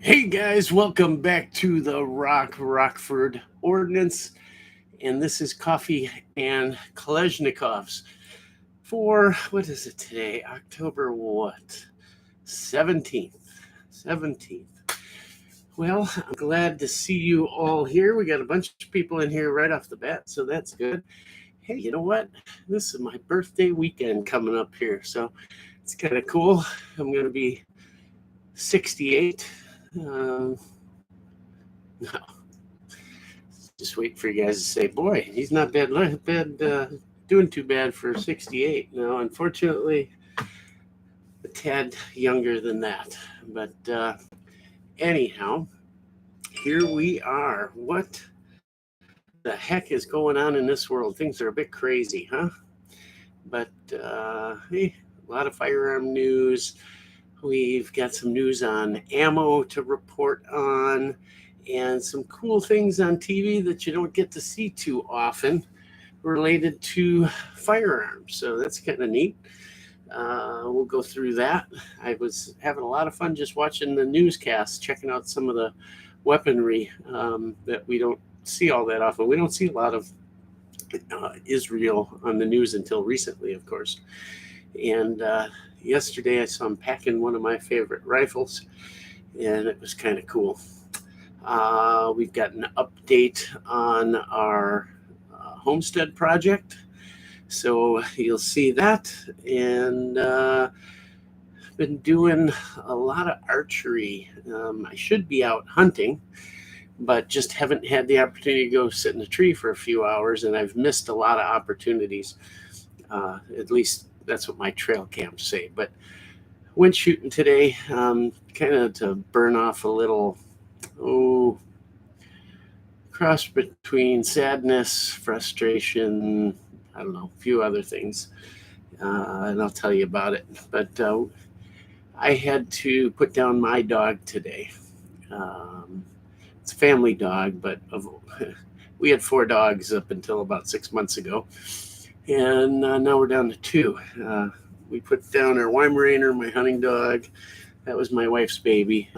Hey guys, welcome back to the Rockford Ordinance, and this is Koffee and Kalashnikovs for what is it today? October what? 17th. 17th. Well, I'm glad to see you all here. We got a bunch of people in here right off the bat, so that's good. Hey, you know what? This is my birthday weekend coming up here, so it's kind of cool. I'm going to be 68. Um, no, just wait for you guys to say, boy, he's not doing too bad for 68. No, unfortunately, a tad younger than that. But anyhow, here we are. What the heck is going on in this world? Things are a bit crazy, huh? But hey, a lot of firearm news. We've got some news on ammo to report on, and some cool things on TV that you don't get to see too often related to firearms. So that's kind of neat. We'll go through that. I was having a lot of fun just watching the newscasts, checking out some of the weaponry that we don't see all that often. We don't see a lot of Israel on the news until recently, of course. And yesterday I saw him packing one of my favorite rifles, and it was kind of cool. We've got an update on our homestead project, so you'll see that. And been doing a lot of archery. I should be out hunting, but just haven't had the opportunity to go sit in a tree for a few hours, and I've missed a lot of opportunities. At least that's what my trail camps say. But went shooting today, kind of to burn off a little cross between sadness, frustration, I don't know, a few other things, and I'll tell you about it. But I had to put down my dog today. It's a family dog, but we had 4 dogs up until about 6 months ago, and now we're down to 2. We put down our Weimaraner, my hunting dog. That was my wife's baby.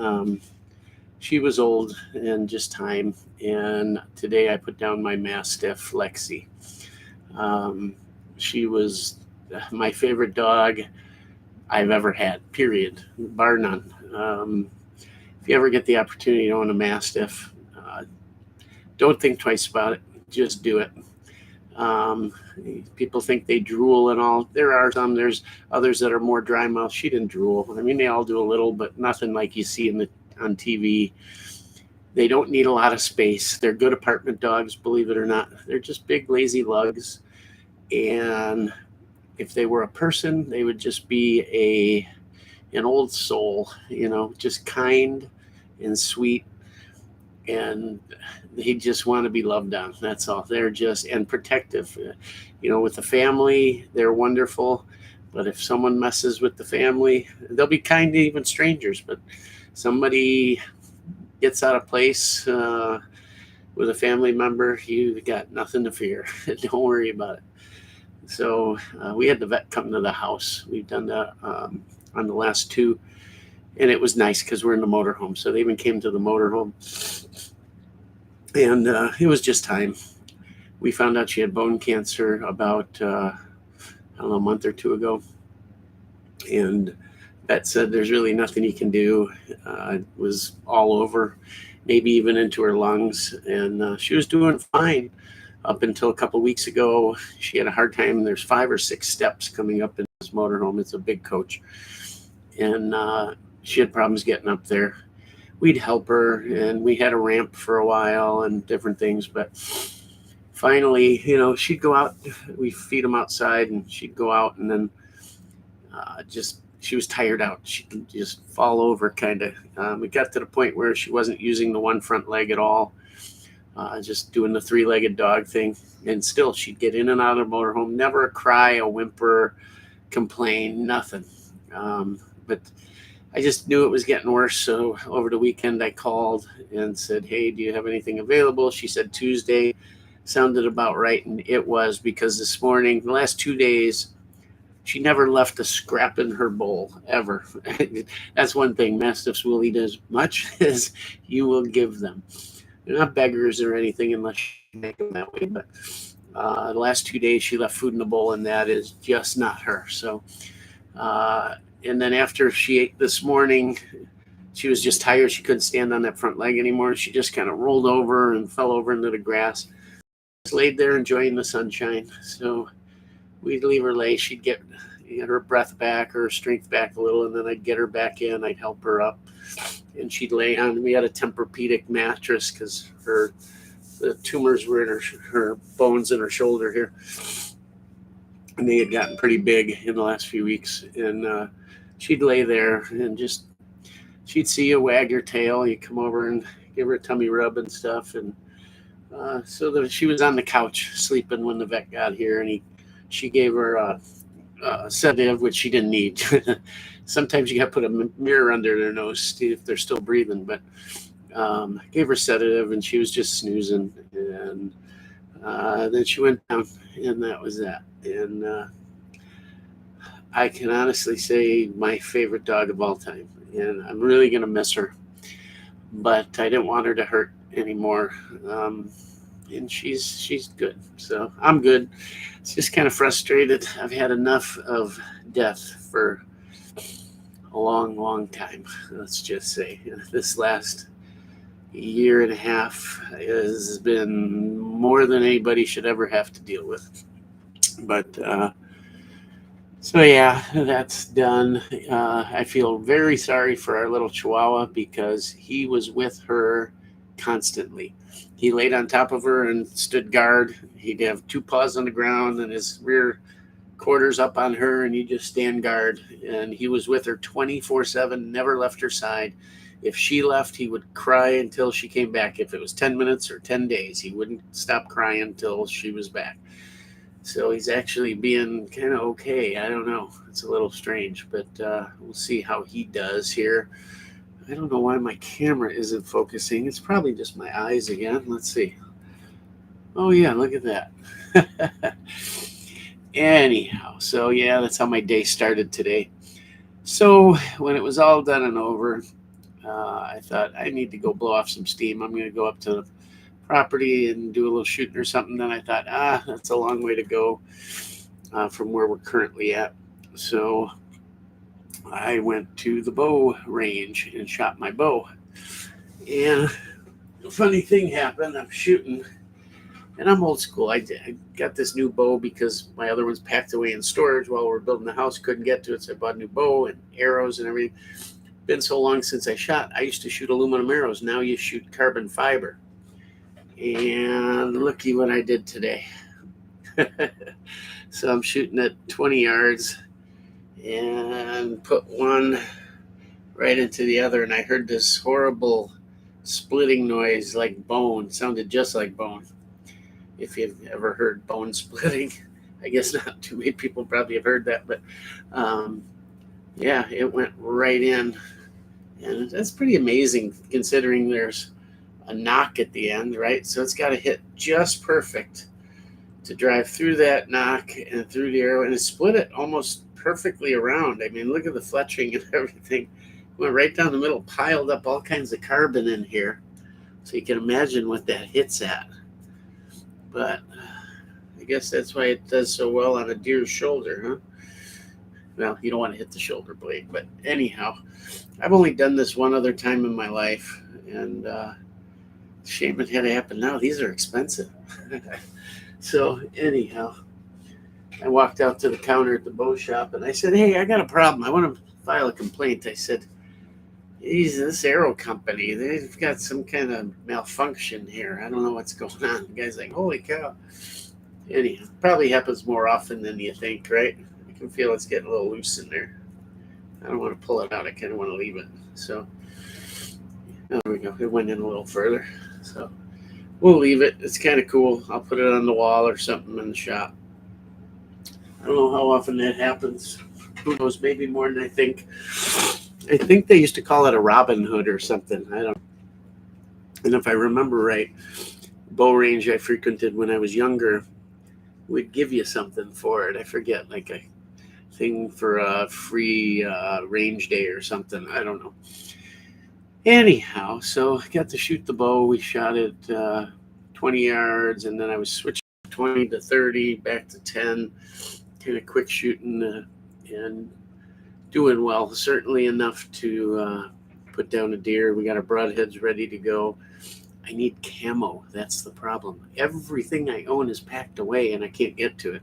She was old and just time. And today I put down my Mastiff, Lexi. She was my favorite dog I've ever had, period, bar none. If you ever get the opportunity to own a Mastiff, don't think twice about it. Just do it. Um, People think they drool and all. There are some. There's others that are more dry mouth. She didn't drool. I mean, they all do a little, but nothing like you see on TV. They don't need a lot of space. They're good apartment dogs, believe it or not. They're just big, lazy lugs. And if they were a person, they would just be an old soul, just kind and sweet, and they just want to be loved on. That's all. They're just, and protective. With the family, they're wonderful. But if someone messes with the family, they'll be kind to even strangers. But somebody gets out of place with a family member, you've got nothing to fear. Don't worry about it. So we had the vet come to the house. We've done that on the last 2, and it was nice because we're in the motorhome. So they even came to the motorhome, and it was just time. We found out she had bone cancer about I don't know, a month or 2 ago, and vet said there's really nothing he can do. It was all over, maybe even into her lungs, and she was doing fine up until a couple of weeks ago. She had a hard time. There's 5 or 6 steps coming up in this motorhome. It's a big coach, and she had problems getting up there. We'd help her, and we had a ramp for a while and different things, but finally, she'd go out. We feed them outside, and she'd go out, and then she was tired out. She'd just fall over, kind of. It got to the point where she wasn't using the one front leg at all, just doing the 3-legged dog thing. And still, she'd get in and out of the motorhome. Never a cry, a whimper, complain, nothing. But I just knew it was getting worse. So over the weekend, I called and said, hey, do you have anything available? She said Tuesday. Sounded about right, and it was, because this morning, the last 2 days, She never left a scrap in her bowl, ever. That's one thing. Mastiffs will eat as much as you will give them. They're not beggars or anything unless you make them that way. But the last 2 days, she left food in the bowl, and that is just not her. So, and then after she ate this morning, she was just tired. She couldn't stand on that front leg anymore. She just kind of rolled over and fell over into the grass. Just laid there enjoying the sunshine. So we'd leave her lay. She'd get her breath back, her strength back a little, and then I'd get her back in. I'd help her up, and she'd lay on. We had a Tempur-Pedic mattress because the tumors were in her bones in her shoulder here, and they had gotten pretty big in the last few weeks. And she'd lay there and just she'd see you, wag your tail. You come over and give her a tummy rub and stuff. And so she was on the couch sleeping when the vet got here, and she gave her a sedative, which she didn't need. Sometimes you got to put a mirror under their nose to see if they're still breathing. But gave her sedative, and she was just snoozing. And then she went down, and that was that. And I can honestly say my favorite dog of all time. And I'm really going to miss her. But I didn't want her to hurt anymore. And she's good. So I'm good. It's just kind of frustrated. I've had enough of death for a long, long time. Let's just say this last year and a half has been more than anybody should ever have to deal with. But so yeah, that's done. I feel very sorry for our little Chihuahua because he was with her constantly. He laid on top of her and stood guard. He'd have two paws on the ground and his rear quarters up on her, and he'd just stand guard. And he was with her 24/7, never left her side. If she left, he would cry until she came back. If it was 10 minutes or 10 days, he wouldn't stop crying until she was back. So he's actually being kind of okay. I don't know. It's a little strange, but we'll see how he does here. I don't know why my camera isn't focusing. It's probably just my eyes again. Let's see. Oh, yeah, look at that. Anyhow, so yeah, that's how my day started today. So when it was all done and over, I thought I need to go blow off some steam. I'm going to go up to the property and do a little shooting or something. Then I thought, that's a long way to go from where we're currently at. So I went to the bow range and shot my bow. And a funny thing happened. I'm shooting, and I'm old school. I got this new bow because my other one's packed away in storage while we're building the house. Couldn't get to it, so I bought a new bow and arrows and everything. Been so long since I shot. I used to shoot aluminum arrows. Now you shoot carbon fiber. And looky what I did today. So I'm shooting at 20 yards and put one right into the other, and I heard this horrible splitting noise like bone. It sounded just like bone. If you've ever heard bone splitting, I guess not too many people probably have heard that, but yeah, it went right in, and that's pretty amazing considering there's a knock at the end, right? So it's got to hit just perfect to drive through that knock and through the arrow, and it split it almost perfectly around. I mean, look at the fletching and everything. Went right down the middle, piled up all kinds of carbon in here, so you can imagine what that hits at. But I guess that's why it does so well on a deer's shoulder, huh? Well, you don't want to hit the shoulder blade, but anyhow, I've only done this one other time in my life, and shame it had to happen now. These are expensive. So anyhow, I walked out to the counter at the bow shop, and I said, hey, I got a problem. I want to file a complaint. I said, this arrow company, they've got some kind of malfunction here. I don't know what's going on. The guy's like, holy cow. Anyhow, probably happens more often than you think, right? I can feel it's getting a little loose in there. I don't want to pull it out. I kind of want to leave it. So there we go. It went in a little further. So we'll leave it. It's kind of cool. I'll put it on the wall or something in the shop. I don't know how often that happens. Who knows? Maybe more than I think. I think they used to call it a Robin Hood or something. I don't. And if I remember right, bow range I frequented when I was younger would give you something for it. I forget. Like I thing for a free range day or something. I don't know. Anyhow, so I got to shoot the bow. We shot it 20 yards, and then I was switching 20 to 30, back to 10, kind of quick shooting and doing well. Certainly enough to put down a deer. We got our broadheads ready to go. I need camo. That's the problem. Everything I own is packed away, and I can't get to it.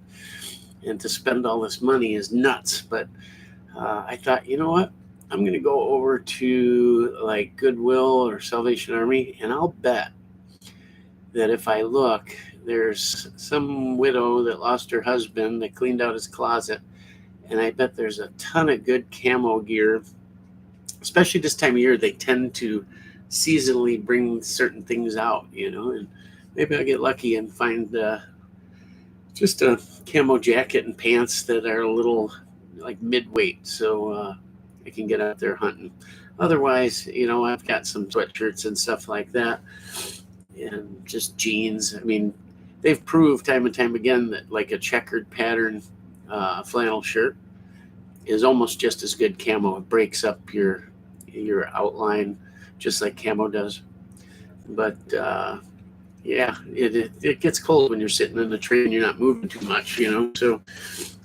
And to spend all this money is nuts. But I thought, you know what? I'm going to go over to like Goodwill or Salvation Army, and I'll bet that if I look, there's some widow that lost her husband that cleaned out his closet, and I bet there's a ton of good camo gear. Especially this time of year, they tend to seasonally bring certain things out, and maybe I'll get lucky and find just a camo jacket and pants that are a little like midweight, so I can get out there hunting. Otherwise, I've got some sweatshirts and stuff like that, and just jeans. I mean, they've proved time and time again that like a checkered pattern flannel shirt is almost just as good camo. It breaks up your outline just like camo does. But yeah, it gets cold when you're sitting in the tree and you're not moving too much, so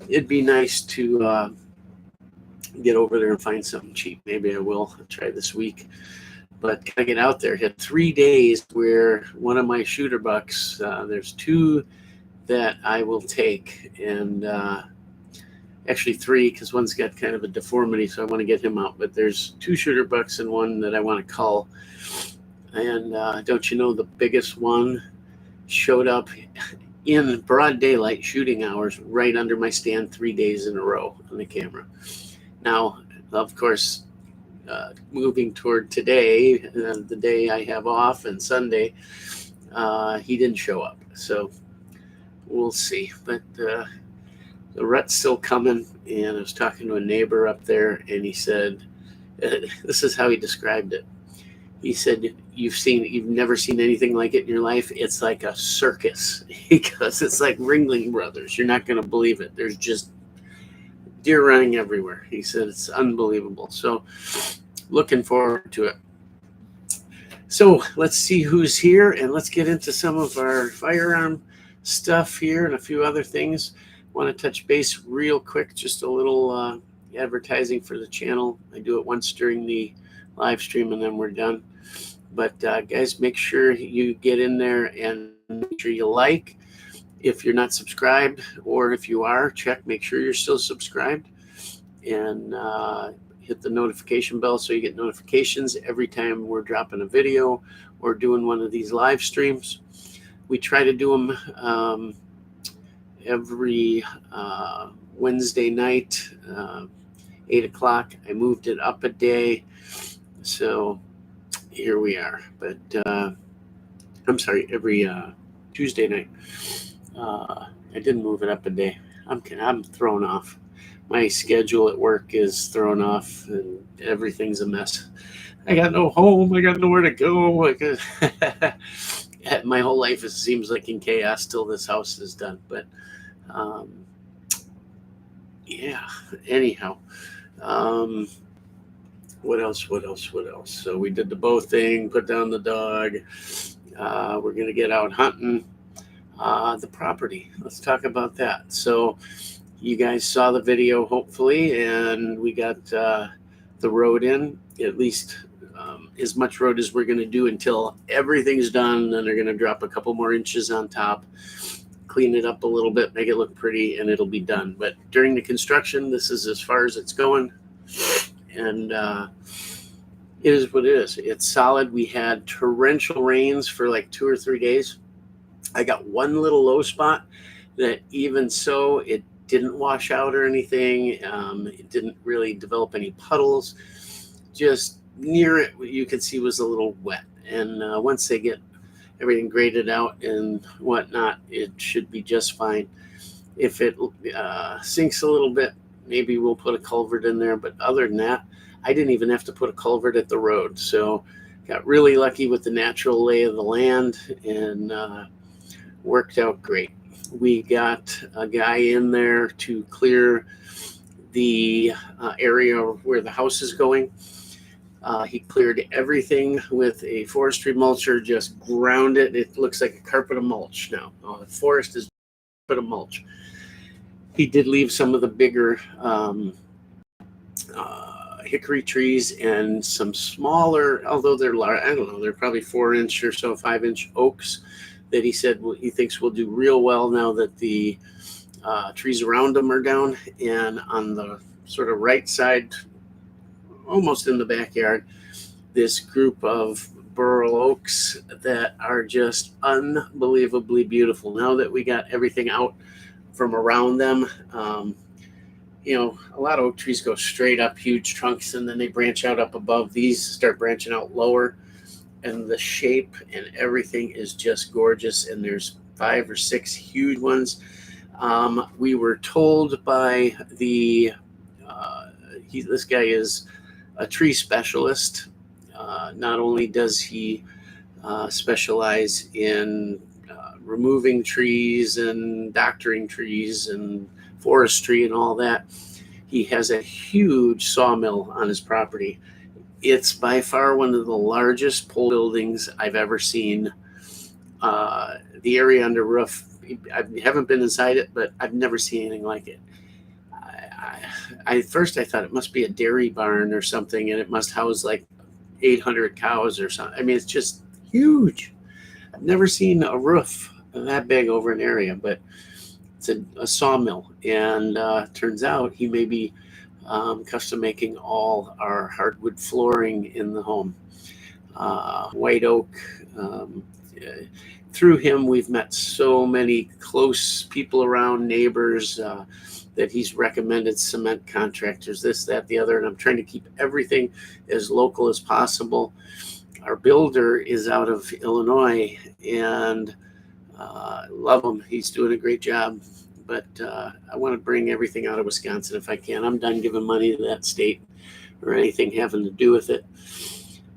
it'd be nice to get over there and find something cheap. Maybe I will try this week, but gotta get out there. Had 3 days where one of my shooter bucks, there's 2 that I will take, and actually 3, because one's got kind of a deformity, so I want to get him out. But there's 2 shooter bucks and one that I want to cull. And don't you know, the biggest one showed up in broad daylight shooting hours right under my stand 3 days in a row on the camera. Now, of course, moving toward today, the day I have off, and Sunday, he didn't show up. So we'll see. But the rut's still coming, and I was talking to a neighbor up there, and he said, this is how he described it. He said, you've never seen anything like it in your life. It's like a circus, because it's like Ringling Brothers. You're not going to believe it. There's just deer running everywhere. He said it's unbelievable. So looking forward to it. So let's see who's here, and let's get into some of our firearm stuff here and a few other things. Want to touch base real quick, just a little advertising for the channel. I do it once during the live stream, and then we're done. But guys, make sure you get in there and make sure you like. If you're not subscribed, or if you are, make sure you're still subscribed, and hit the notification bell so you get notifications every time we're dropping a video or doing one of these live streams. We try to do them every Wednesday night, 8 o'clock. I moved it up a day, so here we are. But I'm sorry, every Tuesday night. I didn't move it up a day. I'm thrown off. My schedule at work is thrown off, and everything's a mess. I got no home. I got nowhere to go. My whole life, it seems like, in chaos till this house is done. But yeah, anyhow, what else? So we did the bow thing, put down the dog. We're going to get out hunting. The property, let's talk about that. So you guys saw the video, hopefully, and we got the road in, at least as much road as we're going to do until everything's done. Then they're going to drop a couple more inches on top, clean it up a little bit, make it look pretty, and it'll be done. But during the construction, this is as far as it's going, and it is what it is. It's solid. We had torrential rains for like 2 or 3 days. I got one little low spot that, even so, it didn't wash out or anything. It didn't really develop any puddles. Just near it, what you could see was a little wet. And once they get everything graded out and whatnot, it should be just fine. If it sinks a little bit, maybe we'll put a culvert in there. But other than that, I didn't even have to put a culvert at the road. So got really lucky with the natural lay of the land, and worked out great. We got a guy in there to clear the area where the house is going. He cleared everything with a forestry mulcher, just ground it. It looks like a carpet of mulch now. The forest is a carpet of mulch. He did leave some of the bigger hickory trees and some smaller, although they're large, I don't know, they're probably 4-inch or so, 5-inch oaks that he said he thinks will do real well now that the trees around them are down. And on the sort of right side, almost in the backyard, this group of burl oaks that are just unbelievably beautiful. Now that we got everything out from around them, you know, a lot of oak trees go straight up, huge trunks, and then they branch out up above. These start branching out lower, and the shape and everything is just gorgeous. And there's 5 or 6 huge ones. We were told by the this guy is a tree specialist. Not only does he specialize in removing trees and doctoring trees and forestry and all that, he has a huge sawmill on his property. It's by far one of the largest pole buildings I've ever seen. The area under roof, I haven't been inside it, but I've never seen anything like it. At first I thought it must be a dairy barn or something, and it must house like 800 cows or something. I mean, it's just huge. I've never seen a roof that big over an area, but it's a sawmill. And turns out he may be custom making all our hardwood flooring in the home. White oak. Through him, we've met so many close people around, neighbors, that he's recommended cement contractors, this, that, the other. And I'm trying to keep everything as local as possible. Our builder is out of Illinois, and love him. He's doing a great job. But I want to bring everything out of Wisconsin if I can. I'm done giving money to that state or anything having to do with it.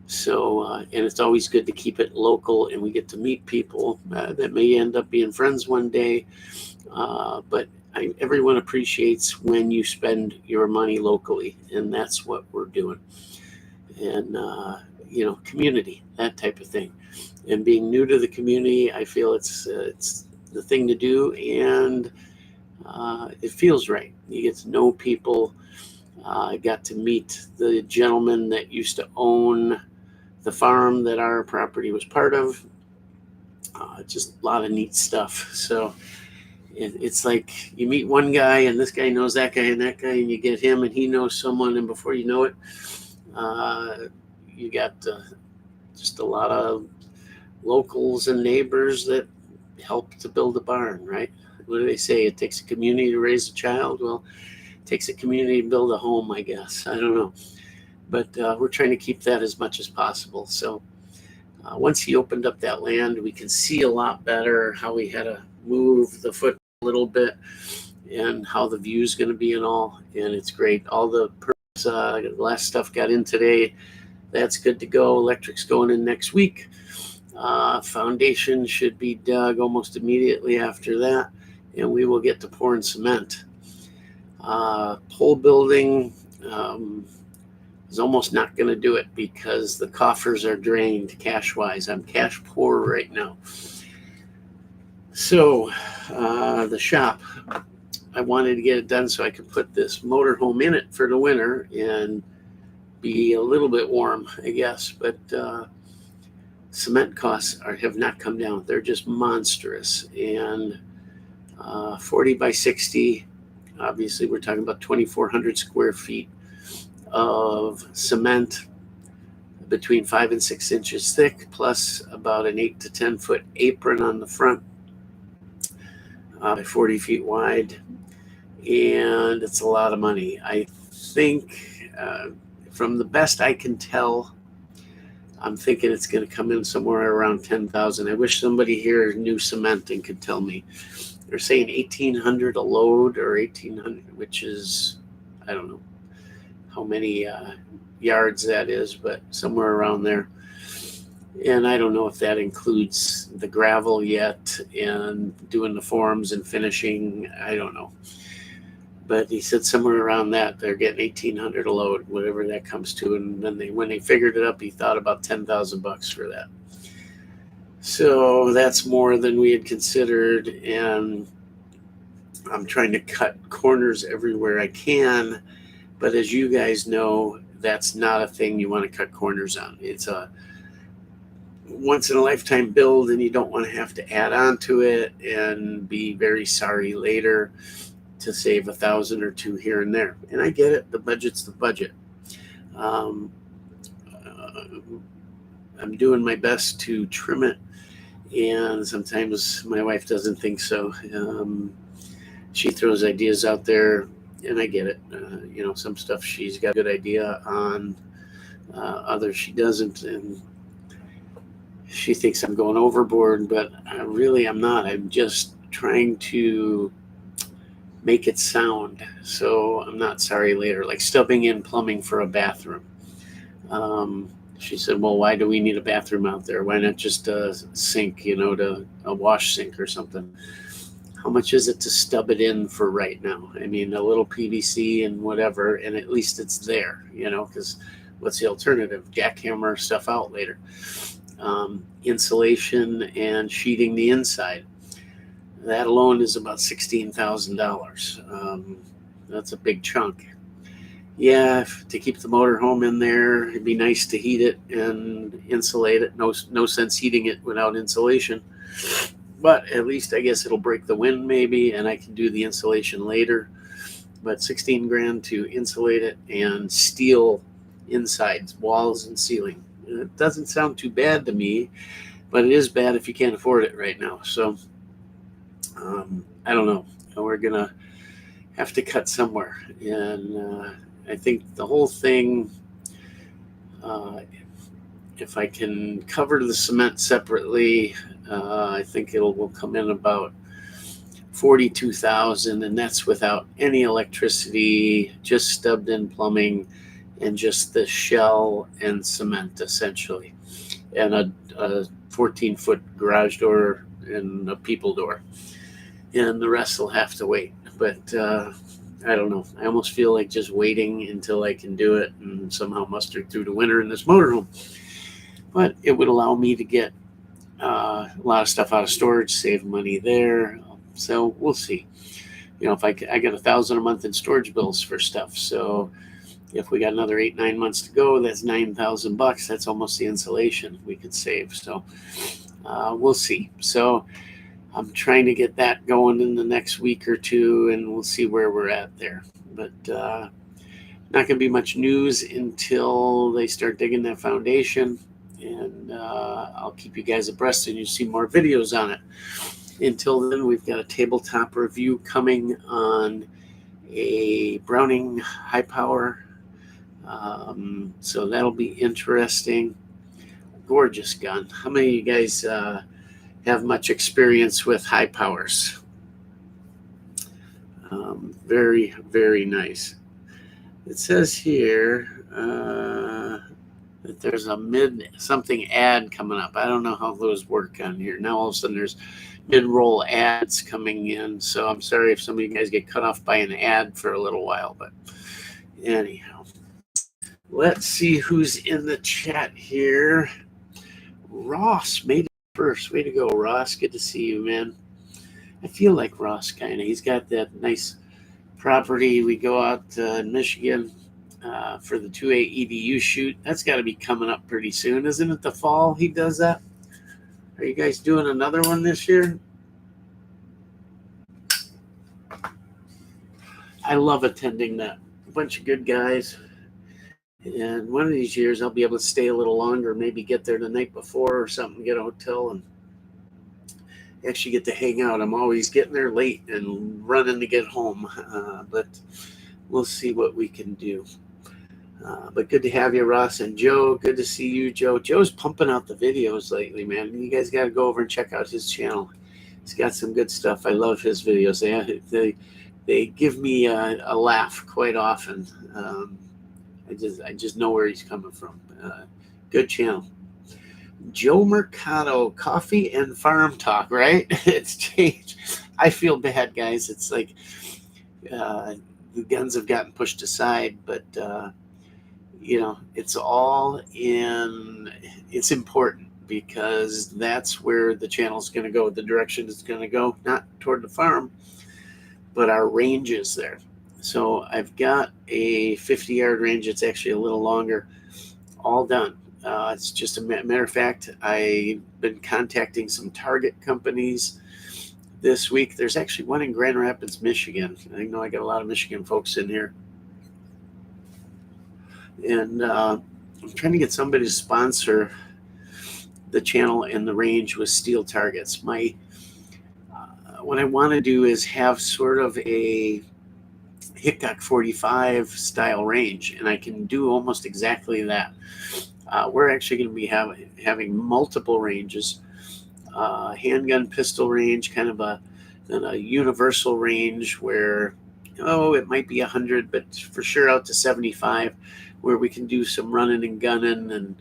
So, and it's always good to keep it local, and we get to meet people that may end up being friends one day. But everyone appreciates when you spend your money locally, and that's what we're doing. And, you know, community, that type of thing. And being new to the community, I feel it's the thing to do, and it feels right. You get to know people. I got to meet the gentleman that used to own the farm that our property was part of. Just a lot of neat stuff. So it's like you meet one guy, and this guy knows that guy and that guy, and you get him, and he knows someone, and before you know it, you got just a lot of locals and neighbors that help to build a barn, right? What do they say? It takes a community to raise a child. Well, it takes a community to build a home, I guess. I don't know. But we're trying to keep that as much as possible. So once he opened up that land, we can see a lot better how we had to move the foot a little bit and how the view is going to be and all. And it's great. All the last stuff got in today. That's good to go. Electric's going in next week. Foundation should be dug almost immediately after that, and we will get to pouring cement. Pole building is almost not going to do it because the coffers are drained cash-wise. I'm cash poor right now. So the shop, I wanted to get it done so I could put this motorhome in it for the winter and be a little bit warm, I guess. But cement costs have not come down. They're just monstrous. And 40 by 60, obviously we're talking about 2,400 square feet of cement between 5 and 6 inches thick, plus about an 8 to 10 foot apron on the front, by 40 feet wide. And it's a lot of money. I think from the best I can tell, I'm thinking it's going to come in somewhere around 10,000. I wish somebody here knew cement and could tell me. They're saying 1,800 a load, or 1,800, which is, I don't know how many yards that is, but somewhere around there. And I don't know if that includes the gravel yet and doing the forms and finishing. I don't know. But he said somewhere around that they're getting $1,800 a load, whatever that comes to. And then when they figured it up, he thought about $10,000 for that. So that's more than we had considered, and I'm trying to cut corners everywhere I can. But as you guys know, that's not a thing you want to cut corners on. It's a once in a lifetime build, and you don't want to have to add on to it and be very sorry later to save $1,000 or $2 here and there. And I get it. The budget's the budget. I'm doing my best to trim it, and sometimes my wife doesn't think so. She throws ideas out there, and I get it. Some stuff she's got a good idea on, others she doesn't, and she thinks I'm going overboard, but I'm not. I'm just trying to make it sound so I'm not sorry later, like stubbing in plumbing for a bathroom. She said, well, why do we need a bathroom out there? Why not just a sink, to a wash sink or something? How much is it to stub it in for right now? I mean, a little PVC and whatever, and at least it's there, because what's the alternative? Jackhammer stuff out later. Insulation and sheeting the inside. That alone is about $16,000. That's a big chunk. Yeah, to keep the motorhome in there, it'd be nice to heat it and insulate it. No sense heating it without insulation. But at least I guess it'll break the wind maybe, and I can do the insulation later. But $16,000 to insulate it and steel insides, walls and ceiling. It doesn't sound too bad to me, but it is bad if you can't afford it right now. So I don't know. We're going to have to cut somewhere. And I think the whole thing, if I can cover the cement separately, I think will come in about $42,000, and that's without any electricity, just stubbed in plumbing, and just the shell and cement essentially, and a 14-foot garage door and a people door, and the rest will have to wait. But I don't know. I almost feel like just waiting until I can do it and somehow muster through the winter in this motorhome. But it would allow me to get a lot of stuff out of storage, save money there. So we'll see. If I get $1,000 a month in storage bills for stuff. So if we got another 8-9 months to go, that's $9,000. That's almost the insulation we could save. So we'll see. So I'm trying to get that going in the next week or two, and we'll see where we're at there. But not going to be much news until they start digging that foundation, and I'll keep you guys abreast, and you'll see more videos on it. Until then, we've got a tabletop review coming on a Browning high power, so that'll be interesting. Gorgeous gun. How many of you guys have much experience with high powers? Very, very nice. It says here that there's a mid-something ad coming up. I don't know how those work on here. Now all of a sudden there's mid-roll ads coming in. So I'm sorry if some of you guys get cut off by an ad for a little while. But anyhow, let's see who's in the chat here. Ross made it first. Way to go, Ross. Good to see you, man. I feel like Ross kind of. He's got that nice property. We go out in Michigan for the 2A EDU shoot. That's got to be coming up pretty soon. Isn't it the fall he does that? Are you guys doing another one this year? I love attending that. A bunch of good guys. And one of these years I'll be able to stay a little longer, maybe get there the night before or something, get a hotel and actually get to hang out. I'm always getting there late and running to get home, but we'll see what we can do. But good to have you, Ross and Joe. Good to see you, Joe. Joe's pumping out the videos lately, man. You guys got to go over and check out his channel. He's got some good stuff. I love his videos. They give me a laugh quite often. I just know where he's coming from. Good channel. Joe Mercado, Coffee and Farm Talk, right? It's changed. I feel bad, guys. It's like the guns have gotten pushed aside, but you know, it's all in, it's important because that's where the channel's going to go, the direction it's going to go, not toward the farm, but our ranges there. So I've got a 50-yard range. It's actually a little longer, all done. It's just a matter of fact, I've been contacting some target companies this week. There's actually one in Grand Rapids, Michigan. I know I got a lot of Michigan folks in here. And I'm trying to get somebody to sponsor the channel and the range with steel targets. What I want to do is have sort of a Hickok 45 style range, and I can do almost exactly that. We're actually going to be having multiple ranges, handgun pistol range, kind of a universal range where, it might be 100, but for sure out to 75, where we can do some running and gunning and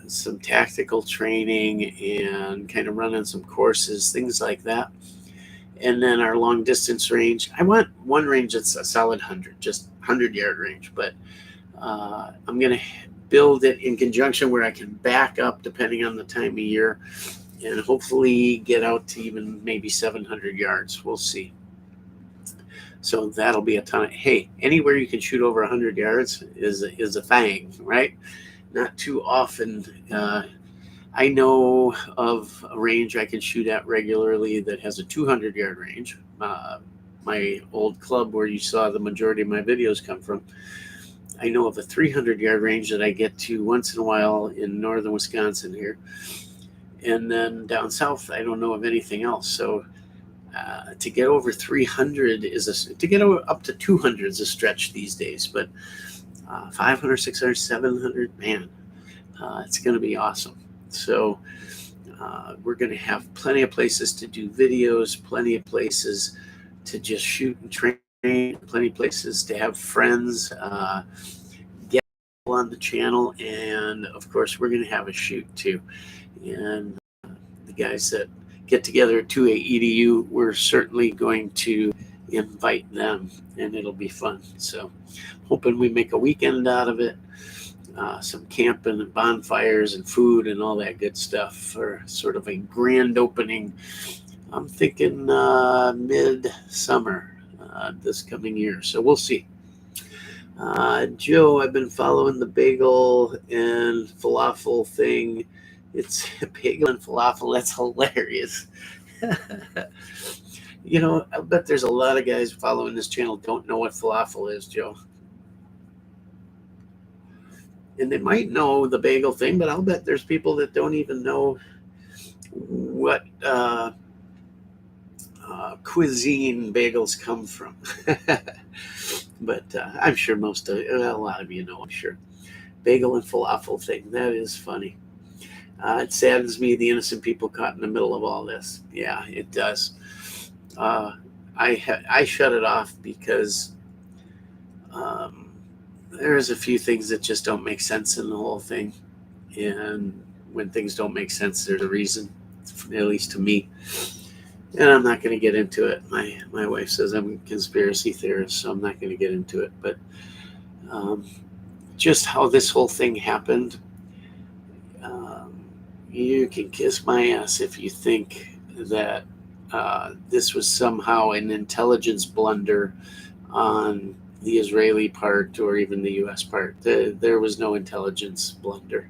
some tactical training and kind of running some courses, things like that. And then our long distance range, I want one range that's a solid 100, just 100-yard range, but I'm going to build it in conjunction where I can back up depending on the time of year and hopefully get out to even maybe 700 yards. We'll see. So that'll be a ton of, hey, anywhere you can shoot over 100 yards is a thing, right? Not too often. I know of a range I can shoot at regularly that has a 200-yard range. My old club where you saw the majority of my videos come from, I know of a 300-yard range that I get to once in a while in northern Wisconsin here. And then down south, I don't know of anything else. So to get over 300 to get up to 200 is a stretch these days. But 500, 600, 700, man, it's going to be awesome. So we're going to have plenty of places to do videos, plenty of places to just shoot and train, plenty of places to have friends, get on the channel, and of course we're going to have a shoot too. And the guys that get together at 2A EDU, we're certainly going to invite them, and it'll be fun. So hoping we make a weekend out of it. Some camping and bonfires and food and all that good stuff for sort of a grand opening. I'm thinking mid-summer this coming year. So we'll see. Joe, I've been following the bagel and falafel thing. It's bagel and falafel. That's hilarious. You know, I bet there's a lot of guys following this channel don't know what falafel is, Joe. And they might know the bagel thing, but I'll bet there's people that don't even know what cuisine bagels come from. But I'm sure a lot of you know, I'm sure. Bagel and falafel thing, that is funny. It saddens me, the innocent people caught in the middle of all this. Yeah, it does. I shut it off because there's a few things that just don't make sense in the whole thing. And when things don't make sense, there's a reason, at least to me. And I'm not going to get into it. My wife says I'm a conspiracy theorist, so I'm not going to get into it. But just how this whole thing happened, you can kiss my ass if you think that this was somehow an intelligence blunder on the Israeli part or even the U.S. part. There was no intelligence blunder.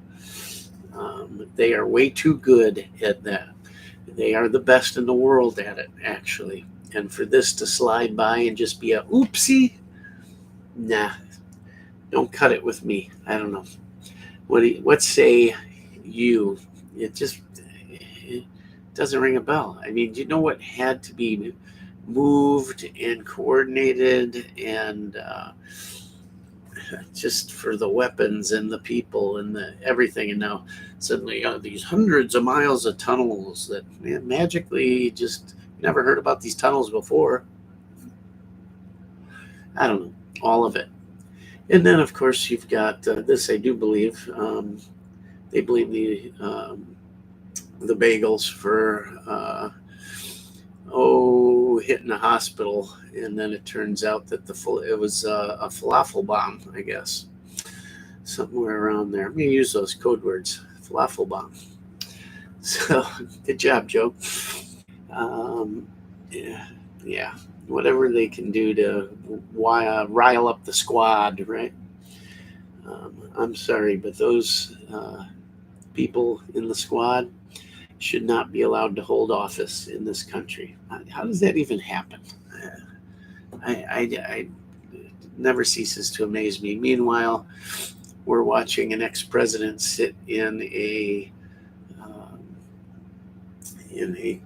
They are way too good at that. They are the best in the world at it, actually. And for this to slide by and just be a oopsie, nah, don't cut it with me. I don't know. What say you? It doesn't ring a bell. I mean, do you know what had to be moved and coordinated and just for the weapons and the people and the everything, and now suddenly these hundreds of miles of tunnels that magically just never heard about these tunnels before. I don't know, all of it. And then of course you've got this, I do believe they blame the bagels for hit in a hospital, and then it turns out that it was a falafel bomb, I guess, somewhere around there. I'm gonna use those code words, falafel bomb. So good job, Joe. Yeah, whatever they can do to rile up the squad, right? I'm sorry, but those people in the squad should not be allowed to hold office in this country. How does that even happen? I never ceases to amaze me. Meanwhile, we're watching an ex-president sit in a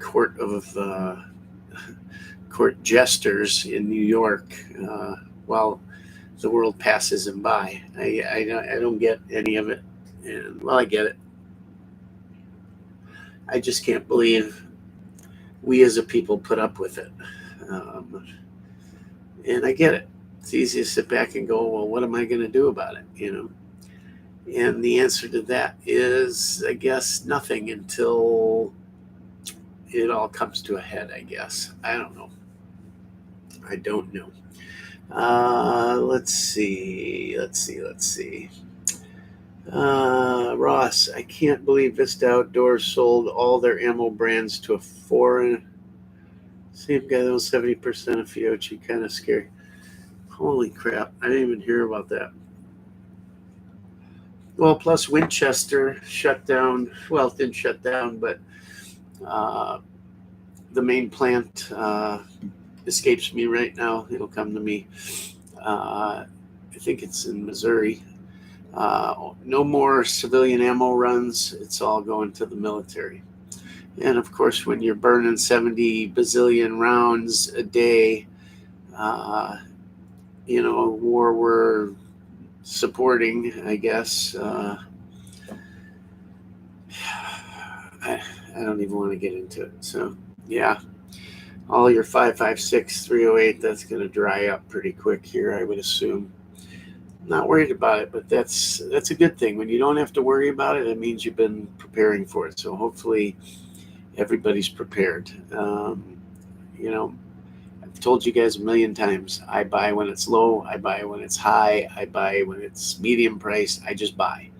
court jesters in New York while the world passes him by. I don't get any of it, and well, I get it. I just can't believe we as a people put up with it. And I get it. It's easy to sit back and go, well, what am I going to do about it? And the answer to that is, I guess, nothing until it all comes to a head, I guess. I don't know. Let's see. Ross, I can't believe Vista Outdoors sold all their ammo brands to a foreign. Same guy that was 70% of Fiochi. Kind of scary. Holy crap. I didn't even hear about that. Well, plus Winchester shut down. Well, it didn't shut down, but the main plant escapes me right now. It'll come to me. I think it's in Missouri. No more civilian ammo runs. It's all going to the military. And of course, when you're burning 70 bazillion rounds a day, a war we're supporting, I guess. I don't even want to get into it. So, yeah, all your 5.56, 308, that's going to dry up pretty quick here, I would assume. Not worried about it, but that's a good thing. When you don't have to worry about it, it means you've been preparing for it. So hopefully everybody's prepared. I've told you guys a million times, I buy when it's low, I buy when it's high, I buy when it's medium price, I just buy.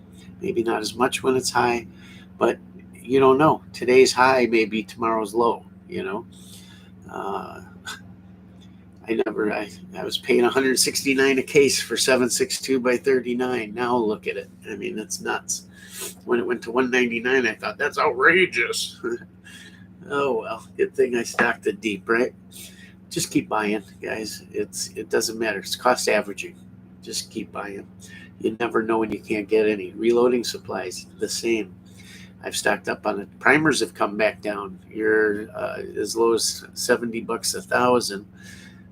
Maybe not as much when it's high, but you don't know. Today's high may be tomorrow's low, I was paying $169 a case for 7.62 by 39. Now look at it. I mean, it's nuts. When it went to $199, I thought that's outrageous. Oh well, good thing I stocked it deep, right? Just keep buying, guys. It doesn't matter. It's cost averaging. Just keep buying. You never know when you can't get any. Reloading supplies, the same. I've stocked up on it. Primers have come back down. You're as low as $70 1,000,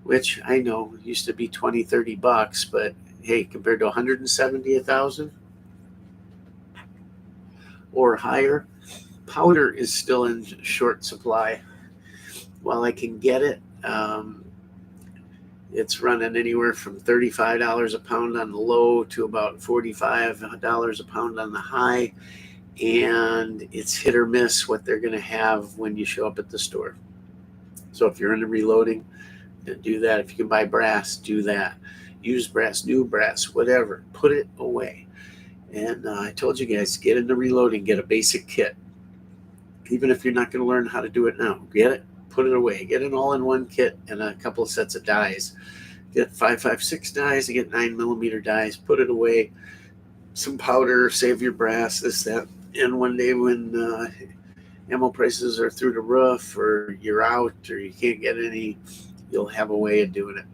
which I know used to be $20-$30, but hey, compared to $170 1,000 or higher, powder is still in short supply. While I can get it, it's running anywhere from $35 a pound on the low to about $45 a pound on the high. And it's hit or miss what they're going to have when you show up at the store. So if you're into reloading, do that. If you can buy brass, do that. Use brass, new brass, whatever. Put it away. And I told you guys, get into reloading. Get a basic kit. Even if you're not going to learn how to do it now, get it. Put it away. Get an all-in-one kit and a couple of sets of dies. Get 5.56 dies. Get 9mm dies. Put it away. Some powder. Save your brass. This, that. And one day when ammo prices are through the roof, or you're out, or you can't get any, you'll have a way of doing it.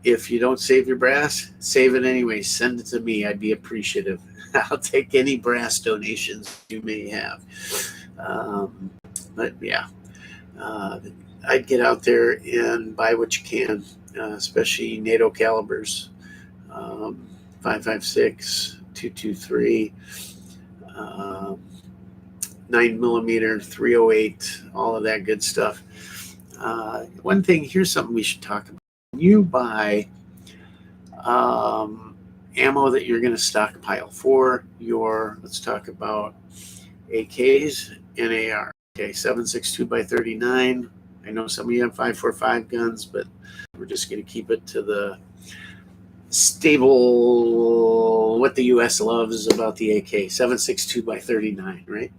If you don't save your brass, save it anyway. Send it to me. I'd be appreciative. I'll take any brass donations you may have. But yeah. I'd get out there and buy what you can, especially NATO calibers, 5.56, 223, 9mm, 308, all of that good stuff. One thing, here's something we should talk about. When you buy ammo that you're going to stockpile for your, let's talk about AKs and AR. Okay, 7.62 by 39. I know some of you have 5.45 guns, but we're just going to keep it to the stable, what the U.S. loves about the AK, 7.62 by 39, right?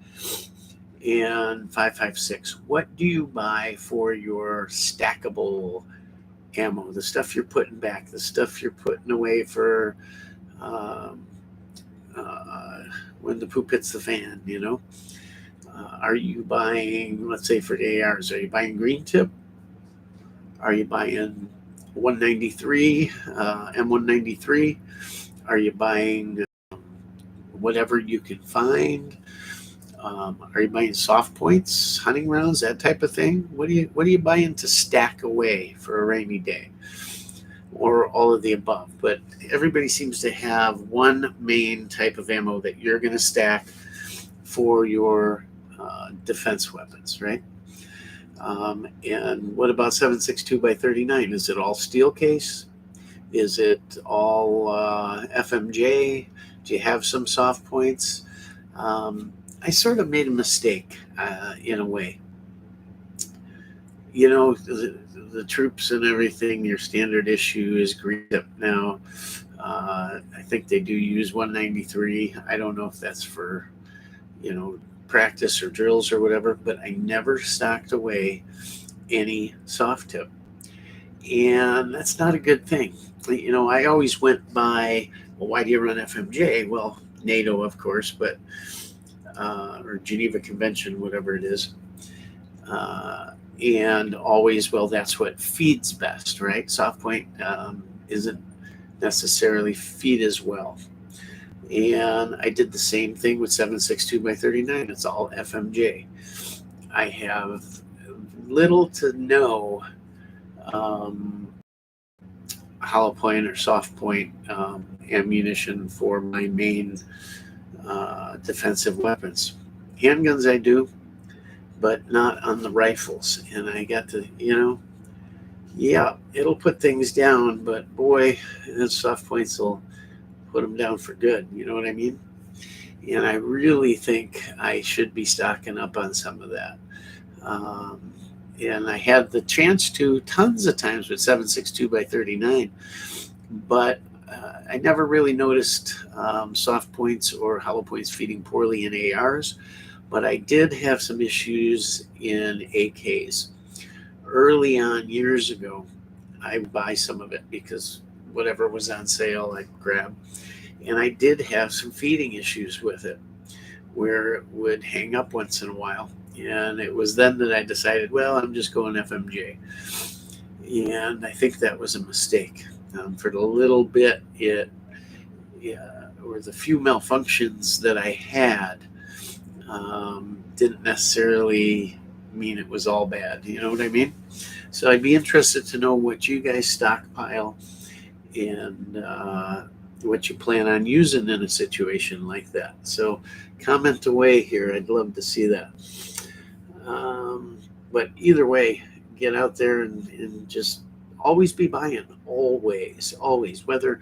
And 5.56. What do you buy for your stackable ammo? The stuff you're putting back, the stuff you're putting away for when the poop hits the fan, you know? Are you buying, let's say for the ARs, are you buying green tip? Are you buying 193, M193? Are you buying whatever you can find? Are you buying soft points, hunting rounds, that type of thing? What are you buying to stack away for a rainy day? Or all of the above. But everybody seems to have one main type of ammo that you're going to stack for your defense weapons, right? And what about 7.62 by 39? Is it all steel case? Is it all FMJ? Do you have some soft points? I sort of made a mistake in a way. You know, the troops and everything, your standard issue is green tip now. I think they do use 193. I don't know if that's for, you know, practice or drills or whatever, but I never stocked away any soft tip. And that's not a good thing. You know, I always went by, well, why do you run FMJ? Well, NATO, of course, but or Geneva Convention, whatever it is. And always, well, that's what feeds best, right? Soft point isn't necessarily feed as well. And I did the same thing with 7.62 by 39. It's all FMJ. I have little to no hollow point or soft point ammunition for my main defensive weapons. Handguns I do, but not on the rifles. And I got to, you know, yeah, it'll put things down, but boy, those soft points will put them down for good. You know what I mean? And I really think I should be stocking up on some of that. And I had the chance to tons of times with 7.62 by 39, but I never really noticed soft points or hollow points feeding poorly in ARs, but I did have some issues in AKs. Early on, years ago, I would buy some of it because whatever was on sale, I'd grab. And I did have some feeding issues with it where it would hang up once in a while. And it was then that I decided, well, I'm just going FMJ. And I think that was a mistake. For the little bit or the few malfunctions that I had, didn't necessarily mean it was all bad. You know what I mean? So I'd be interested to know what you guys stockpile and what you plan on using in a situation like that. So comment away here. I'd love to see that. But either way, get out there and just always be buying. Always. Whether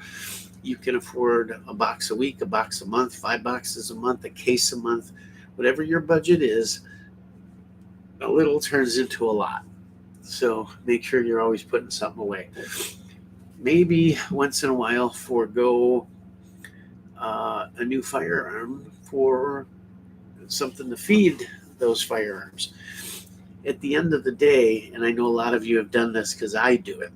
you can afford a box a week, a box a month, 5 boxes a month, a case a month, whatever your budget is, a little turns into a lot. So make sure you're always putting something away. Maybe once in a while forego a new firearm for something to feed those firearms. At the end of the day, and I know a lot of you have done this because I do it,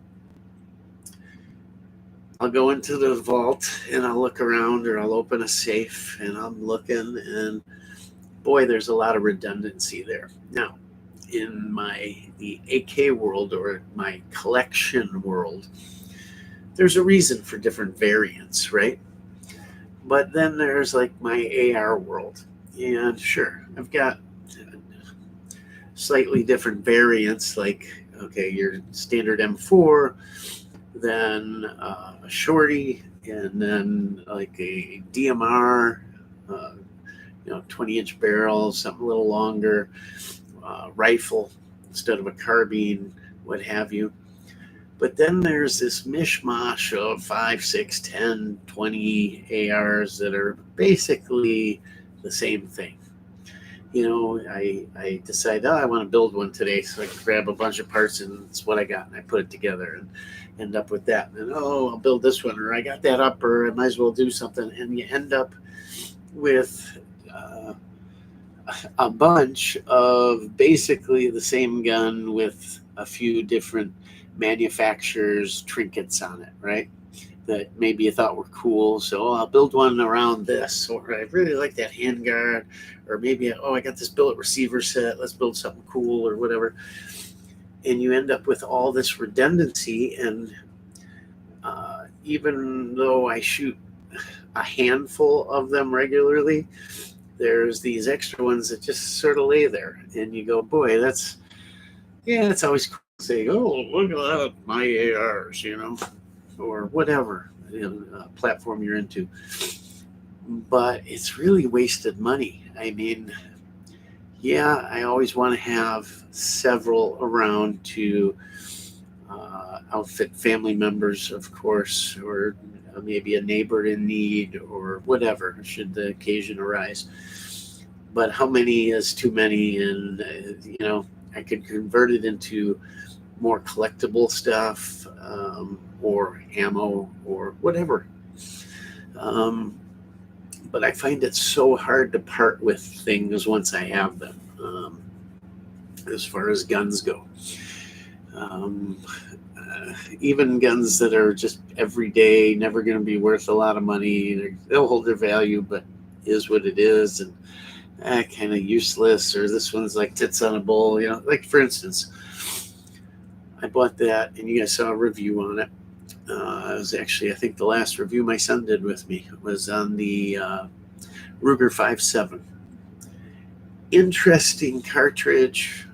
I'll go into the vault and I'll look around, or I'll open a safe and I'm looking, and boy, there's a lot of redundancy there. Now, in the AK world or my collection world, there's a reason for different variants, right? But then there's like my AR world. And sure, I've got slightly different variants, like, okay, your standard M4, then a shorty, and then like a DMR, 20-inch barrel, something a little longer, rifle instead of a carbine, what have you. But then there's this mishmash of 5, 6, 10, 20 ARs that are basically the same thing. I decide, I want to build one today, so I can grab a bunch of parts, and it's what I got, and I put it together and end up with that. And I'll build this one, or I got that up, or I might as well do something, and you end up with a bunch of basically the same gun with a few different manufacturers' trinkets on it, right? That maybe you thought were cool. So I'll build one around this, or I really like that handguard, or maybe, I got this billet receiver set, let's build something cool or whatever. And you end up with all this redundancy. And even though I shoot a handful of them regularly, there's these extra ones that just sort of lay there, and you go, boy, it's always cool to say, oh, look at that, my ARs, or whatever platform you're into. But it's really wasted money. I mean, I always want to have several around to outfit family members, of course, or maybe a neighbor in need, or whatever, should the occasion arise. But how many is too many? And I could convert it into more collectible stuff, or ammo, or whatever. But I find it so hard to part with things once I have them, as far as guns go. Even guns that are just everyday, never going to be worth a lot of money, they'll hold their value, but is what it is, and kind of useless. Or this one's like tits on a bowl, like, for instance, I bought that, and you guys saw a review on it. It was actually, I think, the last review my son did with me was on the Ruger 5.7. Interesting cartridge,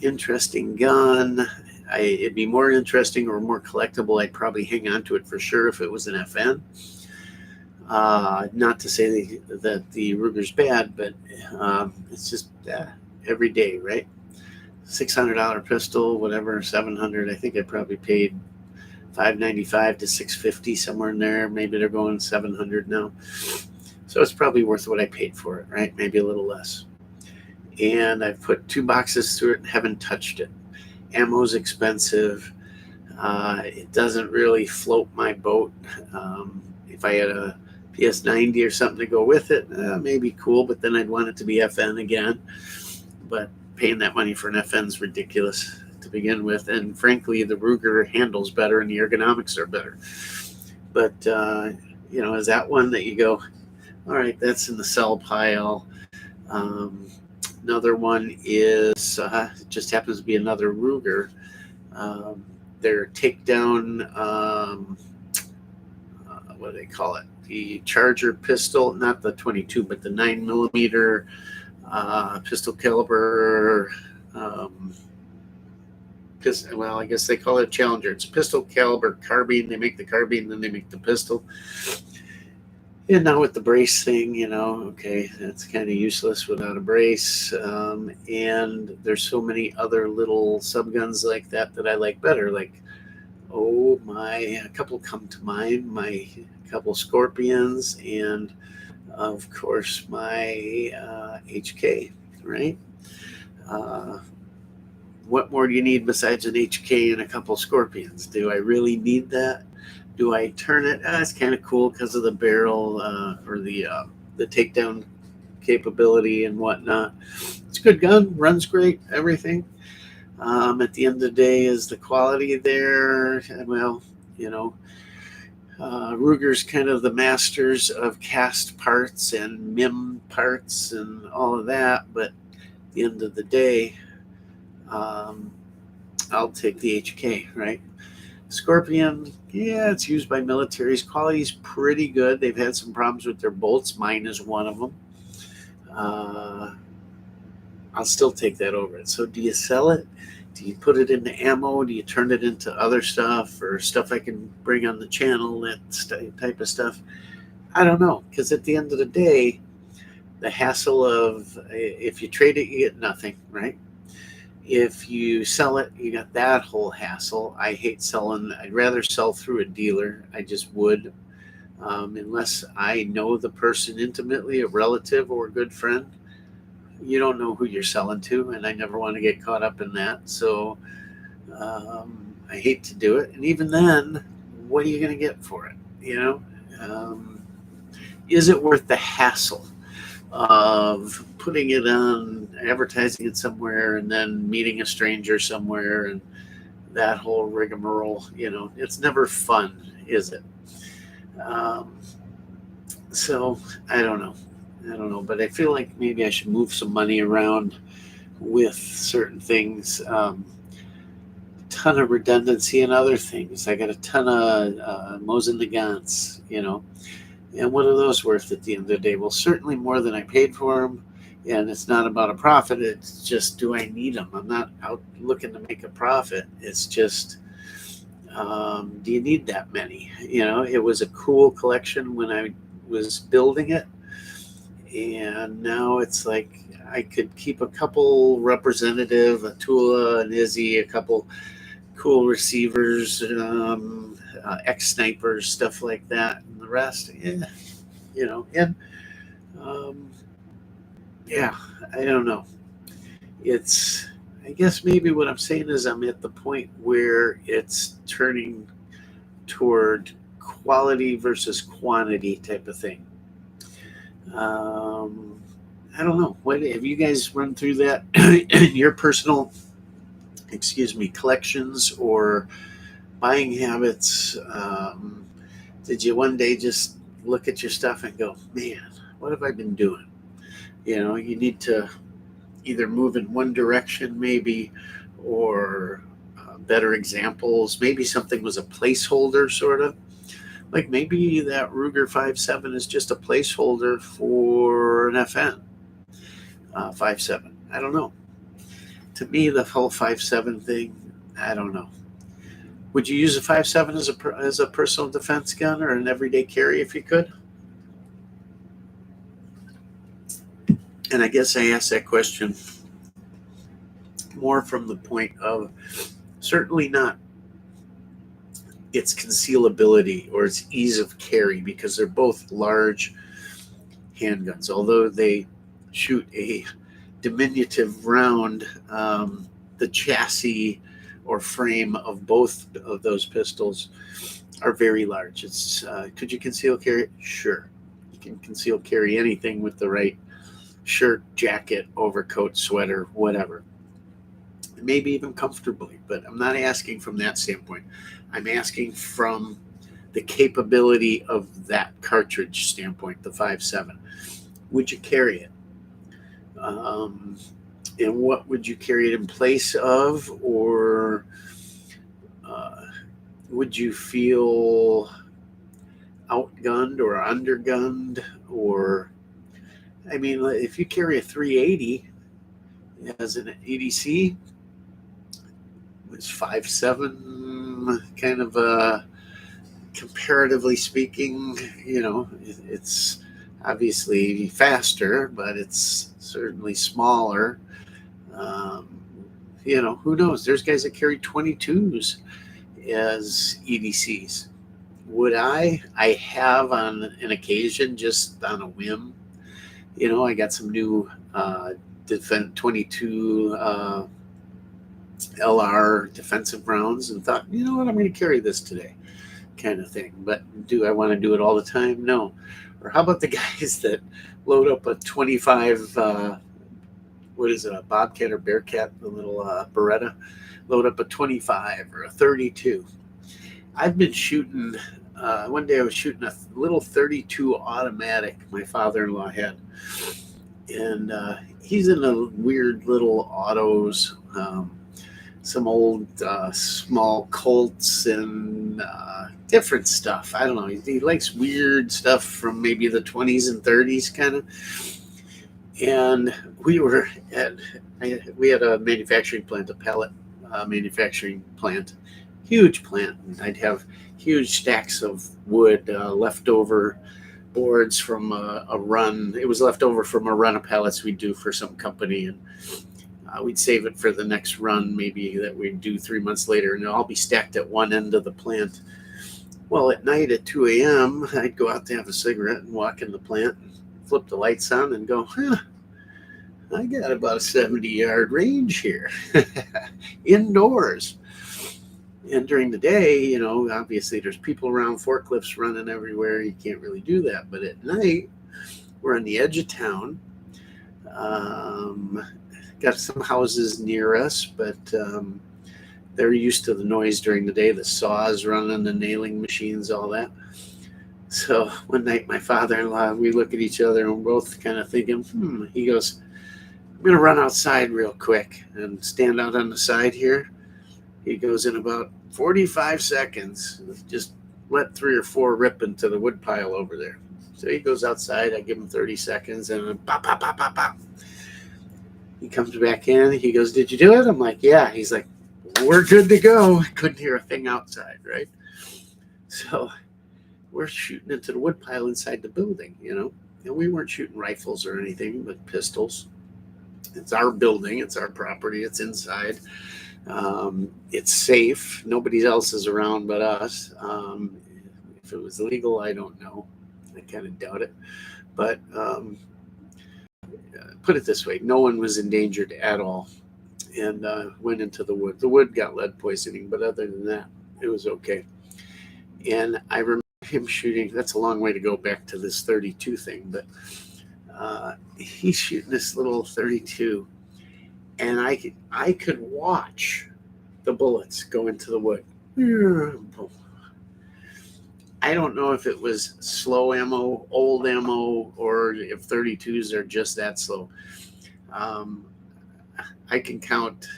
interesting gun. It'd be more interesting or more collectible. I'd probably hang on to it for sure if it was an FN. Not to say that the Ruger's bad, but it's just every day, right? $600 pistol, whatever, $700. I think I probably paid $595 to $650, somewhere in there. Maybe they're going $700 now. So it's probably worth what I paid for it, right? Maybe a little less. And I've put 2 boxes through it and haven't touched it. Ammo's expensive. It doesn't really float my boat. If I had a PS90 or something to go with it, maybe cool, but then I'd want it to be FN again. But paying that money for an FN is ridiculous to begin with. And frankly, the Ruger handles better and the ergonomics are better. But, is that one that you go, all right, that's in the sell pile. Another one is, it just happens to be another Ruger. Their takedown, what do they call it? The Charger pistol, not the 22, but the 9mm pistol caliber. I guess they call it Challenger. It's pistol caliber carbine. They make the carbine, then they make the pistol. And now with the brace thing, okay, that's kind of useless without a brace. And there's so many other little subguns like that I like better. Like, a couple come to mind. My couple Scorpions, and of course my HK, right? What more do you need besides an HK and a couple Scorpions? Do I really need that? Do I turn it? It's kind of cool because of the barrel, or the takedown capability and whatnot. It's a good gun, runs great, everything. At the end of the day, is the quality there? Well, Ruger's kind of the masters of cast parts and MIM parts and all of that. But at the end of the day, I'll take the HK, right? Scorpion, it's used by militaries. Quality's pretty good. They've had some problems with their bolts. Mine is one of them. I'll still take that over it. So do you sell it? Do you put it into ammo? Do you turn it into other stuff, or stuff I can bring on the channel, that type of stuff? I don't know, because at the end of the day, the hassle of, if you trade it, you get nothing, right? If you sell it, you got that whole hassle. I hate selling. I'd rather sell through a dealer. I just would, unless I know the person intimately, a relative or a good friend. you don't know who you're selling to, and I never want to get caught up in that. So I hate to do it. And even then, what are you going to get for it? Um, is it worth the hassle of putting it on, advertising it somewhere, and then meeting a stranger somewhere, and that whole rigmarole? It's never fun, is it? Um, so I don't know. But I feel like maybe I should move some money around with certain things. Ton of redundancy in other things. I got a ton of Mo's and Nagants, and what are those worth at the end of the day? Well, certainly more than I paid for them. And it's not about a profit. It's just, do I need them? I'm not out looking to make a profit. It's just, do you need that many? It was a cool collection when I was building it. And now it's like I could keep a couple representative, a Tula, an Izzy, a couple cool receivers, ex-snipers, stuff like that. And the rest, and yeah, I don't know. I guess maybe what I'm saying is I'm at the point where it's turning toward quality versus quantity type of thing. I don't know. What have you guys run through that in your personal, collections or buying habits? Did you one day just look at your stuff and go, man, what have I been doing? You need to either move in one direction maybe, or better examples. Maybe something was a placeholder, sort of. Like maybe that Ruger 5.7 is just a placeholder for an FN 5.7. I don't know. To me, the whole 5.7 thing, I don't know. Would you use a 5.7 as a personal defense gun or an everyday carry if you could? And I guess I asked that question more from the point of certainly not its concealability or its ease of carry, because they're both large handguns. Although they shoot a diminutive round, the chassis or frame of both of those pistols are very large. It's could you conceal carry? Sure, you can conceal carry anything with the right shirt, jacket, overcoat, sweater, whatever. Maybe even comfortably, but I'm not asking from that standpoint. I'm asking from the capability of that cartridge standpoint, the 5.7. Would you carry it? And what would you carry it in place of? Or would you feel outgunned or undergunned? Or, I mean, if you carry a 380 as an EDC, it's 5.7, kind of comparatively speaking, it's obviously faster, but it's certainly smaller. Who knows? There's guys that carry 22s as EDCs. Would I? I have on an occasion, just on a whim. I got some new 22 LR defensive rounds and thought, you know what, I'm going to carry this today, kind of thing. But do I want to do it all the time? No. Or how about the guys that load up a 25, what is it, a Bobcat or Bearcat, the little Beretta, load up a 25 or a 32. I've been shooting, one day I was shooting a little 32 automatic my father-in-law had. And he's in a weird little autos, some old small Colts and different stuff. I don't know. He likes weird stuff from maybe the 20s and 30s kind of. And we had a manufacturing plant, a pellet manufacturing plant, huge plant. And I'd have huge stacks of wood, leftover boards from a run. It was left over from a run of pellets we'd do for some company. And we'd save it for the next run, maybe that we'd do 3 months later, and it'll all be stacked at one end of the plant. Well, at night at 2 a.m., I'd go out to have a cigarette and walk in the plant and flip the lights on and go, I got about a 70-yard range here indoors. And during the day, you know, obviously there's people around, forklifts running everywhere. You can't really do that. But at night, we're on the edge of town. Got some houses near us, but they're used to the noise during the day, the saws running, the nailing machines, all that. So one night, my father-in-law, we look at each other and we're both kind of thinking, he goes, I'm going to run outside real quick and stand out on the side here. He goes, in about 45 seconds, just let 3 or 4 rip into the wood pile over there. So he goes outside. I give him 30 seconds and then pop, pop, pop, pop, pop. He comes back in. He goes, did you do it? I'm like, yeah. He's like, we're good to go. I couldn't hear a thing outside, right? So we're shooting into the wood pile inside the building, you know. And we weren't shooting rifles or anything, but pistols. It's our building. It's our property. It's inside. It's safe. Nobody else is around but us. If it was legal, I don't know. I kind of doubt it. But put it this way, no one was endangered at all, and went into the wood. The wood got lead poisoning, but other than that, it was okay. And I remember him shooting. That's a long way to go back to this 32 thing, but he's shooting this little 32, and I could watch the bullets go into the wood. I don't know if it was slow ammo, old ammo, or if 32s are just that slow. I can count,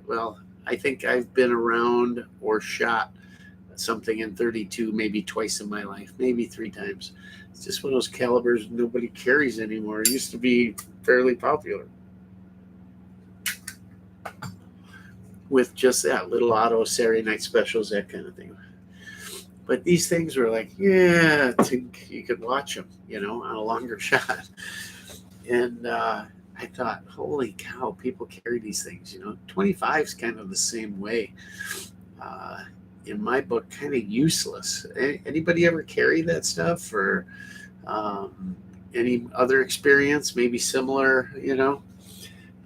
well, I think I've been around or shot something in 32 maybe twice in my life, maybe 3 times. It's just one of those calibers nobody carries anymore. It used to be fairly popular with just that little auto Saturday night specials, that kind of thing. But these things were like, yeah, you could watch them, you know, on a longer shot. And I thought, holy cow, people carry these things, you know. 25 is kind of the same way. In my book, kind of useless. Anybody ever carry that stuff, or any other experience, maybe similar, you know?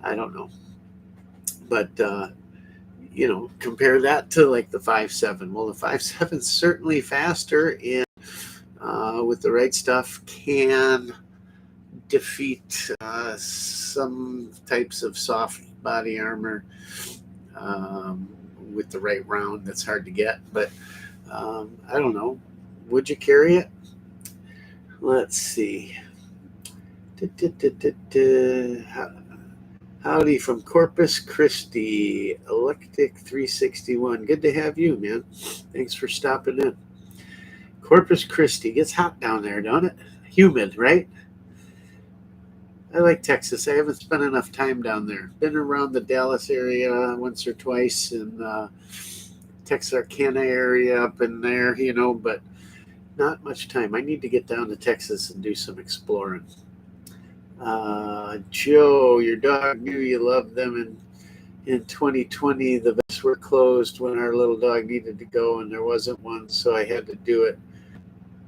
I don't know. But, you know, compare that to like the 5.7. Well, the 5.7 is certainly faster, and with the right stuff can defeat some types of soft body armor with the right round. That's hard to get, but I don't know. Would you carry it? Let's see. Howdy from Corpus Christi, Electric 361. Good to have you, man. Thanks for stopping in. Corpus Christi gets hot down there, don't it? Humid, right? I like Texas. I haven't spent enough time down there. Been around the Dallas area once or twice, and Texarkana area up in there, you know, but not much time. I need to get down to Texas and do some exploring. Joe, your dog knew you loved them in 2020. The vets were closed when our little dog needed to go, and there wasn't one, so I had to do it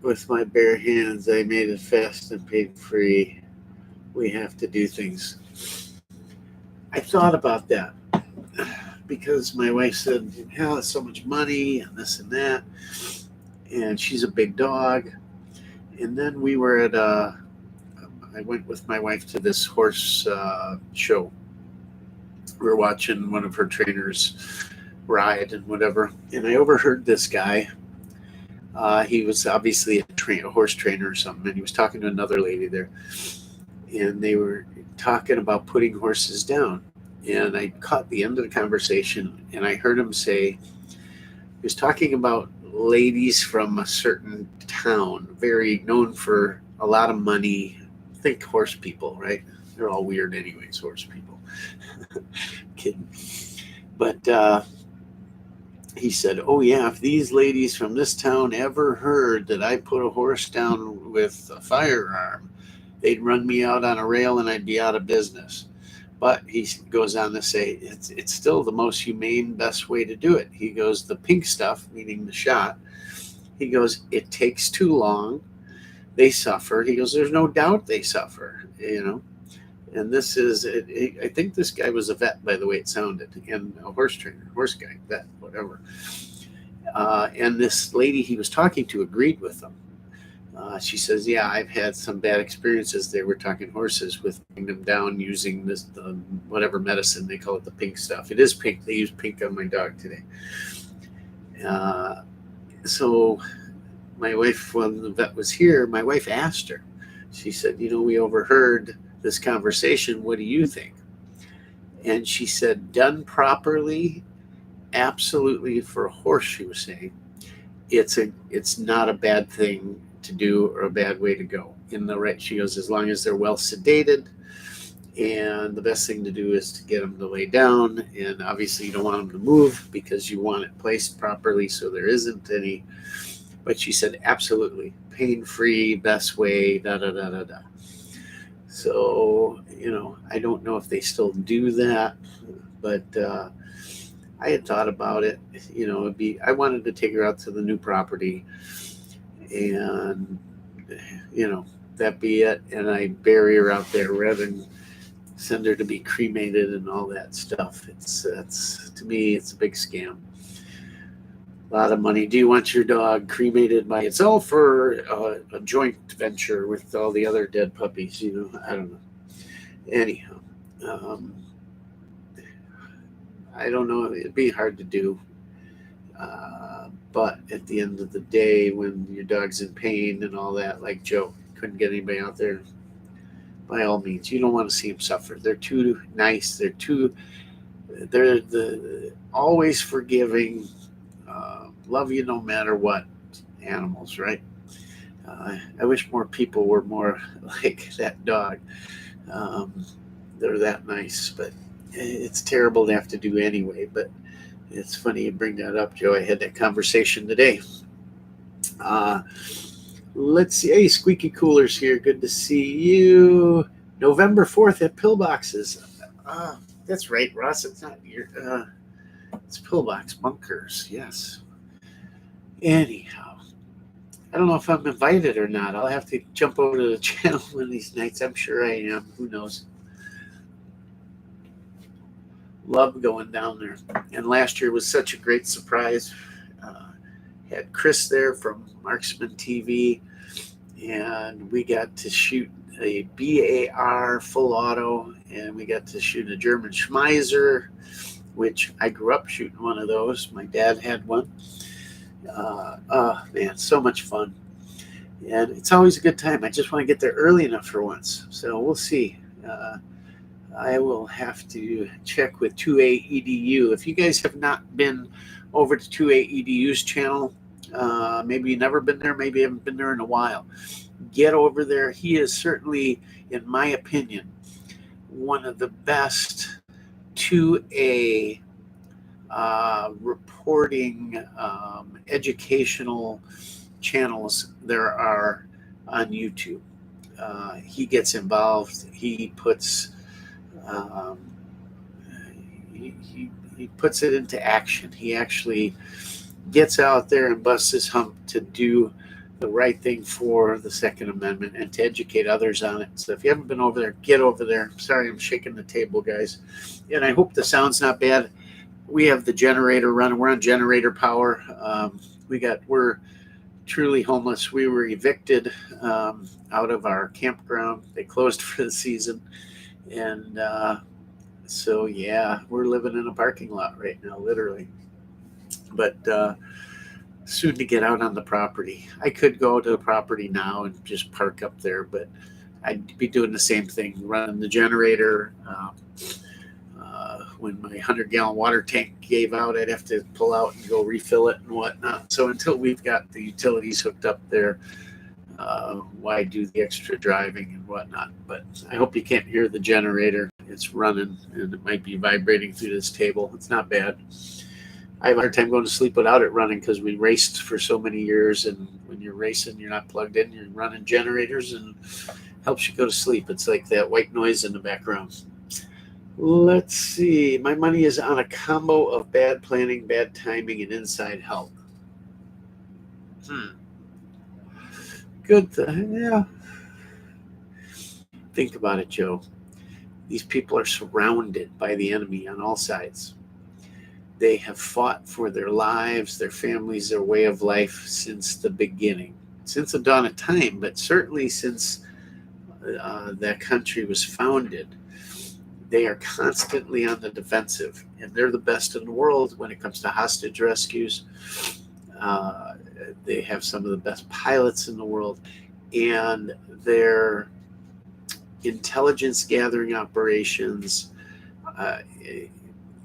with my bare hands. I made it fast and paid free. We have to do things. I thought about that because my wife said, hell, it's so much money and this and that, and she's a big dog. And then we were at I went with my wife to this horse show. We were watching one of her trainers ride and whatever, and I overheard this guy. He was obviously a horse trainer or something, and he was talking to another lady there, and they were talking about putting horses down. And I caught the end of the conversation, and I heard him say, he was talking about ladies from a certain town, very known for a lot of money. Think horse people, right? They're all weird anyways, horse people. Kidding. But he said, oh yeah, if these ladies from this town ever heard that I put a horse down with a firearm, they'd run me out on a rail and I'd be out of business. But he goes on to say, it's still the most humane, best way to do it. He goes, the pink stuff, meaning the shot, he goes, it takes too long. They suffer. He goes, there's no doubt they suffer, you know. And this is, I think this guy was a vet, by the way it sounded, and a horse trainer, horse guy, vet, whatever. And this lady he was talking to agreed with him. She says, yeah, I've had some bad experiences. They were talking horses with putting them down using this, whatever medicine, they call it the pink stuff. It is pink. They use pink on my dog today. So my wife, when the vet was here, my wife asked her, she said, we overheard this conversation. What do you think? And she said, done properly, absolutely, for a horse, she was saying, it's not a bad thing to do or a bad way to go. She goes, as long as they're well sedated, and the best thing to do is to get them to lay down, and obviously you don't want them to move because you want it placed properly so there isn't any. But she said, absolutely, pain-free, best way, da-da-da-da-da. So, I don't know if they still do that, but I had thought about it. I wanted to take her out to the new property, and, that be it. And I bury her out there rather than send her to be cremated and all that stuff. To me, it's a big scam. A lot of money. Do you want your dog cremated by itself or a joint venture with all the other dead puppies? I don't know. Anyhow, I don't know. It'd be hard to do. But at the end of the day, when your dog's in pain and all that, like Joe, couldn't get anybody out there, by all means, you don't want to see them suffer. They're too nice. They're always forgiving, love you no matter what animals, right? I wish more people were more like that dog. They're that nice, but it's terrible to have to do anyway. But it's funny you bring that up, Joe. I had that conversation today. Let's see. Hey, Squeaky Cooler's here. Good to see you. November 4th at Pillboxes. That's right, Ross. It's not your. It's Pillbox Bunkers. Yes. Anyhow, I don't know if I'm invited or not. I'll have to jump over to the channel one of these nights. I'm sure I am. Who knows? Love going down there. And last year was such a great surprise. Had Chris there from Marksman TV, and we got to shoot a BAR full auto, and we got to shoot a German Schmeiser, which I grew up shooting one of those. My dad had one. Oh man, so much fun. And it's always a good time. I just want to get there early enough for once. So we'll see. I will have to check with 2A EDU. If you guys have not been over to 2A EDU's channel, maybe you've never been there, maybe you haven't been there in a while, get over there. He is certainly, in my opinion, one of the best 2A reporting educational channels there are on YouTube. He gets involved. He puts he puts it into action. He actually gets out there and busts his hump to do the right thing for the Second Amendment and to educate others on it. So if you haven't been over there, get over there. Sorry, I'm shaking the table, guys. And I hope the sound's not bad. We have the generator running. We're on generator power. We're truly homeless. We were evicted out of our campground. They closed for the season. And so, yeah, we're living in a parking lot right now, literally. But soon to get out on the property. I could go to the property now and just park up there, but I'd be doing the same thing, running the generator. When my 100-gallon water tank gave out, I'd have to pull out and go refill it and whatnot. So until we've got the utilities hooked up there, why do the extra driving and whatnot? But I hope you can't hear the generator. It's running, and it might be vibrating through this table. It's not bad. I have a hard time going to sleep without it running because we raced for so many years, and when you're racing, you're not plugged in. You're running generators, and helps you go to sleep. It's like that white noise in the background. Let's see. My money is on a combo of bad planning, bad timing, and inside help. Good. Yeah. Think about it, Joe. These people are surrounded by the enemy on all sides. They have fought for their lives, their families, their way of life since the beginning, since the dawn of time, but certainly since that country was founded. They are constantly on the defensive, and they're the best in the world when it comes to hostage rescues. They have some of the best pilots in the world, and their intelligence gathering operations,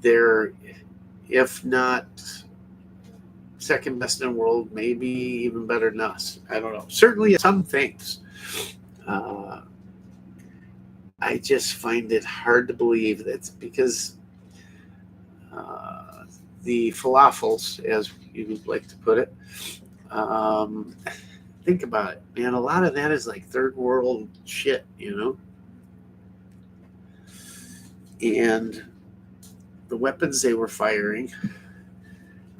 they're, if not second best in the world, maybe even better than us. I don't know. Certainly some things. I just find it hard to believe that's because the falafels, as you would like to put it, think about it, man. A lot of that is like third world shit, you know? And the weapons they were firing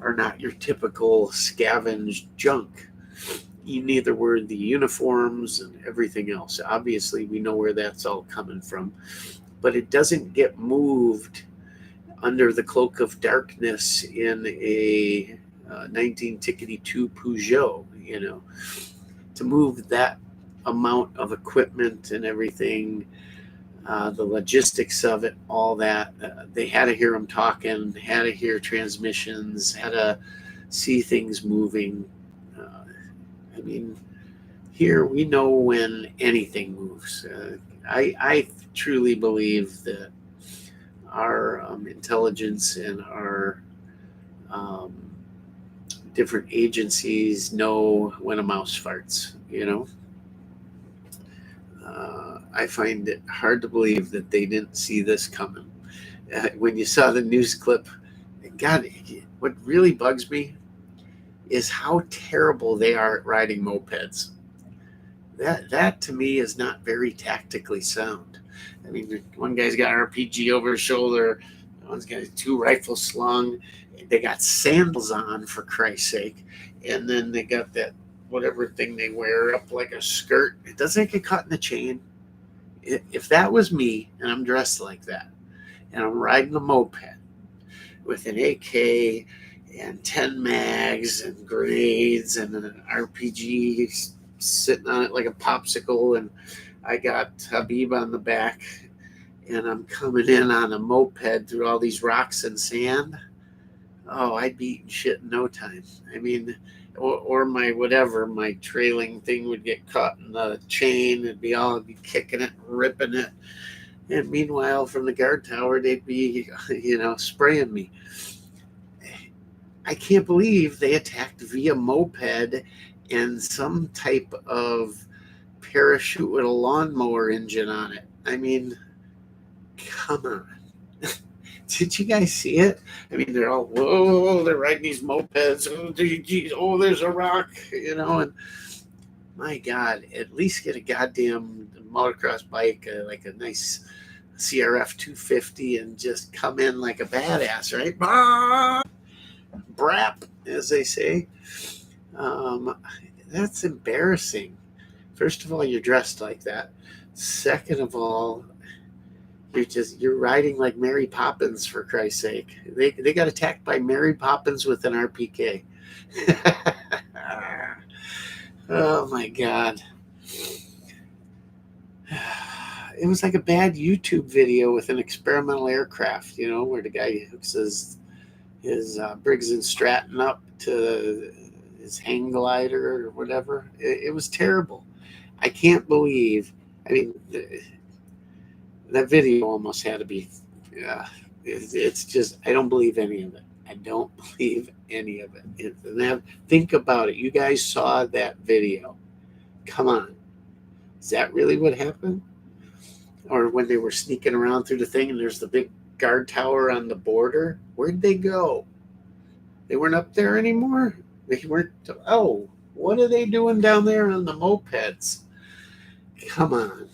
are not your typical scavenged junk. Neither were the uniforms and everything else. Obviously, we know where that's all coming from, but it doesn't get moved under the cloak of darkness in a 1962 Peugeot, you know, to move that amount of equipment and everything, the logistics of it, all that. They had to hear them talking, had to hear transmissions, had to see things moving. I mean, here we know when anything moves. I truly believe that our intelligence and our different agencies know when a mouse farts, you know. I find it hard to believe that they didn't see this coming. When you saw the news clip, God, what really bugs me is how terrible they are at riding mopeds. That to me is not very tactically sound. I mean, one guy's got an RPG over his shoulder, one's got 2 rifles slung, they got sandals on, for Christ's sake, and then they got that whatever thing they wear up like a skirt. It doesn't get caught in the chain. If that was me and I'm dressed like that and I'm riding a moped with an AK and 10 mags and grenades and an RPG sitting on it like a popsicle, and I got Habib on the back, and I'm coming in on a moped through all these rocks and sand, oh, I'd be eating shit in no time. I mean, or my whatever, my trailing thing would get caught in the chain. It'd be kicking it, ripping it. And meanwhile, from the guard tower, they'd be, spraying me. I can't believe they attacked via moped and some type of parachute with a lawnmower engine on it. I mean, come on. Did you guys see it? I mean, they're all, whoa, they're riding these mopeds. Oh, geez, oh, there's a rock, and my God, at least get a goddamn motocross bike, like a nice CRF 250, and just come in like a badass, right? Brap, as they say. That's embarrassing. First of all, you're dressed like that. Second of all, you're riding like Mary Poppins, for Christ's sake. They got attacked by Mary Poppins with an RPK. Oh my God. It was like a bad YouTube video with an experimental aircraft, where the guy hooks his Briggs and Stratton up to his hang glider or whatever. It was terrible. I can't believe, that video almost had to be, it's just, I don't believe any of it. I don't believe any of it. Think about it. You guys saw that video. Come on. Is that really what happened? Or when they were sneaking around through the thing and there's the big guard tower on the border? Where'd they go? They weren't up there anymore? They weren't. Oh, what are they doing down there on the mopeds? Come on.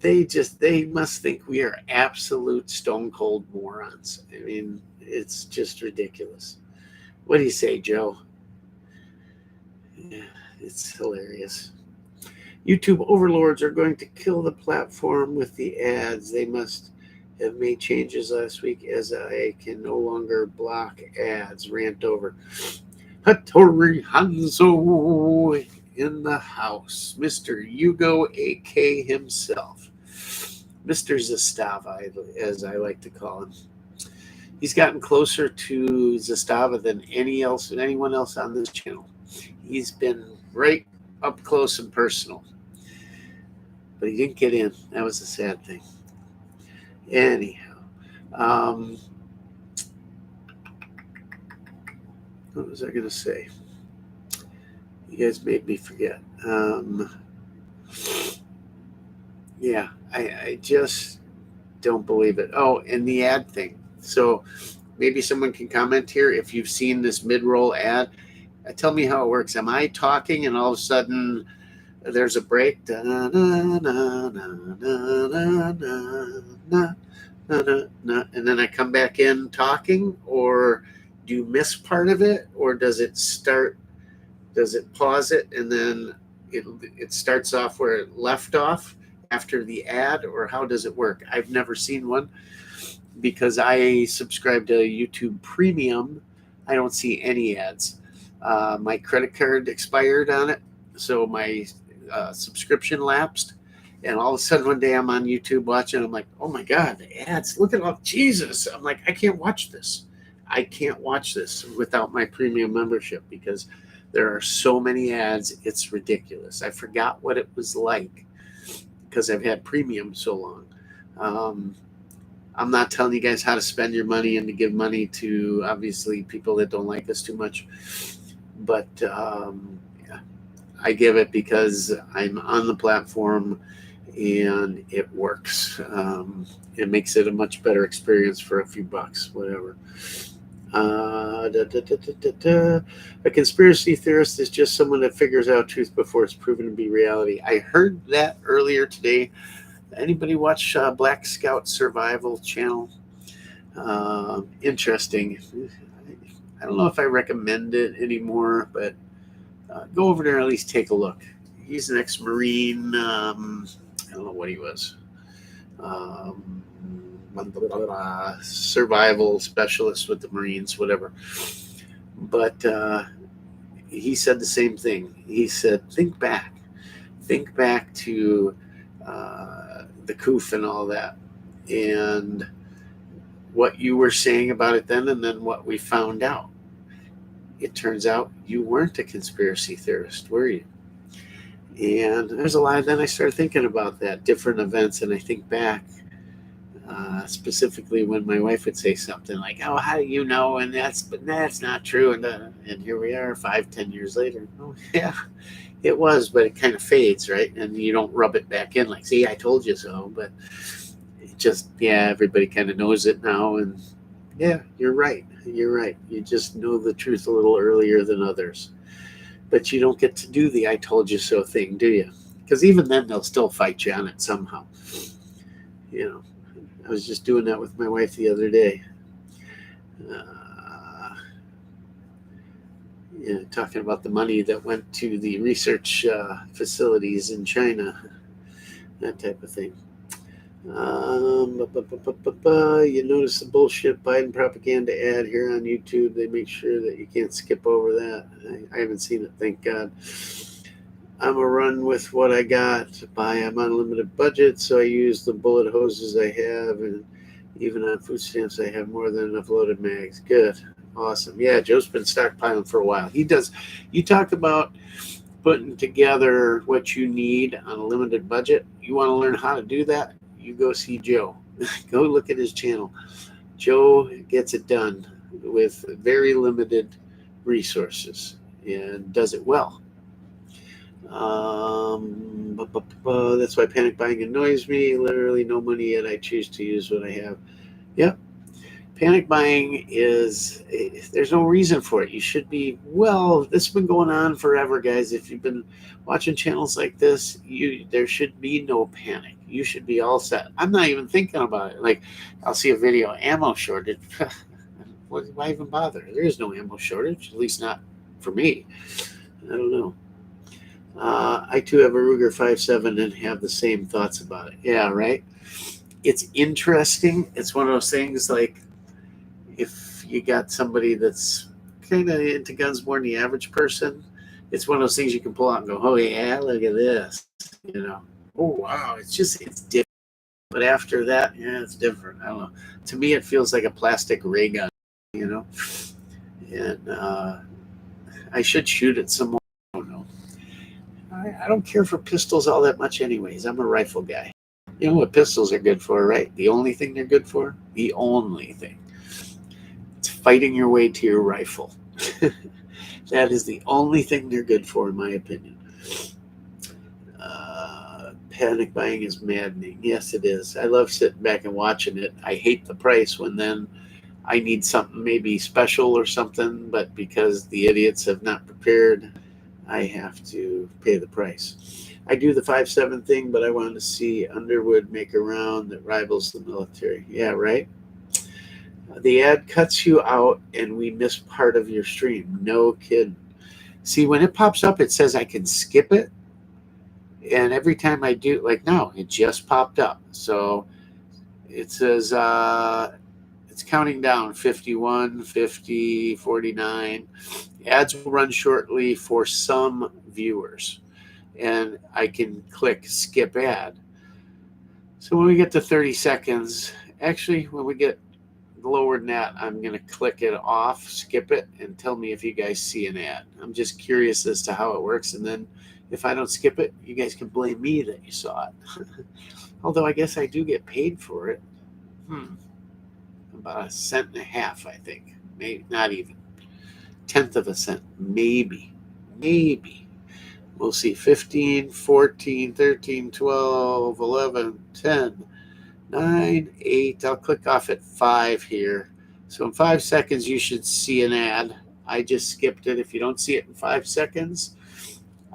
They must think we are absolute stone cold morons. I mean, it's just ridiculous. What do you say, Joe? Yeah, it's hilarious. YouTube overlords are going to kill the platform with the ads. They must have made changes last week as I can no longer block ads. Rant over. Hattori Hanzo in the house. Mr. Yugo AK himself. Mr. Zastava, as I like to call him. He's gotten closer to Zastava than anyone else on this channel. He's been right up close and personal. But he didn't get in. That was the sad thing. Anyhow. What was I going to say? You guys made me forget. Yeah, I just don't believe it. Oh, and the ad thing. So maybe someone can comment here if you've seen this mid-roll ad. Tell me how it works. Am I talking and all of a sudden there's a break? And then I come back in talking? Or do you miss part of it? Or does it pause it and then it starts off where it left off after the ad? Or how does it work? I've never seen one because I subscribe to YouTube Premium. I don't see any ads. My credit card expired on it, so my subscription lapsed. And all of a sudden one day I'm on YouTube watching. I'm like, oh my God, the ads, look at all, Jesus. I'm like, I can't watch this. I can't watch this without my premium membership because there are so many ads. It's ridiculous. I forgot what it was like because I've had premium so long. I'm not telling you guys how to spend your money and to give money to, obviously, people that don't like us too much. But yeah, I give it because I'm on the platform and it works. It makes it a much better experience for a few bucks, whatever. A conspiracy theorist is just someone that figures out truth before it's proven to be reality. I heard that earlier today. Anybody watch Black Scout Survival channel? Interesting. I don't know if I recommend it anymore, but go over there and at least take a look. He's an ex-Marine. I don't know what he was. Survival specialist with the Marines, whatever. But he said the same thing. He said, think back to the Koffee and all that, and what you were saying about it then, and then what we found out. It turns out you weren't a conspiracy theorist, were you? And there's a lot. Then I started thinking about that, different events, and I think back specifically when my wife would say something like, "Oh, how do you know?" And that's not true. And here we are, 5-10 years later. Oh, yeah. It was, but it kind of fades, right? And you don't rub it back in like, see, I told you so. But it just, yeah, everybody kind of knows it now. And yeah, you're right. You just know the truth a little earlier than others. But you don't get to do the I told you so thing, do you? Because even then, they'll still fight you on it somehow. You know, I was just doing that with my wife the other day. Talking about the money that went to the research facilities in China, that type of thing. You notice the bullshit Biden propaganda ad here on YouTube. They make sure that you can't skip over that. I haven't seen it, thank God. I'm a run with what I got. I'm on a limited budget, so I use the bullet hoses I have, and even on food stamps, I have more than enough loaded mags. Good. Awesome. Yeah, Joe's been stockpiling for a while. He does. You talk about putting together what you need on a limited budget. You want to learn how to do that? You go see Joe. Go look at his channel. Joe gets it done with very limited resources and does it well. That's why panic buying annoys me. Literally no money yet. I choose to use what I have. Yep. Panic buying there's no reason for it. You should be, this has been going on forever, guys. If you've been watching channels like this, there should be no panic. You should be all set. I'm not even thinking about it. Like, I'll see a video, ammo shortage. Why even bother? There is no ammo shortage, at least not for me. I don't know. I too have a Ruger 5.7 and have the same thoughts about it. Yeah, right. It's interesting. It's one of those things like if you got somebody that's kind of into guns more than the average person, it's one of those things you can pull out and go, "Oh yeah, look at this," you know. Oh wow, it's different. But after that, yeah, it's different. I don't know. To me, it feels like a plastic ray gun, you know. And I should shoot it some more. I don't know. I don't care for pistols all that much, anyways. I'm a rifle guy. You know what pistols are good for, right? The only thing they're good for? The only thing. It's fighting your way to your rifle. That is the only thing they're good for, in my opinion. Panic buying is maddening. Yes, it is. I love sitting back and watching it. I hate the price when then I need something maybe special or something, but because the idiots have not prepared, I have to pay the price. I do the 5.7 thing, but I want to see Underwood make a round that rivals the military. Yeah, right? The ad cuts you out and we miss part of your stream. No kidding. See, when it pops up, it says I can skip it. And every time I do, like now, it just popped up. So it says it's counting down 51, 50, 49. Ads will run shortly for some viewers. And I can click skip ad. So when we get to 30 seconds, actually, when we get lower than that, I'm going to click it off, skip it, and tell me if you guys see an ad. I'm just curious as to how it works. And then if I don't skip it, you guys can blame me that you saw it. Although I guess I do get paid for it. About 1.50 cents, I think. Maybe not even. 1/10 of a cent. Maybe. We'll see. 15, 14, 13, 12, 11, 10, 9, 8. I'll click off at 5 here. So in 5 seconds, you should see an ad. I just skipped it. If you don't see it in 5 seconds,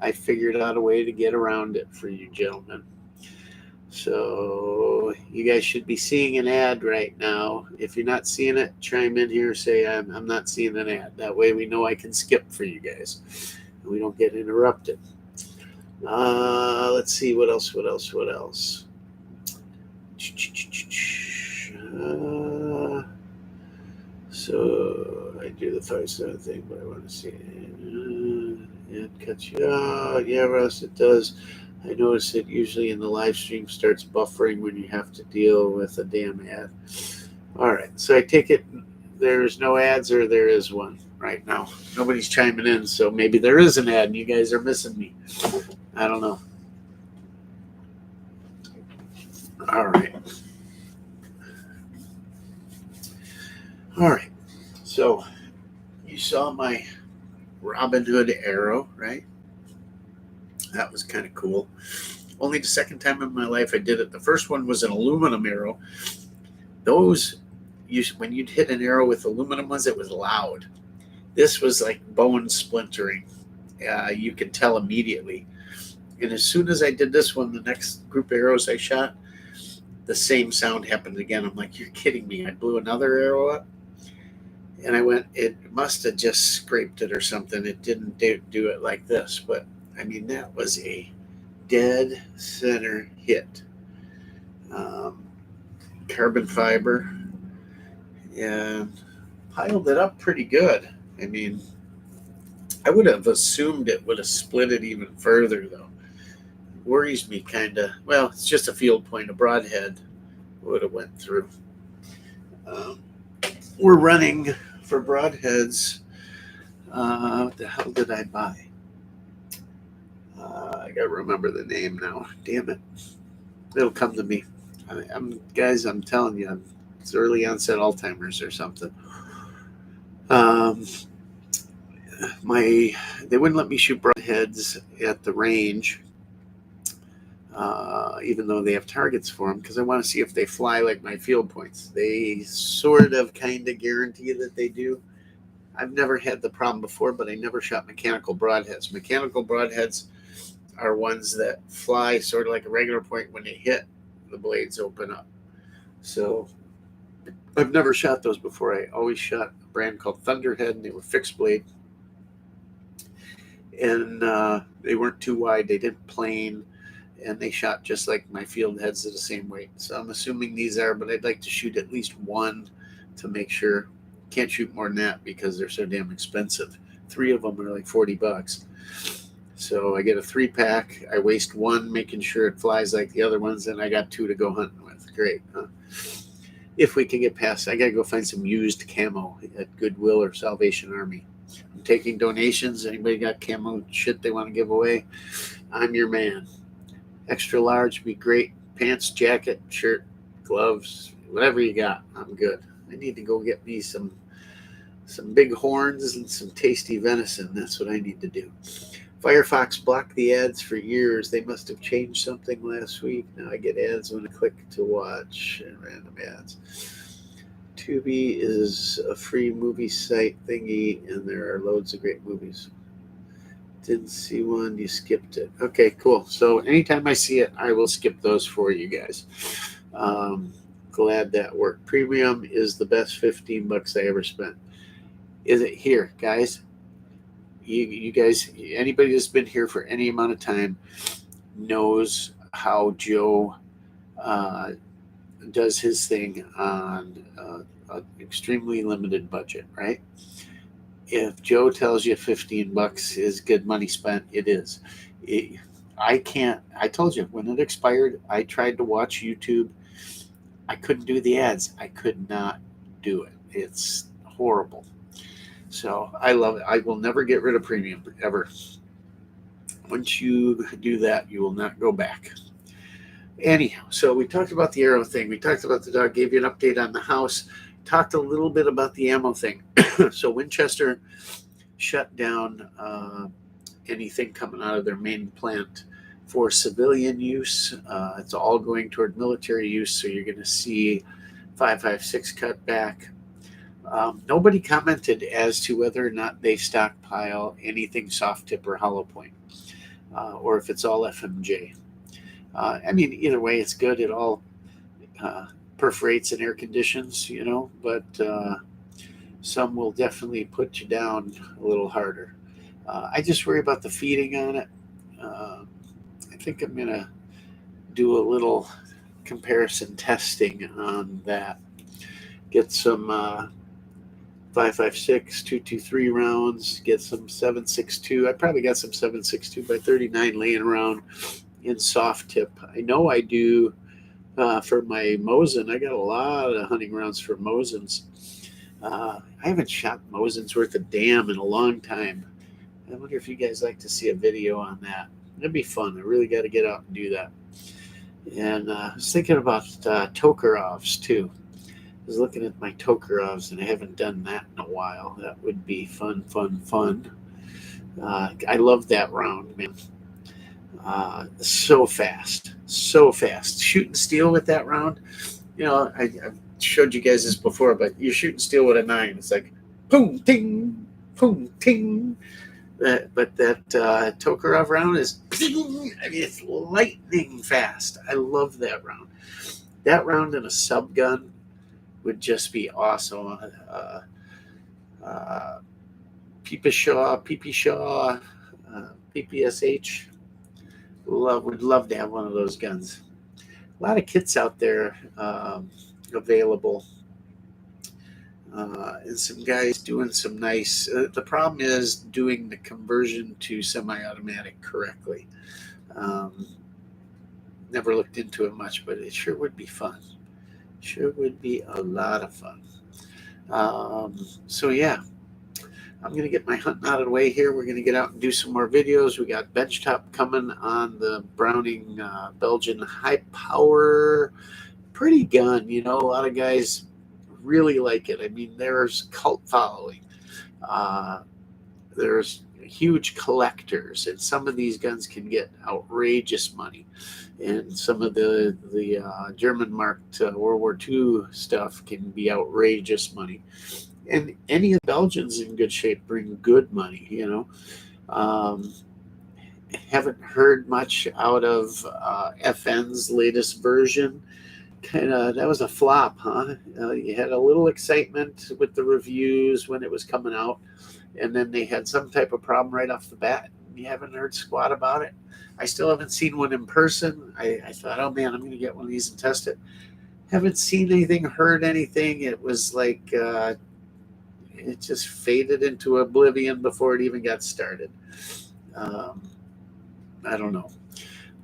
I figured out a way to get around it for you gentlemen. So you guys should be seeing an ad right now. If you're not seeing it, chime in here, say I'm not seeing an ad. That way we know I can skip for you guys. And we don't get interrupted. Let's see, what else? So I do the 5.7 thing, but I want to see it cuts you out. Yeah, Russ, it does. I notice it usually in the live stream starts buffering when you have to deal with a damn ad. All right, so I take it there's no ads, or there is one right now. Nobody's chiming in, so maybe there is an ad and you guys are missing me. I don't know. All right. So you saw my Robin Hood arrow, right? That was kind of cool. Only the second time in my life I did it. The first one was an aluminum arrow. Those, when you'd hit an arrow with aluminum ones, it was loud. This was like bone splintering. You could tell immediately. And as soon as I did this one, the next group of arrows I shot, the same sound happened again. I'm like, you're kidding me. I blew another arrow up. And I went, it must have just scraped it or something. It didn't do it like this. But, I mean, that was a dead center hit. Carbon fiber. And piled it up pretty good. I mean, I would have assumed it would have split it even further, though. It worries me kind of. Well, it's just a field point. A broadhead would have went through. We're running for broadheads. What the hell did I buy? I gotta remember the name now. Damn it! It'll come to me. Guys, I'm telling you, it's early onset Alzheimer's or something. They wouldn't let me shoot broadheads at the range, even though they have targets for them, because I want to see if they fly like my field points. They sort of kind of guarantee that they do. I've never had the problem before, but I never shot mechanical broadheads. Mechanical broadheads are ones that fly sort of like a regular point. When they hit, the blades open up. So I've never shot those before. I always shot a brand called Thunderhead, and they were fixed blade. and they weren't too wide. They didn't plane, and they shot just like my field heads are the same weight. So I'm assuming these are, but I'd like to shoot at least one to make sure. Can't shoot more than that because they're so damn expensive. 3 of them are like $40. So I get a 3-pack. I waste one making sure it flies like the other ones, and I got 2 to go hunting with. Great. Huh? If we can get past, I got to go find some used camo at Goodwill or Salvation Army. I'm taking donations. Anybody got camo shit they want to give away? I'm your man. Extra large would be great. Pants, jacket, shirt, gloves, whatever you got. I'm good. I need to go get me some big horns and some tasty venison. That's what I need to do. Firefox blocked the ads for years. They must have changed something last week. Now I get ads when I click to watch and random ads. Tubi is a free movie site thingy, and there are loads of great movies. Didn't see one, you skipped it. Okay, cool. So anytime I see it, I will skip those for you guys. Glad that worked. Premium is the best $15 I ever spent. Is it here, guys? You guys, anybody that's been here for any amount of time knows how Joe does his thing on an extremely limited budget, right? If Joe tells you $15 is good money spent, it is. I told you, when it expired, I tried to watch YouTube. I couldn't do the ads. I could not do it. It's horrible. So I love it. I will never get rid of premium, ever. Once you do that, you will not go back. Anyhow, so we talked about the arrow thing. We talked about the dog, gave you an update on the house, talked a little bit about the ammo thing. So Winchester shut down anything coming out of their main plant for civilian use. It's all going toward military use, so you're going to see 5.56 cut back. Nobody commented as to whether or not they stockpile anything soft tip or hollow point, or if it's all FMJ. I mean, either way, it's good. It all perforates and air conditions, but some will definitely put you down a little harder. I just worry about the feeding on it. I think I'm going to do a little comparison testing on that. Get some 5.56, 223 rounds, get some 7.62. I probably got some 7.62 by 39 laying around in soft tip. I know I do for my Mosin. I got a lot of hunting rounds for Mosins. I haven't shot Mosin's worth a damn in a long time. I wonder if you guys like to see a video on that. It'd be fun. I really got to get out and do that. And I was thinking about Tokharovs too. I was looking at my Tokharovs, and I haven't done that in a while. That would be fun. I love that round, man. So fast. Shooting steel with that round. I've showed you guys this before, but you're shooting steel with a 9. It's like boom, ting, boom, ting. But that Tokharov round is, it's lightning fast. I love that round. That round in a sub gun would just be awesome. PPShaw, PPSH. Would love to have one of those guns. A lot of kits out there available. And some guys doing some nice. The problem is doing the conversion to semi-automatic correctly. Never looked into it much, but it sure would be fun. Sure would be a lot of fun. So yeah, I'm going to get my hunting out of the way here. We're going to get out and do some more videos. We got benchtop coming on the Browning Belgian high power, pretty gun. A lot of guys really like it. I mean, there's cult following. There's huge collectors, and some of these guns can get outrageous money. And some of the German marked World War II stuff can be outrageous money. And any of the Belgians in good shape bring good money, Haven't heard much out of FN's latest version. That was a flop, huh? You had a little excitement with the reviews when it was coming out, and then they had some type of problem right off the bat. you haven't heard squat about it. I still haven't seen one in person. I thought, oh man, I'm going to get one of these and test it. Haven't seen anything, heard anything. It was like it just faded into oblivion before it even got started. I don't know.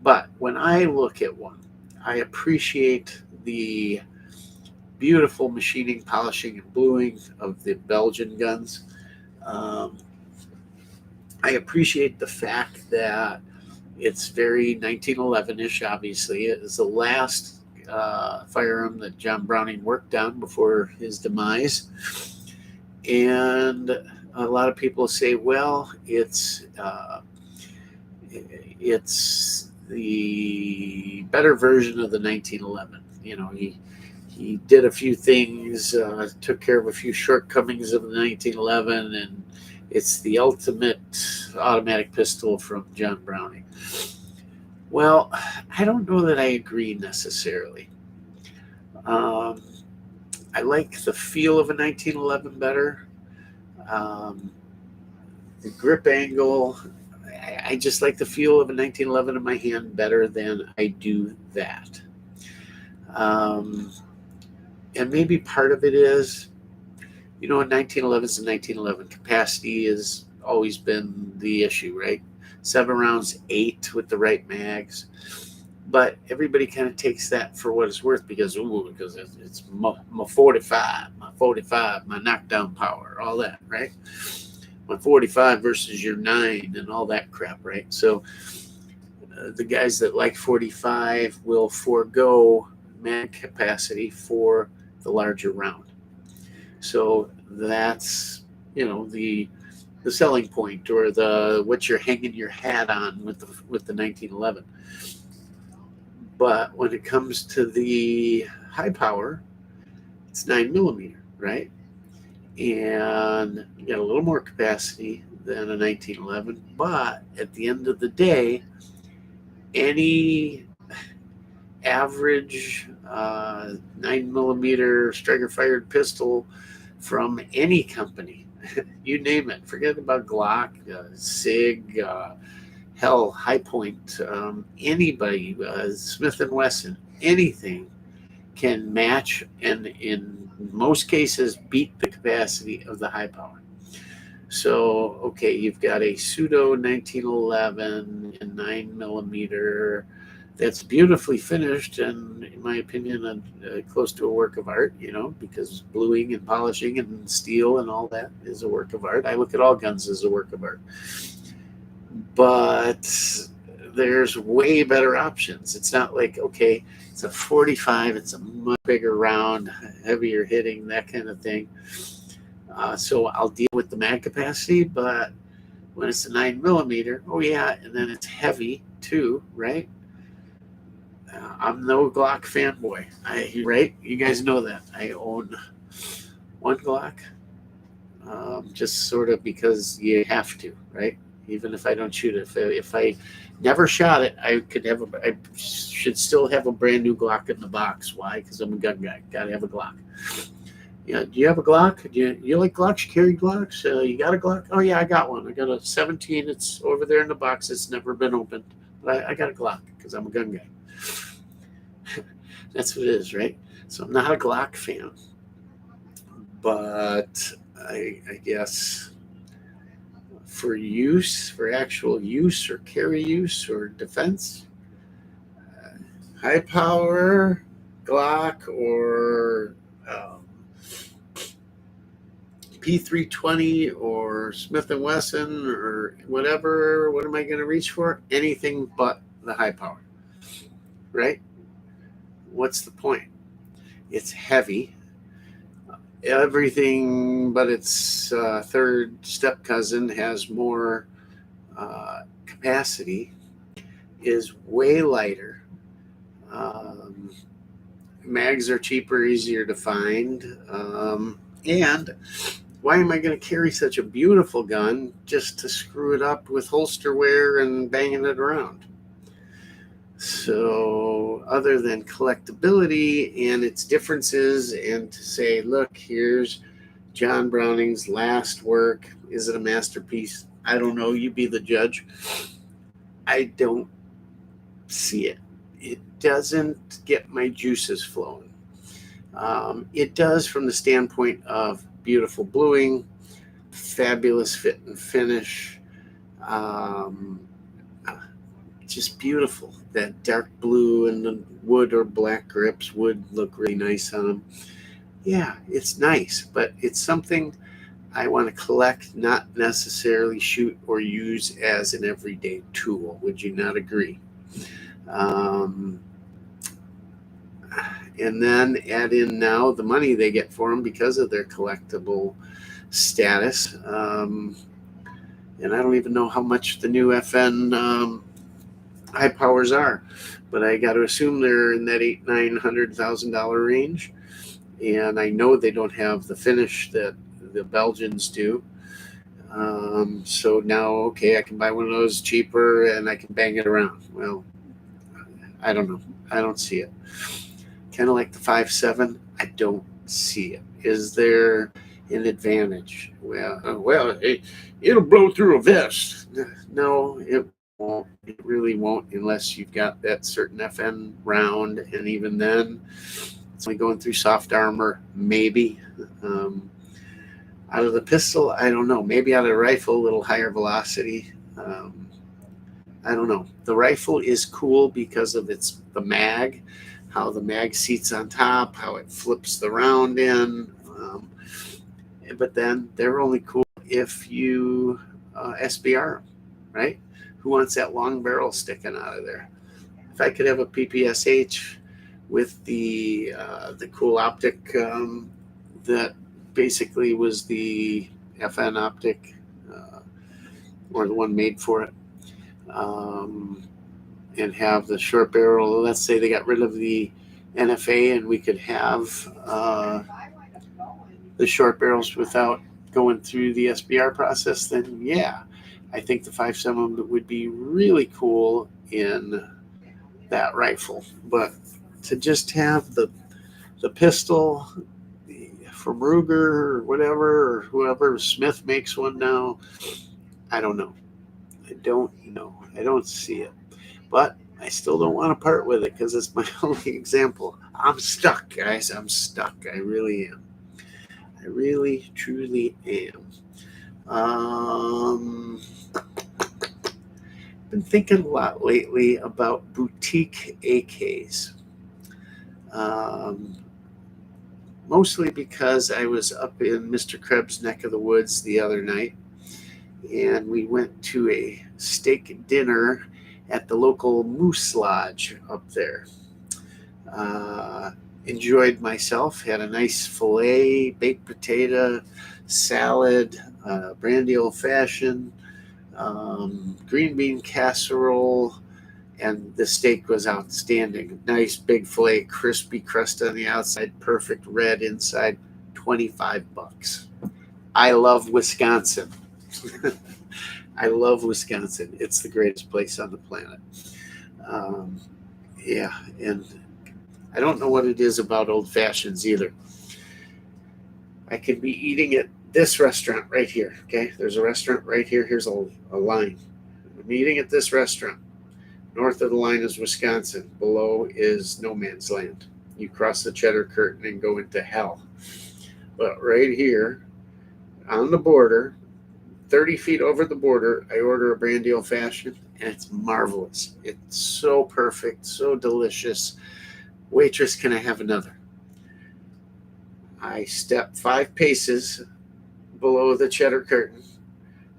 But when I look at one, I appreciate the beautiful machining, polishing, and bluing of the Belgian guns. I appreciate the fact that it's very 1911-ish, obviously. It is the last firearm that John Browning worked on before his demise. And a lot of people say, well, it's the better version of the 1911. You know, he did a few things, took care of a few shortcomings of the 1911, and it's the ultimate automatic pistol from John Browning. Well, I don't know that I agree necessarily. I like the feel of a 1911 better. The grip angle, I just like the feel of a 1911 in my hand better than I do that. And maybe part of it is, you know, a 1911 is a 1911. Capacity has always been the issue, right? 7 rounds, 8 with the right mags. But everybody kind of takes that for what it's worth because it's my 45, my knockdown power, all that, right? My 45 versus your 9 and all that crap, right? So the guys that like 45 will forego mag capacity for the larger round. So that's, you know, the selling point, or the what you're hanging your hat on with the 1911. But when it comes to the high power, it's 9mm, right? And you got a little more capacity than a 1911. But at the end of the day, any average 9mm striker fired pistol from any company, you name it, forget about Glock, SIG, hell, High Point, anybody, Smith & Wesson, anything can match and in most cases beat the capacity of the high power. So, okay, you've got a pseudo 1911 and 9mm that's beautifully finished, and in my opinion, close to a work of art, you know, because bluing and polishing and steel and all that is a work of art. I look at all guns as a work of art. But there's way better options. It's not like, okay, it's a 45, it's a much bigger round, heavier hitting, that kind of thing. So I'll deal with the mag capacity, but when it's a 9mm, oh yeah, and then it's heavy too, right? I'm no Glock fanboy, right? You guys know that. I own one Glock, just sort of because you have to, right? Even if I don't shoot it, if I never shot it, I should still have a brand new Glock in the box. Why? Because I'm a gun guy. Got to have a Glock. Yeah. Do you have a Glock? Do you like Glocks? You carry Glocks? You got a Glock? Oh yeah, I got one. I got a 17. It's over there in the box. It's never been opened. But I got a Glock because I'm a gun guy. That's what it is, right? So I'm not a Glock fan, but I guess for use, for actual use or carry use or defense, high power Glock or P320 or Smith & Wesson or whatever, what am I going to reach for? Anything but the high power, right? What's the point? It's heavy. Everything but its third step cousin has more capacity, is way lighter. Mags are cheaper, easier to find. And why am I going to carry such a beautiful gun just to screw it up with holster wear and banging it around? So other than collectability and its differences, and to say, look, here's John Browning's last work. Is it a masterpiece? I don't know. You be the judge. I don't see it. It doesn't get my juices flowing. It does from the standpoint of beautiful bluing, fabulous fit and finish, just beautiful. That dark blue and the wood or black grips would look really nice on them. Yeah, it's nice, but it's something I want to collect, not necessarily shoot or use as an everyday tool. Would you not agree? And then add in now the money they get for them because of their collectible status. And I don't even know how much the new FN high powers are, but I got to assume they're in that $800,000-$900,000 range. And I know they don't have the finish that the Belgians do. So now, okay, I can buy one of those cheaper and I can bang it around. Well, I don't know. I don't see it. Kind of like the 5.7, I don't see it. Is there an advantage? Well, it'll blow through a vest. No, it won't. It really won't unless you've got that certain FN round, and even then, it's only going through soft armor, maybe. Out of the pistol, I don't know. Maybe out of the rifle, a little higher velocity. I don't know. The rifle is cool because of the mag, how the mag seats on top, how it flips the round in. But then they're only cool if you SBR, right? Who wants that long barrel sticking out of there? If I could have a PPSH with the cool optic that basically was the FN optic or the one made for it, and have the short barrel. Let's say they got rid of the NFA and we could have the short barrels without going through the SBR process, then yeah, I think the 5.7 would be really cool in that rifle. But to just have the pistol from Ruger or whatever, or whoever, Smith makes one now, I don't know. I don't know. I don't see it. But I still don't want to part with it because it's my only example. I'm stuck, guys. I'm stuck. I really am. I really, truly am. Been thinking a lot lately about boutique AKs. Mostly because I was up in Mr. Krebs' neck of the woods the other night, and we went to a steak dinner at the local Moose Lodge up there. Enjoyed myself, had a nice filet, baked potato, salad, brandy old fashioned, green bean casserole, and the steak was outstanding. Nice big filet, crispy crust on the outside, perfect red inside, $25. I love Wisconsin. I love Wisconsin. It's the greatest place on the planet. Yeah, and I don't know what it is about old fashions either. I could be eating at this restaurant right here. Okay, there's a restaurant right here. Here's a line. I'm eating at this restaurant. North of the line is Wisconsin. Below is no man's land. You cross the cheddar curtain and go into hell. But right here on the border, 30 feet over the border, I order a brandy old fashioned, and it's marvelous. It's so perfect, so delicious. Waitress, can I have another? I step 5 paces below the cheddar curtain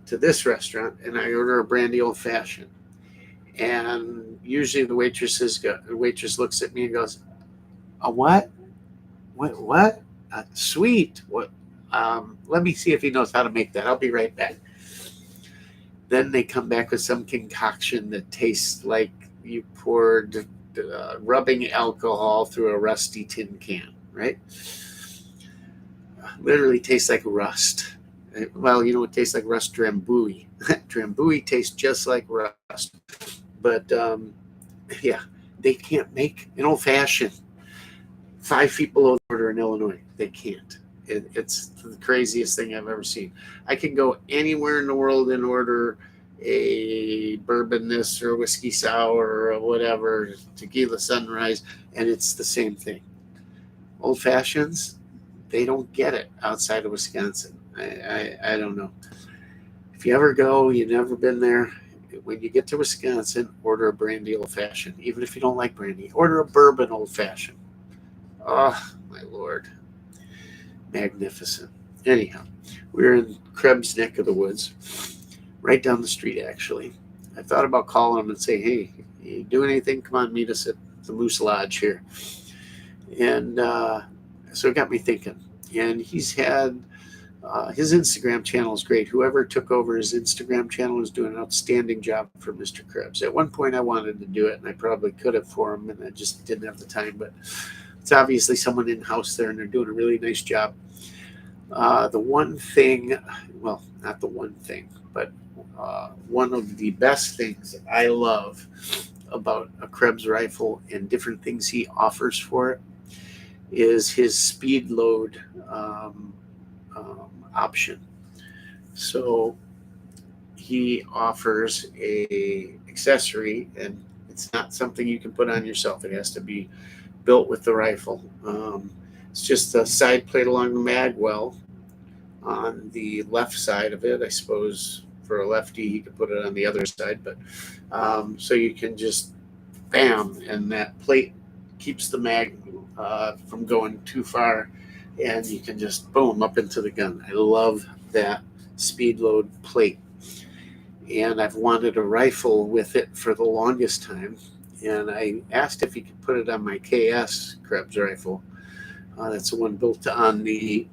to this restaurant, and I order a brandy old fashioned. And usually the waitress looks at me and goes, "A what? What? Sweet. What? Let me see if he knows how to make that. I'll be right back." Then they come back with some concoction that tastes like you poured rubbing alcohol through a rusty tin can, right? Literally tastes like rust. Well, you know what tastes like rust? Drambuie. Drambuie tastes just like rust. But yeah, they can't make an old fashioned 5 feet below the border in Illinois. They can't. It's the craziest thing I've ever seen. I can go anywhere in the world and order a bourbon this or whiskey sour or whatever, tequila sunrise, and it's the same thing. Old fashions, they don't get it outside of Wisconsin. I don't know. If you ever go, you've never been there, when you get to Wisconsin, order a brandy old fashioned. Even if you don't like brandy, order a bourbon old fashioned. Oh, my Lord. Magnificent. Anyhow, we're in Krebs' neck of the woods, right down the street, actually. I thought about calling him and say, hey, you do anything? Come on, meet us at the Moose Lodge here. And so it got me thinking. And he's had his Instagram channel is great. Whoever took over his Instagram channel is doing an outstanding job for Mr. Krebs. At one point, I wanted to do it, and I probably could have for him, and I just didn't have the time. But it's obviously someone in-house there, and they're doing a really nice job. The one thing, well, not the one thing, but one of the best things I love about a Krebs rifle and different things he offers for it is his speed load option. So he offers a accessory, and it's not something you can put on yourself. It has to be built with the rifle. It's just a side plate along the mag well on the left side of it. I suppose for a lefty, he could put it on the other side, but so you can just bam, and that plate keeps the mag from going too far, and you can just boom up into the gun. I love that speed load plate, and I've wanted a rifle with it for the longest time. And I asked if he could put it on my KS Krebs rifle. That's the one built on the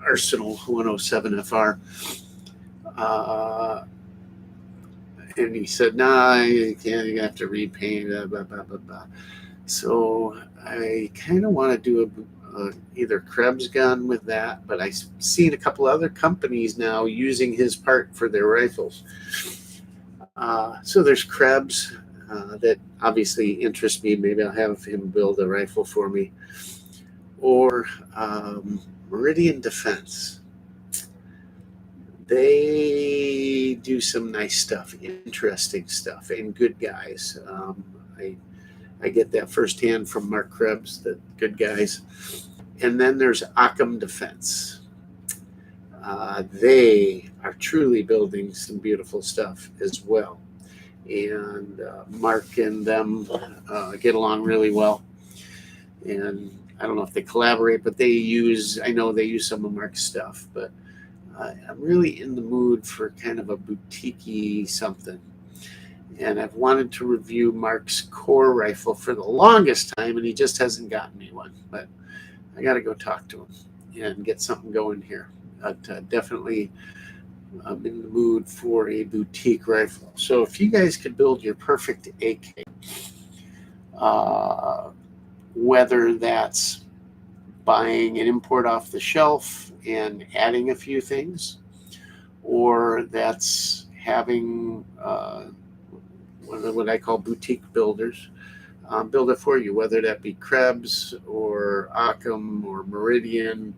Arsenal 107 FR. And he said, nah, you can't, you're going to have to repaint, blah, blah, blah, blah, blah. So I kind of want to do either Krebs gun with that, but I've seen a couple other companies now using his part for their rifles. So there's Krebs. That obviously interests me. Maybe I'll have him build a rifle for me. Or Meridian Defense. They do some nice stuff, interesting stuff, and good guys. I get that firsthand from Mark Krebs, the good guys. And then there's Occam Defense. They are truly building some beautiful stuff as well. And Mark and them get along really well. And I don't know if they collaborate, but I know they use some of Mark's stuff. But I'm really in the mood for kind of a boutique-y something. And I've wanted to review Mark's core rifle for the longest time, and he just hasn't gotten me one. But I got to go talk to him and get something going here. Definitely I'm in the mood for a boutique rifle. So if you guys could build your perfect AK, whether that's buying an import off the shelf and adding a few things, or that's having what I call boutique builders build it for you, whether that be Krebs or Occam or Meridian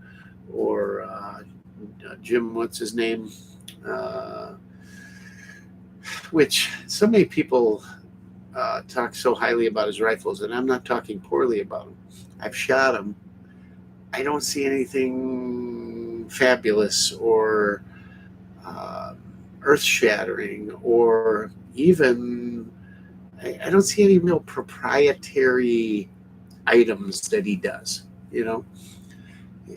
or Jim, what's his name? Which so many people talk so highly about his rifles, and I'm not talking poorly about them. I've shot them. I don't see anything fabulous or earth-shattering, or even I don't see any real proprietary items that he does, you know.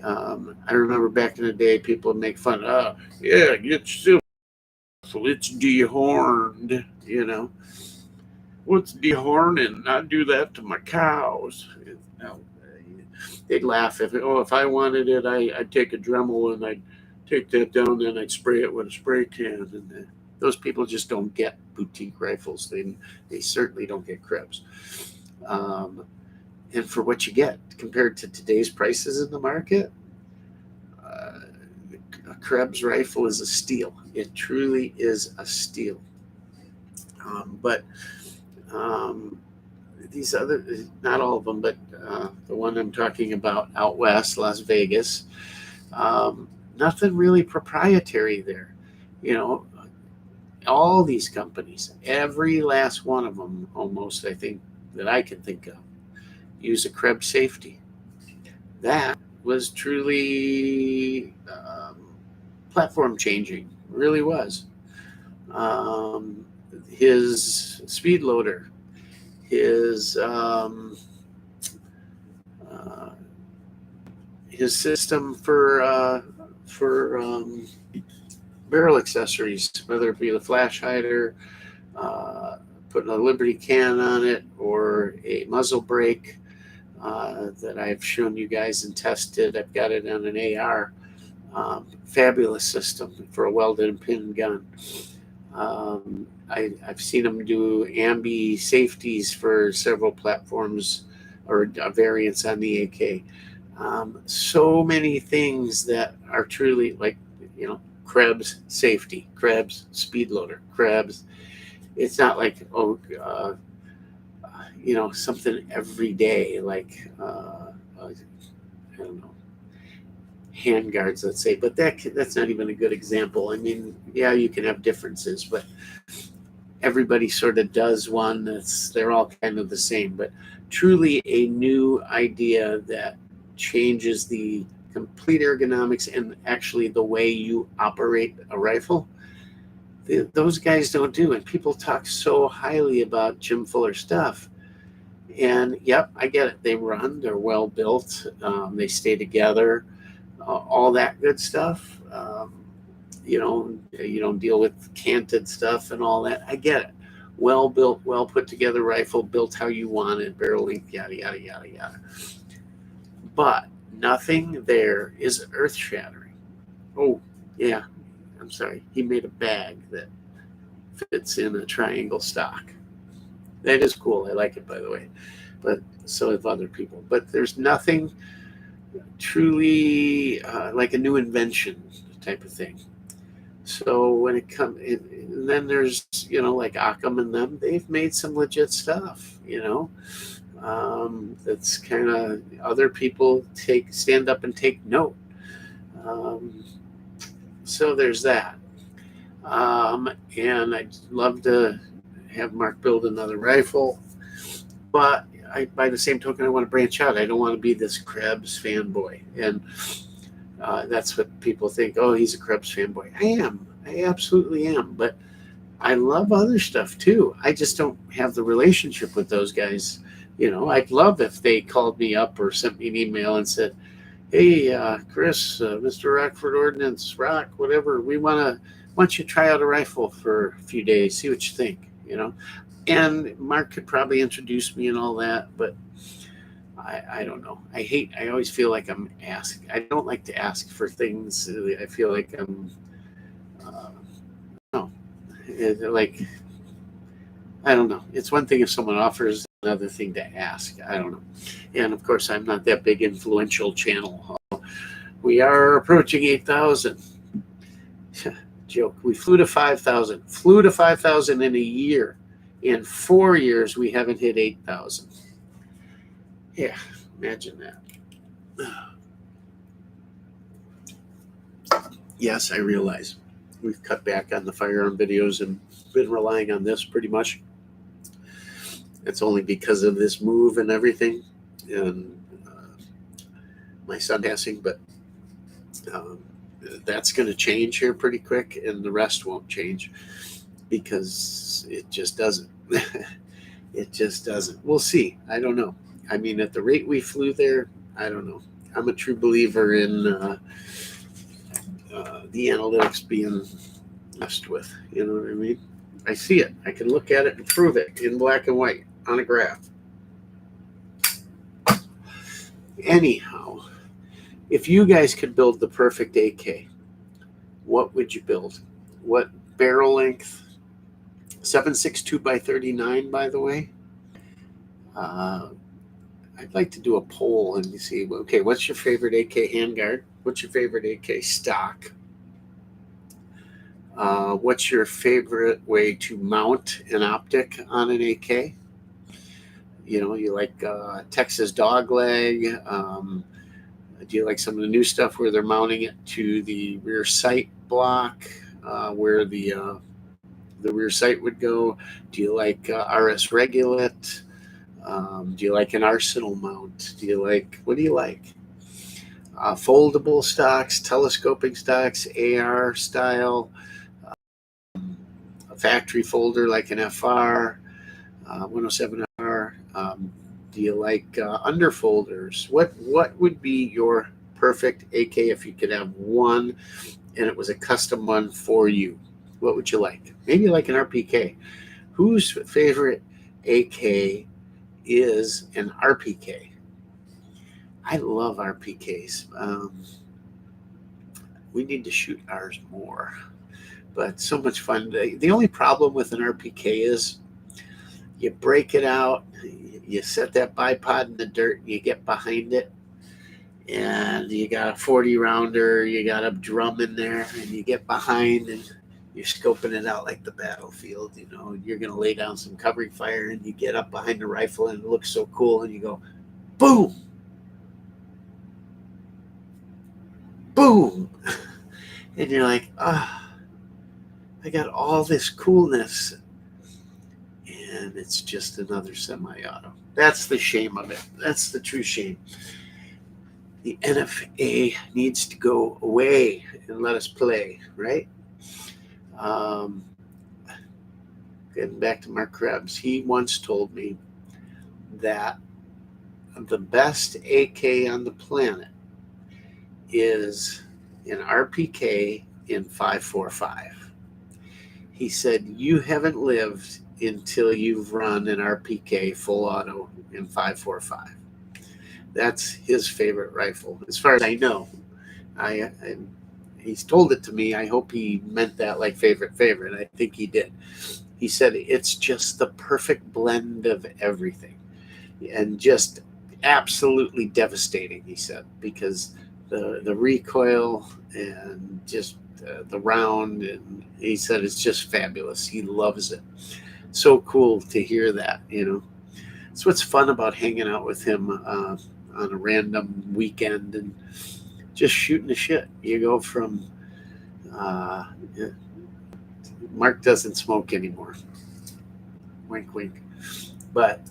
I remember back in the day, people would make fun of, yeah, get silver, so it's dehorned, you know. What's dehorning? I do that to my cows. You know, they'd laugh if I wanted it, I'd take a Dremel and I'd take that down, and I'd spray it with a spray can. And those people just don't get boutique rifles. They certainly don't get Krebs. And for what you get compared to today's prices in the market, a Krebs rifle is a steal. It truly is a steal. But these other, not all of them, but the one I'm talking about out west, Las Vegas, Nothing really proprietary there. You know, all these companies, every last one of them, almost, I think, that I can think of, use a Krebs safety. That was truly platform changing, really was. Um, his speed loader, his uh, his system for barrel accessories, whether it be the flash hider, uh, putting a Liberty can on it, or a muzzle brake that I've shown you guys and tested. I've got it on an AR. Fabulous system for a welded and pinned gun. I've seen them do ambi safeties for several platforms or variants on the AK. So many things that are truly like, Krebs safety, Krebs speed loader, Krebs. It's not like, something every day, like, I don't know, hand guards, let's say, but that's not even a good example. I mean, yeah, you can have differences, but everybody sort of does one they're all kind of the same. But truly a new idea that changes the complete ergonomics and actually the way you operate a rifle, those guys don't do. And people talk so highly about Jim Fuller stuff. And yep, I get it. They run, they're well built, they stay together, all that good stuff. You don't deal with canted stuff and all that. I get it. Well built, well put together rifle, built how you want it, barrel length, yada, yada, yada, yada. But nothing there is earth shattering. Oh, yeah, I'm sorry. He made a bag that fits in a triangle stock. That is cool. I like it, by the way. But so have other people. But there's nothing truly like a new invention type of thing. So when it comes, and then there's, like Occam and them, they've made some legit stuff, that's kind of other people stand up and take note. So there's that. And I'd love to have Mark build another rifle, but by the same token, I want to branch out. I don't want to be this Krebs fanboy. And that's what people think. Oh, he's a Krebs fanboy. I absolutely am. But I love other stuff too. I just don't have the relationship with those guys. I'd love if they called me up or sent me an email and said, "Hey, Chris, Mr. Rockford Ordnance, Rock, whatever. We want you to try out a rifle for a few days, see what you think." And Mark could probably introduce me and all that, but I don't know. I always feel like I'm asked. I don't like to ask for things. I feel like I'm, no, like, I don't know. It's one thing if someone offers, another thing to ask. I don't know. And of course, I'm not that big influential channel. We are approaching 8,000. Joke. We flew to 5,000. Flew to 5,000 in a year. In 4 years, we haven't hit 8,000. Yeah, imagine that. Yes, I realize we've cut back on the firearm videos and been relying on this pretty much. It's only because of this move and everything, and my son passing, but that's going to change here pretty quick, and the rest won't change because it just doesn't. It just doesn't. We'll see. I don't know. I mean, at the rate we flew there, I don't know. I'm a true believer in the analytics being messed with. You know what I mean? I see it. I can look at it and prove it in black and white on a graph. Anyhow, if you guys could build the perfect AK, what would you build? What barrel length? 7.62 by 39, by the way. I'd like to do a poll and see, okay, what's your favorite AK handguard? What's your favorite AK stock? What's your favorite way to mount an optic on an AK? You like Texas dogleg, Do you like some of the new stuff where they're mounting it to the rear sight block, where the rear sight would go? Do you like RS Regulate? Do you like an Arsenal mount? What do you like? Foldable stocks, telescoping stocks, AR style, a factory folder like an FR, 107R. Do you like underfolders? What would be your perfect AK if you could have one and it was a custom one for you? What would you like? Maybe you like an RPK. Whose favorite AK is an RPK? I love RPKs. We need to shoot ours more, but so much fun. The only problem with an RPK is you break it out, you set that bipod in the dirt, and you get behind it, and you got a 40 rounder, you got a drum in there, and you get behind and you're scoping it out like the battlefield. You know, you're going to lay down some covering fire, and you get up behind the rifle, and it looks so cool, and you go, boom, boom. And you're like, I got all this coolness, and it's just another semi-auto. That's the shame of it. That's the true shame. The NFA needs to go away and let us play, right? Getting back to Mark Krebs, he once told me that the best AK on the planet is an RPK in 5.45. He said, you haven't lived until you've run an RPK full auto in 5.45. That's his favorite rifle, as far as I know. He's told it to me. I hope he meant that like favorite. I think he did. He said it's just the perfect blend of everything, and just absolutely devastating, he said, because the recoil and just the round, and he said it's just fabulous. He loves it. So cool to hear that, you know. It's what's fun about hanging out with him on a random weekend and just shooting the shit. You go from Mark doesn't smoke anymore, wink wink, but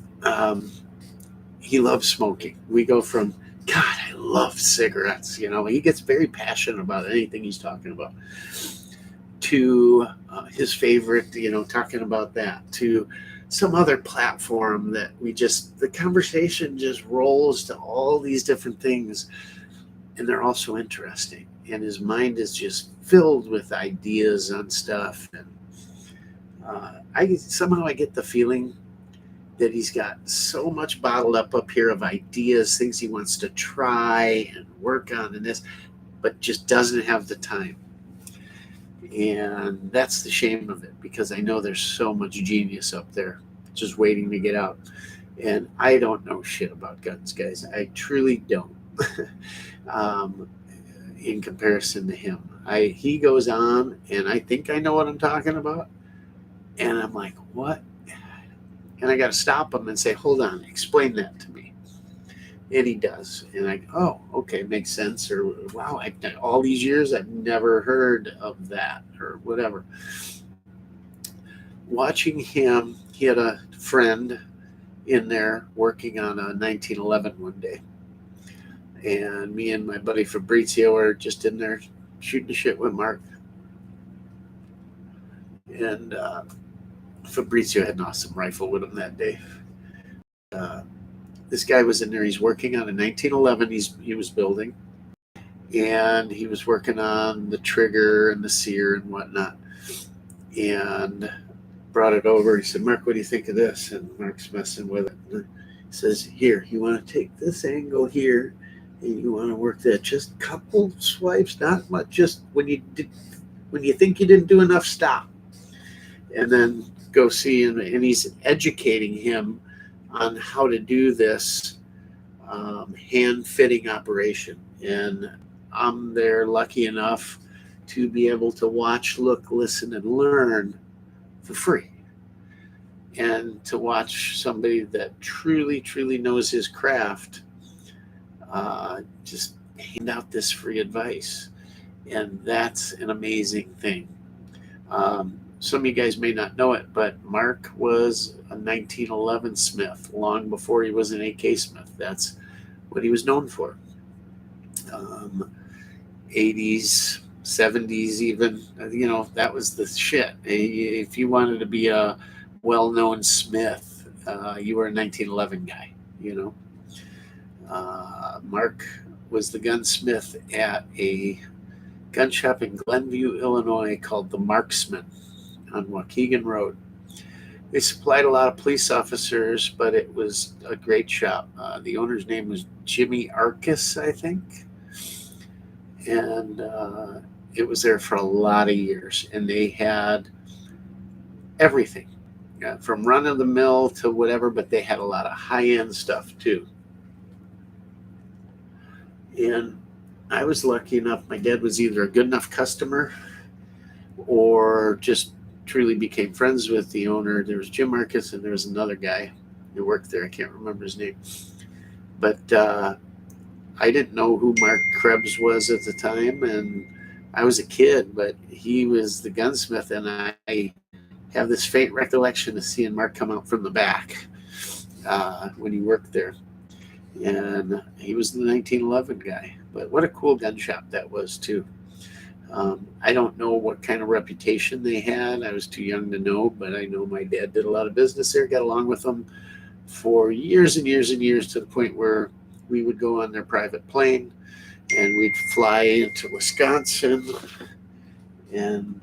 he loves smoking. We go from, God, I love cigarettes, you know, he gets very passionate about anything he's talking about, to his favorite, you know, talking about that, to some other platform that the conversation just rolls to all these different things, and they're also interesting, and his mind is just filled with ideas on stuff. And I get the feeling that he's got so much bottled up here of ideas, things he wants to try and work on and this, but just doesn't have the time. And that's the shame of it, because I know there's so much genius up there just waiting to get out. And I don't know shit about guns, guys. I truly don't. In comparison to him, he goes on, and I think I know what I'm talking about, and I'm like, what? And I got to stop him and say, hold on, explain that to me. And he does, and I go, oh, okay, makes sense, or wow, all these years I've never heard of that, or whatever. Watching him, he had a friend in there working on a 1911 one day, and me and my buddy Fabrizio are just in there shooting the shit with Mark. And Fabrizio had an awesome rifle with him that day. This guy was in there. He's working on a 1911 he was building, and he was working on the trigger and the sear and whatnot, and brought it over. He said, Mark, what do you think of this? And Mark's messing with it. And he says, here, you want to take this angle here, and you want to work that just a couple swipes, not much, just when you think you didn't do enough, stop, and then go see him. And he's educating him on how to do this hand fitting operation. And I'm there lucky enough to be able to watch, look, listen, and learn for free, and to watch somebody that truly knows his craft just hand out this free advice. And that's an amazing thing. Some of you guys may not know it, but Mark was a 1911 Smith long before he was an AK Smith. That's what he was known for. 80s, 70s, even, that was the shit. If you wanted to be a well-known Smith, you were a 1911 guy, Mark was the gunsmith at a gun shop in Glenview, Illinois called the Marksman on Waukegan Road. They supplied a lot of police officers, but it was a great shop. The owner's name was Jimmy Arcus, I think. And it was there for a lot of years. And they had everything, from run-of-the-mill to whatever, but they had a lot of high-end stuff too. And I was lucky enough, my dad was either a good enough customer or just truly became friends with the owner. There was Jim Marcus and there was another guy who worked there. I can't remember his name. But I didn't know who Mark Krebs was at the time, and I was a kid, but he was the gunsmith, and I have this faint recollection of seeing Mark come out from the back when he worked there. And he was the 1911 guy. But what a cool gun shop that was, too. I don't know what kind of reputation they had. I was too young to know, but I know my dad did a lot of business there, got along with them for years and years and years, to the point where we would go on their private plane and we'd fly into Wisconsin and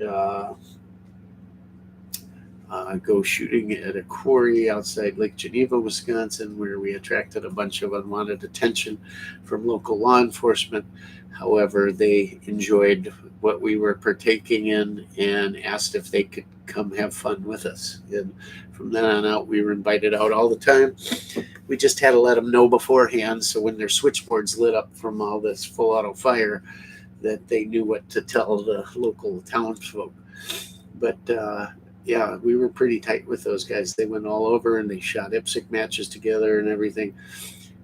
go shooting at a quarry outside Lake Geneva, Wisconsin, where we attracted a bunch of unwanted attention from local law enforcement. However, they enjoyed what we were partaking in and asked if they could come have fun with us. And from then on out, we were invited out all the time. We just had to let them know beforehand, so when their switchboards lit up from all this full auto fire, that they knew what to tell the local townsfolk. But yeah, we were pretty tight with those guys. They went all over and they shot IPSC matches together and everything.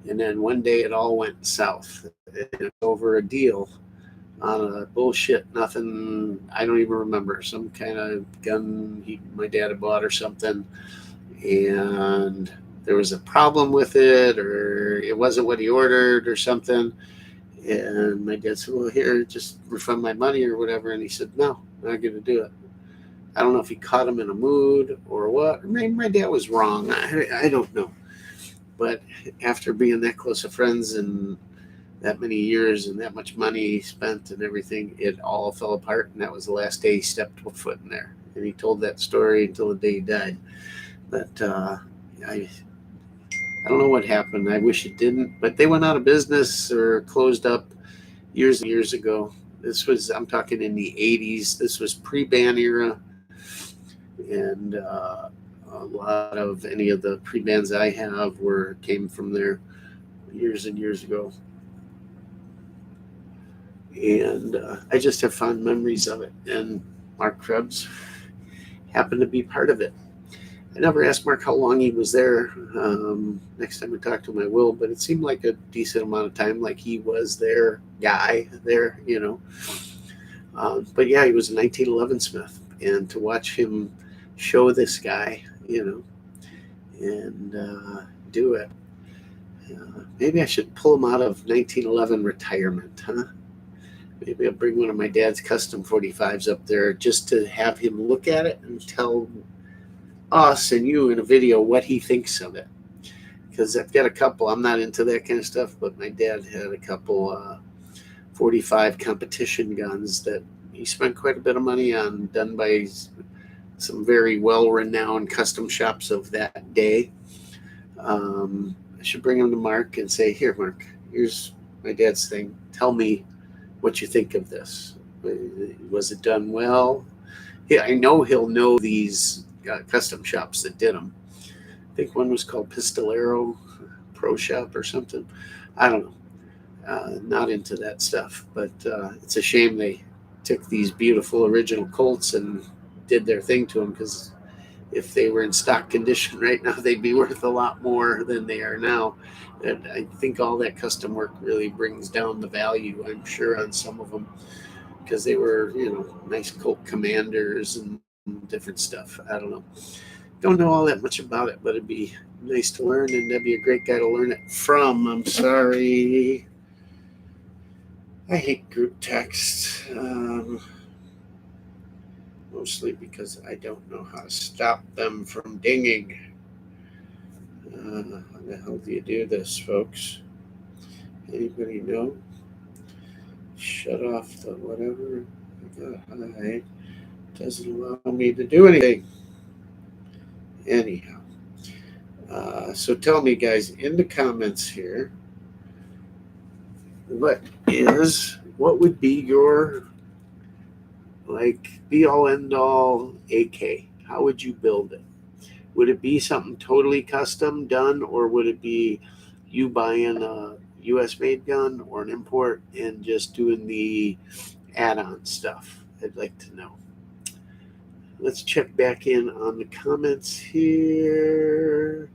And then one day it all went south over a deal on a bullshit, nothing, I don't even remember, some kind of gun my dad had bought or something. And there was a problem with it, or it wasn't what he ordered or something. And my dad said, well, here, just refund my money or whatever. And he said, no, I'm not going to do it. I don't know if he caught him in a mood or what. Maybe my dad was wrong. I don't know. But after being that close of friends and that many years and that much money spent and everything, it all fell apart. And that was the last day he stepped foot in there. And he told that story until the day he died. But I don't know what happened. I wish it didn't. But they went out of business or closed up years and years ago. This was, I'm talking in the 80s. This was pre-ban era. And a lot of any of the pre-bans I have came from there years and years ago. And I just have fond memories of it. And Mark Krebs happened to be part of it. I never asked Mark how long he was there. Next time I talk to him, I will. But it seemed like a decent amount of time, like he was their guy there, But yeah, he was a 1911 Smith. And to watch him show this guy, and do it. Maybe I should pull him out of 1911 retirement, huh? Maybe I'll bring one of my dad's custom 45s up there just to have him look at it and tell us and you in a video what he thinks of it. Because I've got a couple, I'm not into that kind of stuff, but my dad had a couple 45 competition guns that he spent quite a bit of money on, done by some very well-renowned custom shops of that day. I should bring them to Mark and say, here, Mark, here's my dad's thing. Tell me what you think of this. Was it done well? Yeah, I know he'll know these custom shops that did them. I think one was called Pistolero Pro Shop or something. I don't know. Not into that stuff, but it's a shame they took these beautiful original Colts and did their thing to them, because if they were in stock condition right now, they'd be worth a lot more than they are now. And I think all that custom work really brings down the value, I'm sure, on some of them, because they were, nice Colt Commanders and different stuff. I don't know. Don't know all that much about it, but it'd be nice to learn, and that'd be a great guy to learn it from. I'm sorry. I hate group text, mostly because I don't know how to stop them from dinging. How the hell do you do this, folks? Anybody know? Shut off the whatever. I gotta hide. Doesn't allow me to do anything. Anyhow. So tell me, guys, in the comments here, what would be your be all end all AK? How would you build it? Would it be something totally custom done, or would it be you buying a US made gun or an import and just doing the add-on stuff? I'd like to know. Let's check back in on the comments here.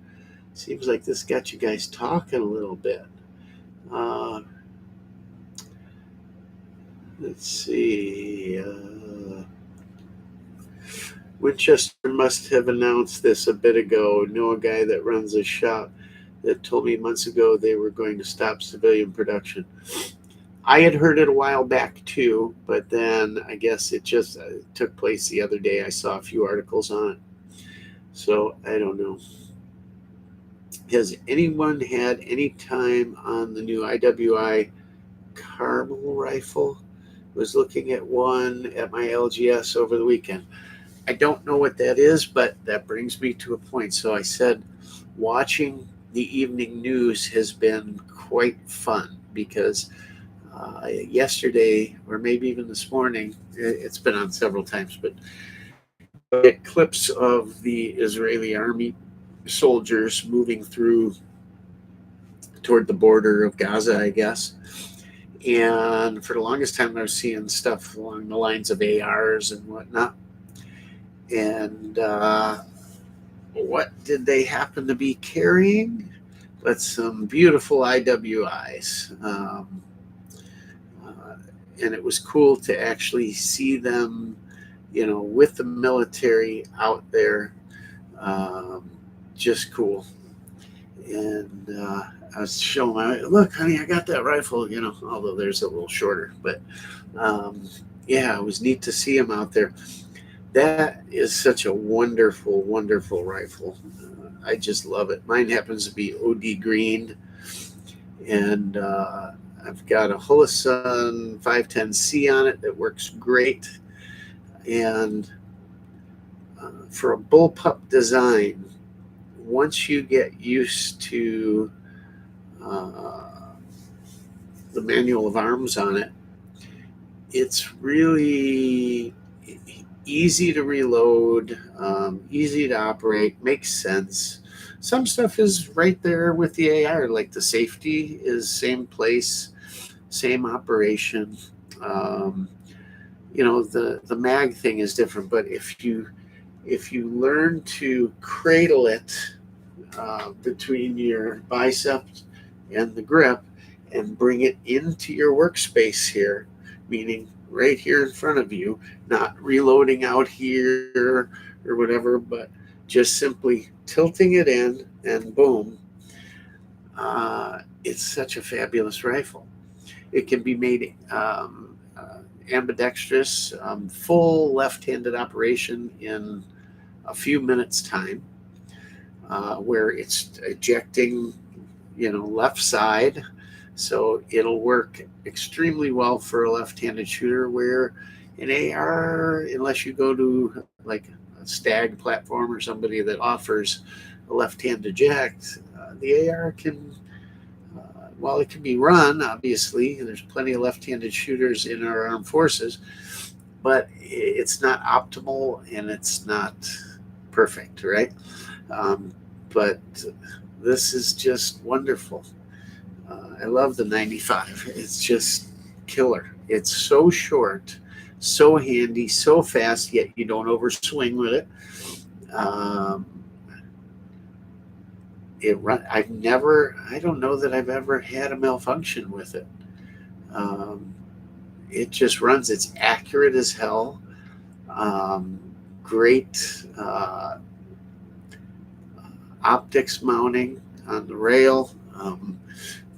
Seems like this got you guys talking a little bit. Let's see. Winchester must have announced this a bit ago. Know a guy that runs a shop that told me months ago they were going to stop civilian production. I had heard it a while back too, but then I guess it just took place the other day. I saw a few articles on it. So I don't know. Has anyone had any time on the new IWI Carmel rifle? Was looking at one at my LGS over the weekend. I don't know what that is, but that brings me to a point. So I said watching the evening news has been quite fun, because yesterday, or maybe even this morning, it's been on several times, but clips of the Israeli army soldiers moving through toward the border of Gaza, I guess. And for the longest time, I was seeing stuff along the lines of ARs and whatnot. And what did they happen to be carrying? But some beautiful IWIs. And it was cool to actually see them, with the military out there. Just cool. And I was showing my, look, honey, I got that rifle, although there's a little shorter. But yeah, it was neat to see them out there. That is such a wonderful, wonderful rifle. I just love it. Mine happens to be OD green. And I've got a Holosun 510C on it that works great. And for a bullpup design, once you get used to the manual of arms on it, it's really easy to reload, easy to operate, makes sense. Some stuff is right there with the AR, like the safety is same place, same operation. The mag thing is different, but if you learn to cradle it between your biceps and the grip and bring it into your workspace here, meaning right here in front of you, not reloading out here or whatever, but just simply tilting it in, and boom, it's such a fabulous rifle. It can be made ambidextrous, full left-handed operation in a few minutes time, where it's ejecting, left side. So it'll work extremely well for a left-handed shooter, where an AR, unless you go to like a Stag platform or somebody that offers a left-hand eject, the AR can, while it can be run, obviously, and there's plenty of left-handed shooters in our armed forces, but it's not optimal and it's not perfect, right? But this is just wonderful. I love the 95. It's just killer. It's so short, so handy, so fast, yet you don't overswing with it. Um, I don't know that I've ever had a malfunction with it. Um, it just runs. It's accurate as hell. Um, Great optics mounting on the rail.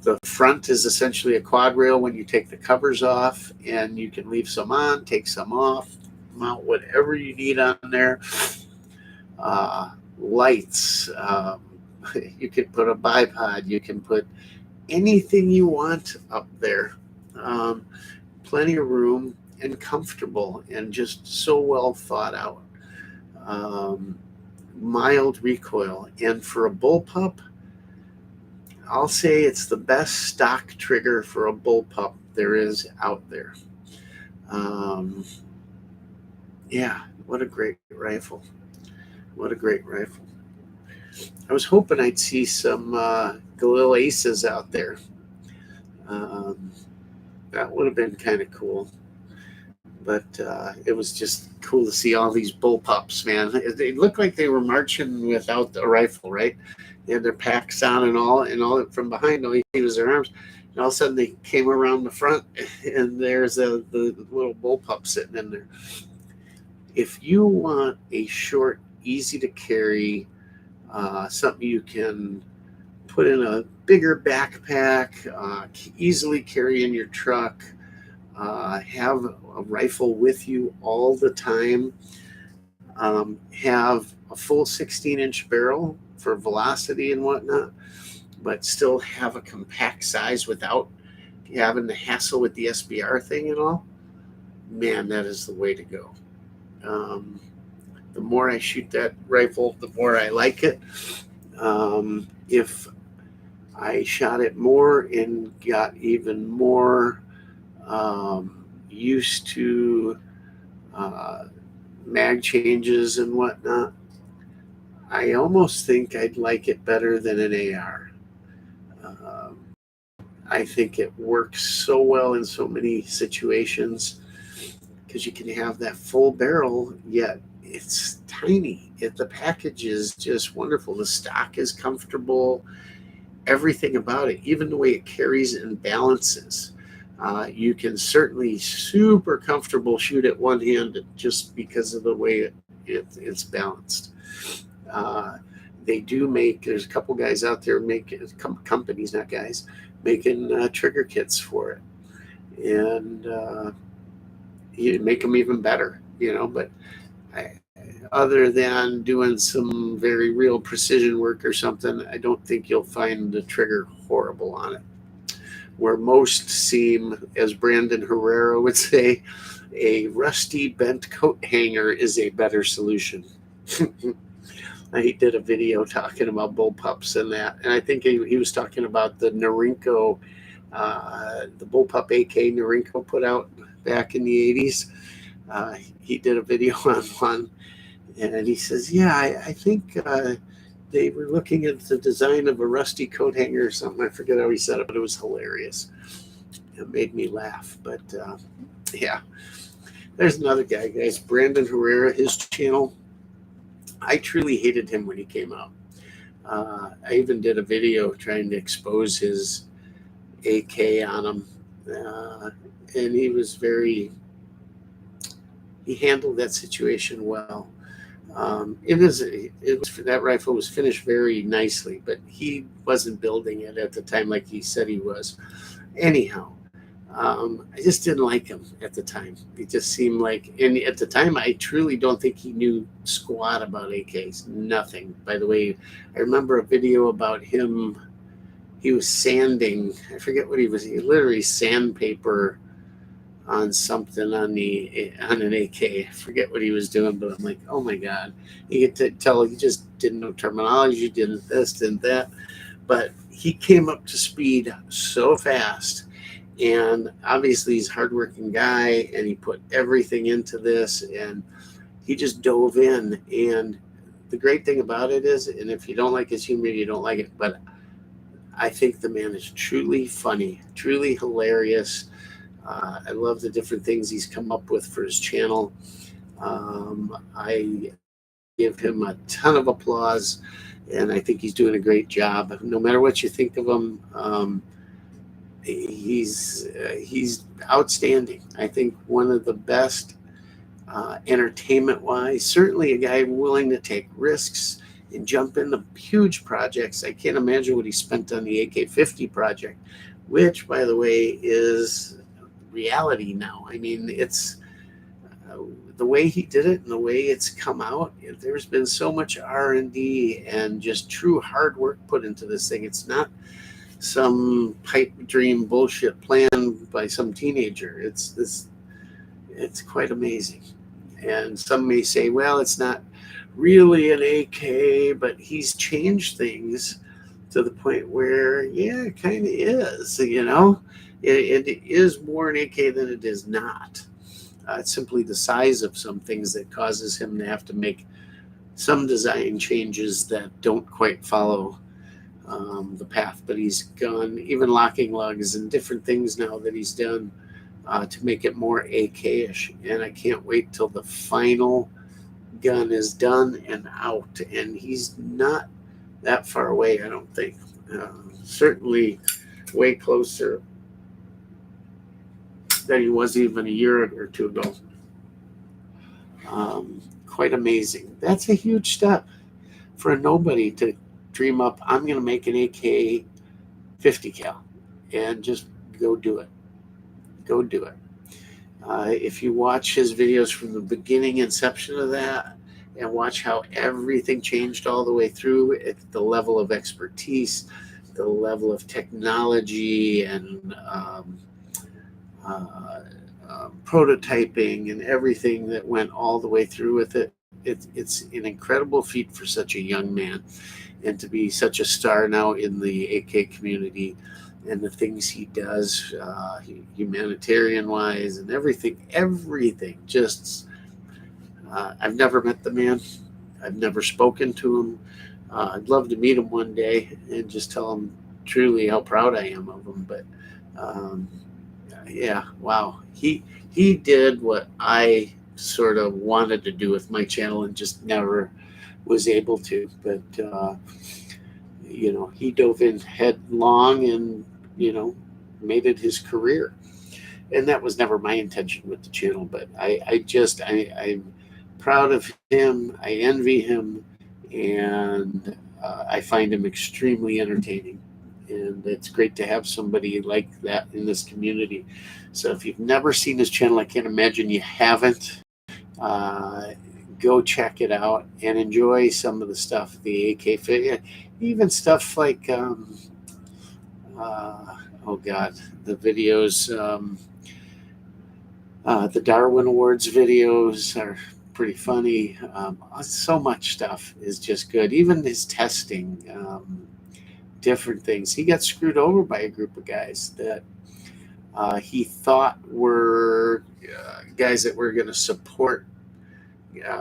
The front is essentially a quad rail when you take the covers off, and you can leave some on, take some off, mount whatever you need on there. Lights. You can put a bipod. You can put anything you want up there. Plenty of room and comfortable and just so well thought out. Mild recoil. And for a bullpup, I'll say it's the best stock trigger for a bullpup there is out there. Yeah, what a great rifle. What a great rifle. I was hoping I'd see some Galil Aces out there. That would have been kind of cool. But it was just cool to see all these bullpups, man. They looked like they were marching without a rifle, right? They had their packs on and all from behind. All you see was their arms. And all of a sudden, they came around the front, and there's the little bullpup sitting in there. If you want a short, easy to carry, something you can put in a bigger backpack, easily carry in your truck, have a rifle with you all the time, have a full 16-inch barrel for velocity and whatnot, but still have a compact size without having the hassle with the SBR thing and all, man, that is the way to go. The more I shoot that rifle, the more I like it. If I shot it more and got even more used to mag changes and whatnot, I almost think I'd like it better than an AR. I think it works so well in so many situations because you can have that full barrel, yet it's tiny. The package is just wonderful. The stock is comfortable. Everything about it, even the way it carries and balances. You can certainly super comfortable shoot it one-handed just because of the way it's balanced. They do make, there's a couple guys out there making, companies, not guys, making trigger kits for it. And you make them even better, but other than doing some very real precision work or something, I don't think you'll find the trigger horrible on it. Where most seem, as Brandon Herrera would say, a rusty bent coat hanger is a better solution. He did a video talking about bullpups and that, and I think he was talking about the Norinco, the bullpup AK Norinco put out back in the 80s. He did a video on one, and he says, yeah, I think they were looking at the design of a rusty coat hanger or something. I forget how he said it, but it was hilarious. It made me laugh. But yeah, there's another guy, guys, Brandon Herrera, his channel. I truly hated him when he came out. I even did a video trying to expose his AK on him. And he was he handled that situation well. That rifle was finished very nicely, but he wasn't building it at the time like he said he was. Anyhow, I just didn't like him at the time. It just seemed like, and at the time, I truly don't think he knew squat about AKs. Nothing. By the way, I remember a video about him. He was sanding. I forget what he was. He literally sandpaper on something on an AK. I forget what he was doing, but I'm like, oh my God. You get to tell he just didn't know terminology, didn't this, didn't that. But he came up to speed so fast. And obviously he's a hardworking guy, and he put everything into this, and he just dove in. And the great thing about it is, and if you don't like his humor, you don't like it, but I think the man is truly funny, truly hilarious. I love the different things he's come up with for his channel. I give him a ton of applause, and I think he's doing a great job. No matter what you think of him, he's outstanding. I think one of the best entertainment-wise. Certainly a guy willing to take risks and jump into huge projects. I can't imagine what he spent on the AK-50 project, which, by the way, is reality now. I mean, it's the way he did it and the way it's come out. There's been so much R&D and just true hard work put into this thing. It's not some pipe dream bullshit planned by some teenager. It's quite amazing. And some may say, well, it's not really an AK, but he's changed things to the point where, yeah, it kind of is, you know. It is more an AK than it is not. It's simply the size of some things that causes him to have to make some design changes that don't quite follow the path. But he's gone, even locking lugs and different things now that he's done to make it more AK-ish. And I can't wait till the final gun is done and out. And he's not that far away, I don't think. Certainly way closer than he was even a year or two ago. Quite amazing. That's a huge step for a nobody to dream up, I'm going to make an AK 50 cal and just go do it. Go do it. If you watch his videos from the beginning inception of that and watch how everything changed all the way through at the level of expertise, the level of technology and prototyping and everything that went all the way through with it, it's an incredible feat for such a young man, and to be such a star now in the AK community and the things he does humanitarian wise and everything just I've never met the man. I've never spoken to him. I'd love to meet him one day and just tell him truly how proud I am of him. But yeah, wow. He did what I sort of wanted to do with my channel and just never was able to. But you know, he dove in headlong and, you know, made it his career. And that was never my intention with the channel, but I'm proud of him. I envy him, and I find him extremely entertaining. And it's great to have somebody like that in this community. So if you've never seen his channel, I can't imagine you haven't. Go check it out and enjoy some of the stuff, the AK, even stuff like, oh God, the videos, the Darwin Awards videos are pretty funny. So much stuff is just good. Even his testing, different things. He got screwed over by a group of guys that he thought were guys that were going to support,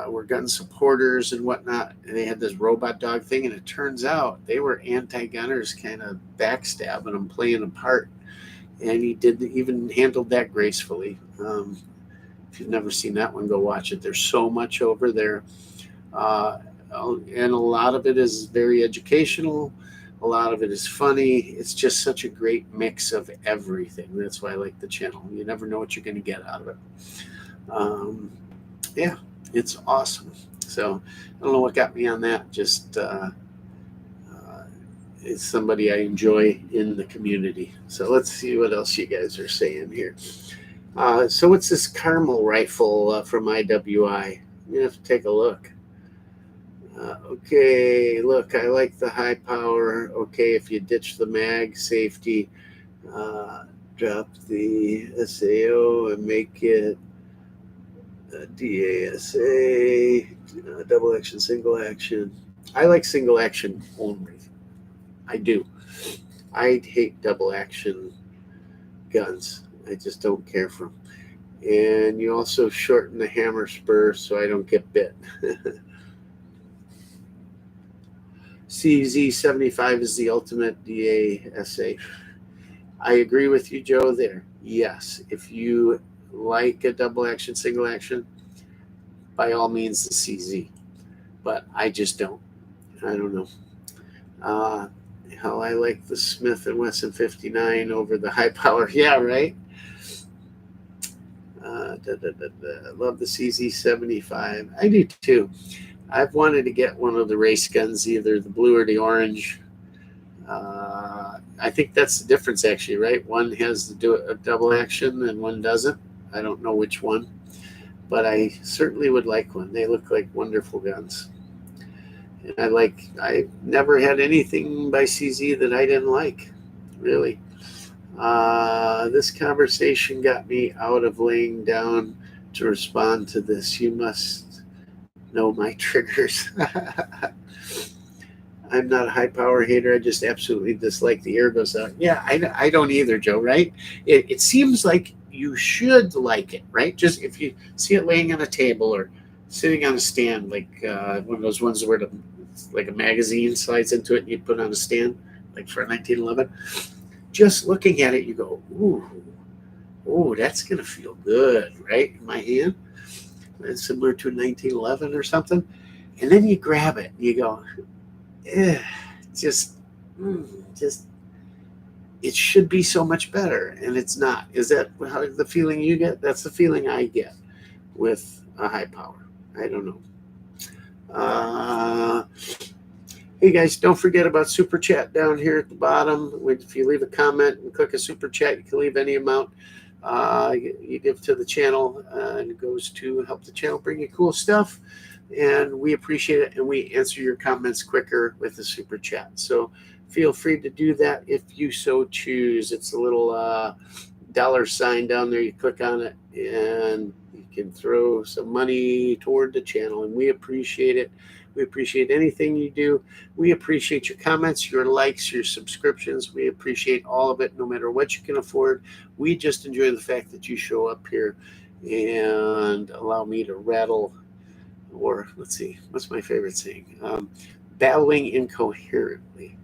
were gun supporters and whatnot. And they had this robot dog thing, and it turns out they were anti-gunners kind of backstabbing them, playing a part. And he even handled that gracefully. If you've never seen that one, go watch it. There's so much over there. And a lot of it is very educational. A lot of it is funny. It's just such a great mix of everything. That's why I like the channel. You never know what you're going to get out of it. Yeah, it's awesome. So I don't know what got me on that. Just it's somebody I enjoy in the community. So let's see what else you guys are saying here. So what's this Carmel rifle from IWI? You have to take a look. Okay, look, I like the high power. Okay, if you ditch the mag safety, drop the SAO and make it DASA, double action, single action. I like single action only. I do. I hate double action guns. I just don't care for them. And you also shorten the hammer spur so I don't get bit. CZ75 is the ultimate DASA. I agree with you, Joe, there. Yes, if you like a double action, single action, by all means, the CZ. but I just don't. I don't know. How I like the Smith & Wesson 59 over the high power. Yeah, right. I love the CZ75. I do too. I've wanted to get one of the race guns, either the blue or the orange. I think that's the difference, actually, right? One has a double action and one doesn't. I don't know which one, but I certainly would like one. They look like wonderful guns. And I never had anything by CZ that I didn't like, really. This conversation got me out of laying down to respond to this. You must know my triggers. I'm not a high power hater. I just absolutely dislike the air goes out. Yeah, I don't either, Joe, right? It seems like you should like it, right? Just if you see it laying on a table or sitting on a stand, like one of those ones where like a magazine slides into it and you put it on a stand, like for a 1911. Just looking at it, you go, ooh, that's going to feel good, right? In my hand. It's similar to a 1911 or something. And then you grab it and you go, just it should be so much better, and it's not. Is that how the feeling you get? That's the feeling I get with a high power. I don't know. Hey guys, don't forget about super chat down here at the bottom. If you leave a comment and click a super chat, you can leave any amount you give to the channel, and it goes to help the channel bring you cool stuff. And we appreciate it, and we answer your comments quicker with the super chat. So feel free to do that if you so choose. It's a little $sign down there. You click on it, and you can throw some money toward the channel, and we appreciate it. We appreciate anything you do. We appreciate your comments, your likes, your subscriptions. We appreciate all of it, no matter what you can afford. We just enjoy the fact that you show up here and allow me to rattle. Or let's see, what's my favorite saying? Babbling incoherently.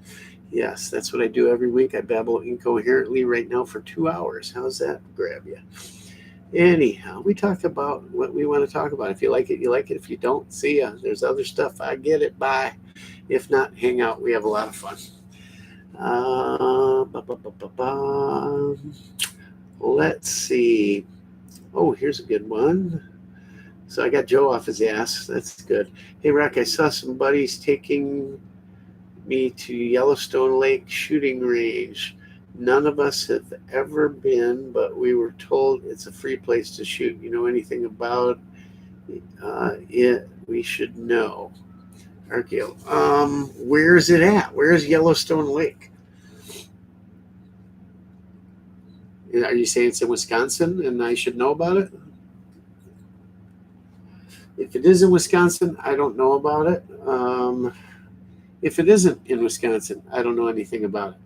Yes, that's what I do every week. I babble incoherently right now for 2 hours. How's that grab you? Anyhow, we talk about what we want to talk about. If you like it, you like it. If you don't, see ya. There's other stuff. I get it. Bye. If not, hang out. We have a lot of fun. Let's see. Oh, here's a good one. So I got Joe off his ass. That's good. Hey, Rock, I saw some buddies taking me to Yellowstone Lake shooting range. None of us have ever been, but we were told it's a free place to shoot. You know anything about it? We should know. Archeo. Where is it at? Where is Yellowstone Lake? Are you saying it's in Wisconsin and I should know about it? If it is in Wisconsin, I don't know about it. If it isn't in Wisconsin, I don't know anything about it.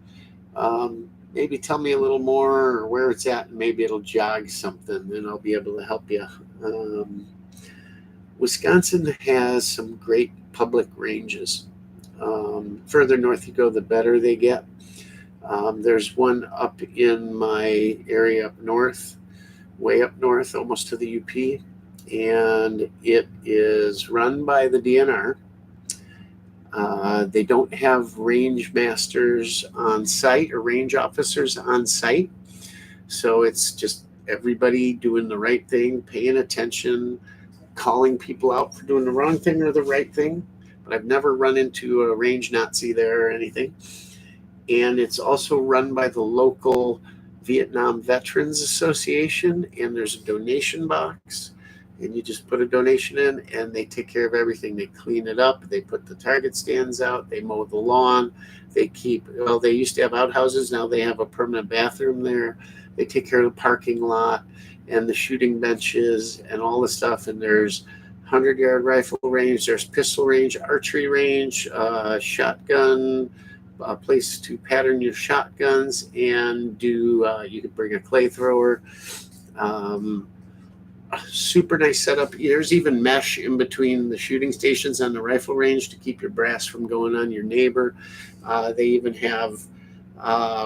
Maybe tell me a little more or where it's at, and maybe it'll jog something, and I'll be able to help you. Wisconsin has some great public ranges. Further north you go, the better they get. There's one up in my area up north, way up north, almost to the UP. And it is run by the DNR. They don't have range masters on site or range officers on site. So it's just everybody doing the right thing, paying attention, calling people out for doing the wrong thing or the right thing. But I've never run into a range Nazi there or anything. And it's also run by the local Vietnam Veterans Association, and there's a donation box. And you just put a donation in, and they take care of everything. They clean it up. They put the target stands out. They mow the lawn. They they used to have outhouses. Now they have a permanent bathroom there. They take care of the parking lot and the shooting benches and all the stuff. And there's 100-yard rifle range. There's pistol range, archery range, shotgun, a place to pattern your shotguns and do, you could bring a clay thrower. Super nice setup. There's even mesh in between the shooting stations and the rifle range to keep your brass from going on your neighbor. They even have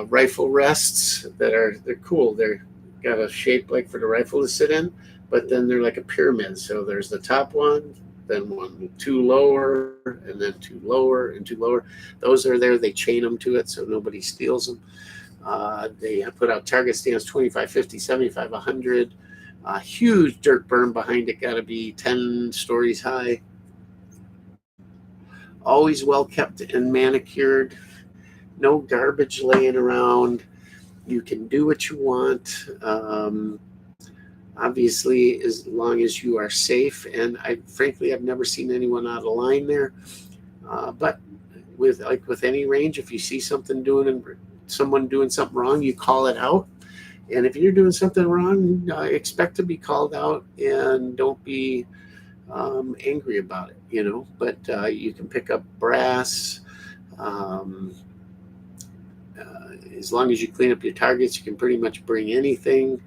rifle rests they're cool. They're got a shape like for the rifle to sit in, but then they're like a pyramid. So there's the top one, then one too lower, and then too lower and too lower. Those are there. They chain them to it so nobody steals them. They put out target stands 25, 50, 75, 100. Huge dirt berm behind it, got to be 10 stories high. Always well kept and manicured. No garbage laying around. You can do what you want. Obviously, as long as you are safe. And frankly, I've never seen anyone out of line there. But with any range, if you see someone doing something wrong, you call it out. And if you're doing something wrong, expect to be called out, and don't be angry about it, But you can pick up brass. As long as you clean up your targets, you can pretty much bring anything.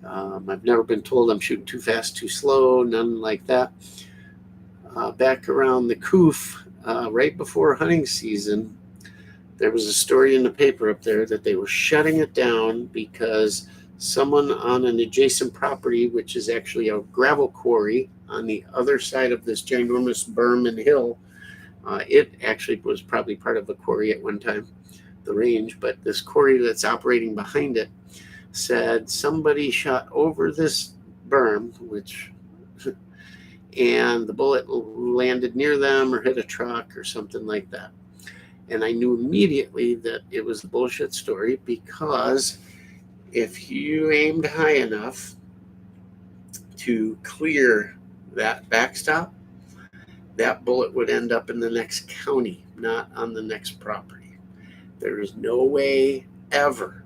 I've never been told I'm shooting too fast, too slow, none like that. Back around the Koffee, right before hunting season, there was a story in the paper up there that they were shutting it down because someone on an adjacent property, which is actually a gravel quarry on the other side of this ginormous berm and hill, it actually was probably part of a quarry at one time, the range, but this quarry that's operating behind it said somebody shot over this berm, and the bullet landed near them or hit a truck or something like that. And I knew immediately that it was a bullshit story, because if you aimed high enough to clear that backstop, that bullet would end up in the next county, not on the next property. There is no way ever,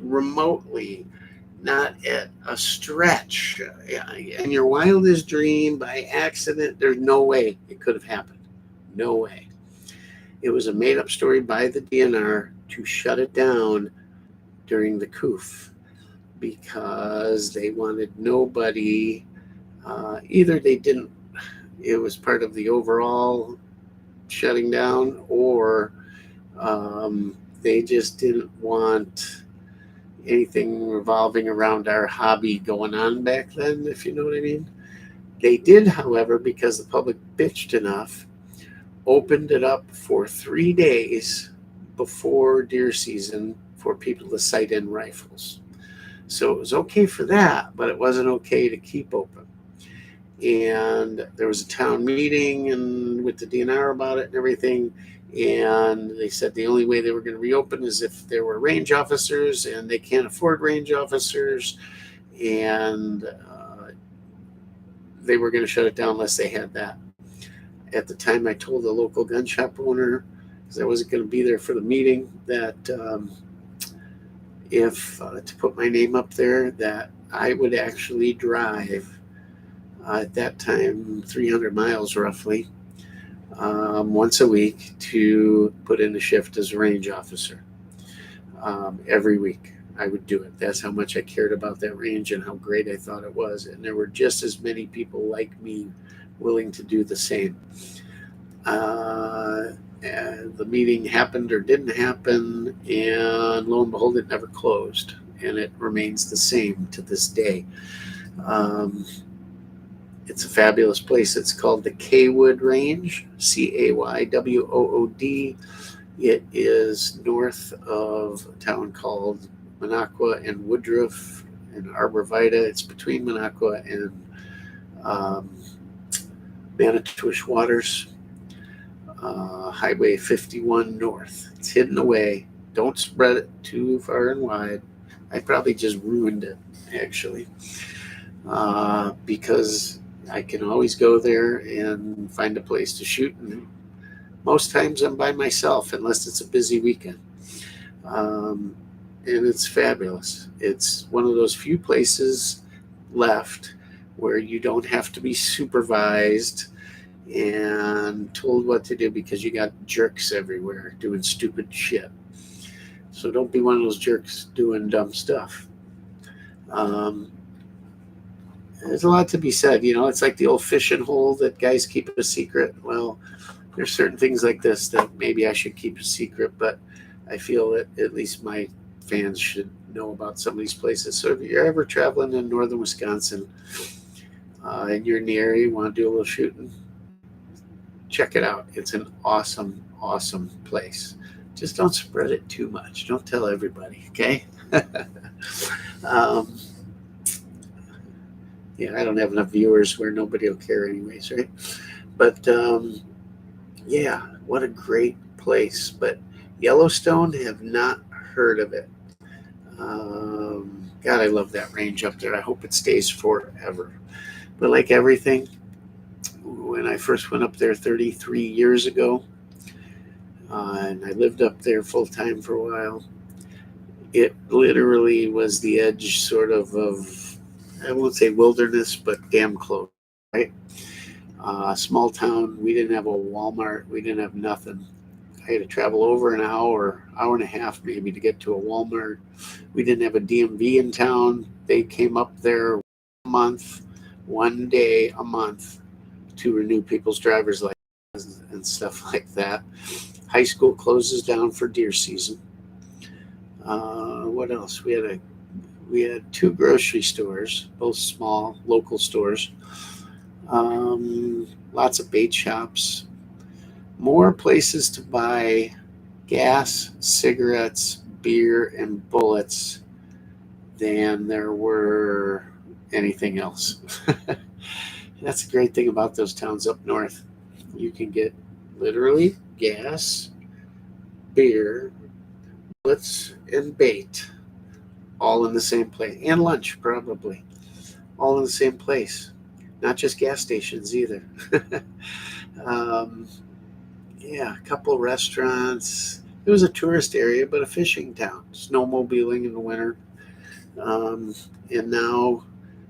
remotely, not at a stretch, in your wildest dream, by accident, there's no way it could have happened. No way. It was a made-up story by the DNR to shut it down during the Koffee, because they wanted nobody, either it was part of the overall shutting down, or they just didn't want anything revolving around our hobby going on back then, if you know what I mean. They did, however, because the public bitched enough, opened it up for 3 days before deer season for people to sight in rifles. So it was okay for that, but it wasn't okay to keep open. And there was a town meeting and with the DNR about it and everything, and they said the only way they were going to reopen is if there were range officers, and they can't afford range officers, and they were going to shut it down unless they had that. At the time, I told the local gun shop owner, because I wasn't going to be there for the meeting, that if to put my name up there, that I would actually drive, at that time, 300 miles roughly, once a week to put in a shift as a range officer. Every week I would do it. That's how much I cared about that range and how great I thought it was. And there were just as many people like me willing to do the same. And the meeting happened or didn't happen, and lo and behold, it never closed, and it remains the same to this day. It's a fabulous place. It's called the Kaywood Range, Caywood. It is north of a town called Minocqua and Woodruff and Arbor Vitae. It's between Minocqua and Manitowish Waters, Highway 51 north. It's hidden away. Don't spread it too far and wide. I probably just ruined it, actually, because I can always go there and find a place to shoot. And most times I'm by myself, unless it's a busy weekend. And it's fabulous. It's one of those few places left where you don't have to be supervised and told what to do, because you got jerks everywhere doing stupid shit. So don't be one of those jerks doing dumb stuff. There's a lot to be said. It's like the old fishing hole that guys keep a secret. Well, there's certain things like this that maybe I should keep a secret, but I feel that at least my fans should know about some of these places. So if you're ever traveling in northern Wisconsin, and you're near, you want to do a little shooting, check it out. It's an awesome, awesome place. Just don't spread it too much. Don't tell everybody, okay? um, yeah, I don't have enough viewers where nobody will care anyways, right? But yeah, what a great place. But Yellowstone, have not heard of it. God, I love that range up there. I hope it stays forever. But like everything, when I first went up there 33 years ago, and I lived up there full time for a while, it literally was the edge sort of, I won't say wilderness, but damn close, right? Small town. We didn't have a Walmart. We didn't have nothing. I had to travel over an hour and a half maybe to get to a Walmart. We didn't have a DMV in town. They came up there a month, one day a month, to renew people's driver's licenses and stuff like that. High school closes down for deer season. What else? We had 2 grocery stores, both small local stores. Lots of bait shops. More places to buy gas, cigarettes, beer, and bullets than there were anything else. That's the great thing about those towns up north. You can get literally gas, beer, bullets, and bait all in the same place. And lunch, probably. All in the same place. Not just gas stations either. Yeah, a couple restaurants. It was a tourist area, but a fishing town. Snowmobiling in the winter. And now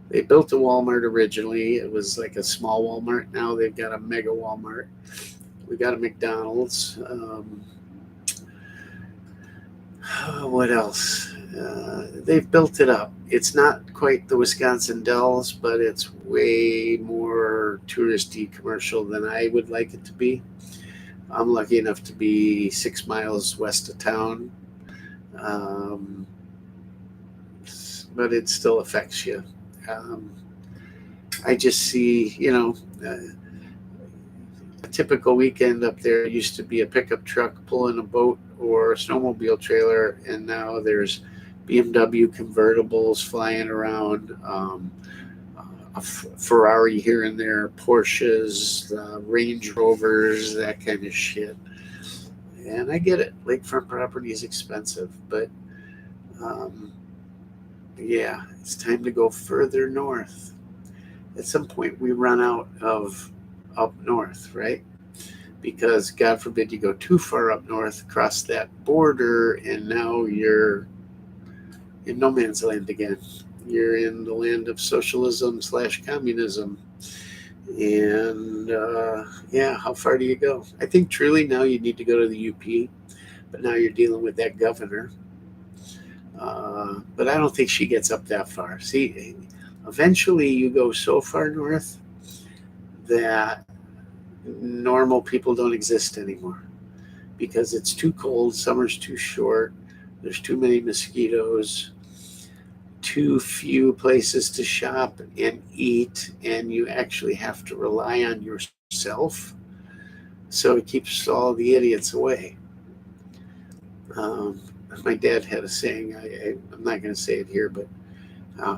they built a Walmart originally. It was like a small Walmart. Now they've got a mega Walmart. We got a McDonald's. What else? They've built it up. It's not quite the Wisconsin Dells, but it's way more touristy commercial than I would like it to be. I'm lucky enough to be 6 miles west of town, but it still affects you. I just see, a typical weekend up there used to be a pickup truck pulling a boat or a snowmobile trailer, and now there's BMW convertibles flying around, a Ferrari here and there, Porsches, Range Rovers, that kind of shit. And I get it. Lakefront property is expensive, but yeah, it's time to go further north. At some point, we run out of up north, right? Because God forbid you go too far up north, cross that border, and now you're in no man's land again. You're in the land of socialism / communism. And yeah, how far do you go? I think truly now you need to go to the UP, but now you're dealing with that governor. But I don't think she gets up that far. See, eventually you go so far north that normal people don't exist anymore because it's too cold, summer's too short, there's too many mosquitoes, too few places to shop and eat, and you actually have to rely on yourself. So it keeps all the idiots away. My dad had a saying, I'm not going to say it here, but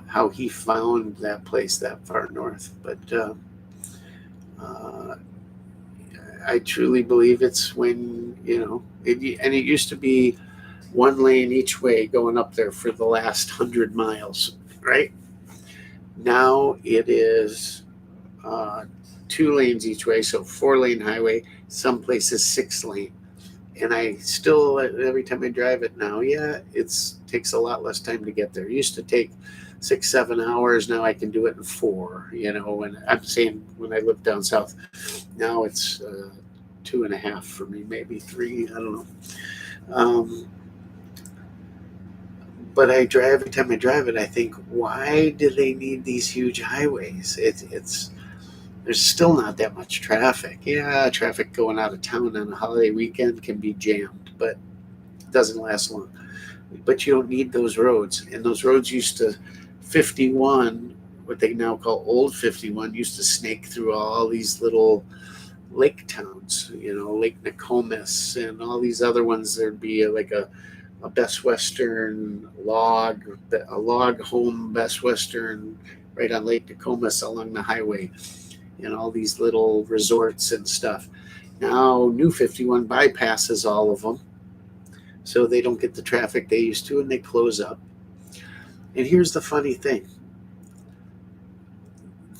how he found that place that far north. But I truly believe it's when, and it used to be 1 lane each way going up there for the last 100 miles, right? Now it is 2 lanes each way, so 4-lane highway, some places 6 lane. And I still, every time I drive it now, it takes a lot less time to get there. It used to take 6-7 hours. Now I can do it in 4, and I'm saying when I lived down south. Now it's 2.5 for me, maybe 3, I don't know. But every time I drive it, I think, why do they need these huge highways? There's still not that much traffic. Yeah, traffic going out of town on a holiday weekend can be jammed, but it doesn't last long. But you don't need those roads. And those roads 51 what they now call Old 51, used to snake through all these little lake towns, Lake Nokomis and all these other ones. There'd be like a Best Western a log home Best Western right on Lake Nokomis along the highway, and all these little resorts and stuff. Now, New 51 bypasses all of them, so they don't get the traffic they used to, and they close up. And here's the funny thing.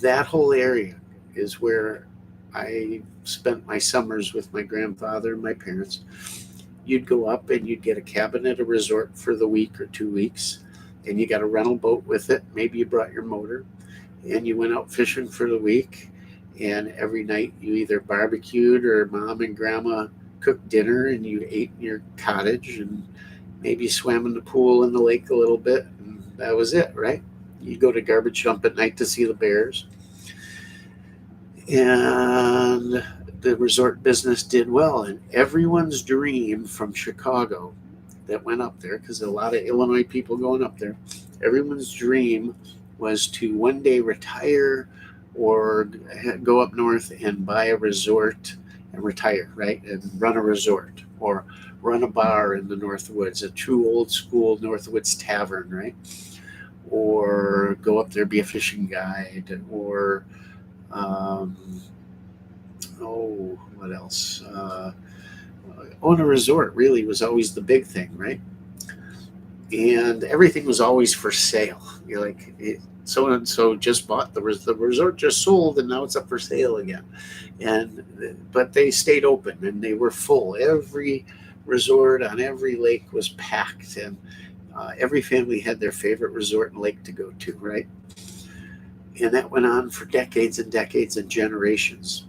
That whole area is where I spent my summers with my grandfather and my parents. You'd go up and you'd get a cabin at a resort for the week or 2 weeks, and you got a rental boat with it. Maybe you brought your motor, and you went out fishing for the week, and every night you either barbecued or mom and grandma cooked dinner, and you ate in your cottage, and maybe swam in the pool in the lake a little bit, and that was it, right? You go to garbage dump at night to see the bears. And the resort business did well, and everyone's dream from Chicago that went up there, because a lot of Illinois people going up there, everyone's dream was to one day retire or go up north and buy a resort and retire, right? And run a resort or run a bar in the Northwoods, a true old school Northwoods tavern, right? Or go up there, be a fishing guide, or what else? Own a resort really was always the big thing, right? And everything was always for sale. You're like, so and so just bought the resort, just sold, and now it's up for sale again. But they stayed open and they were full. Every resort on every lake was packed, and every family had their favorite resort and lake to go to, right? And that went on for decades and decades and generations.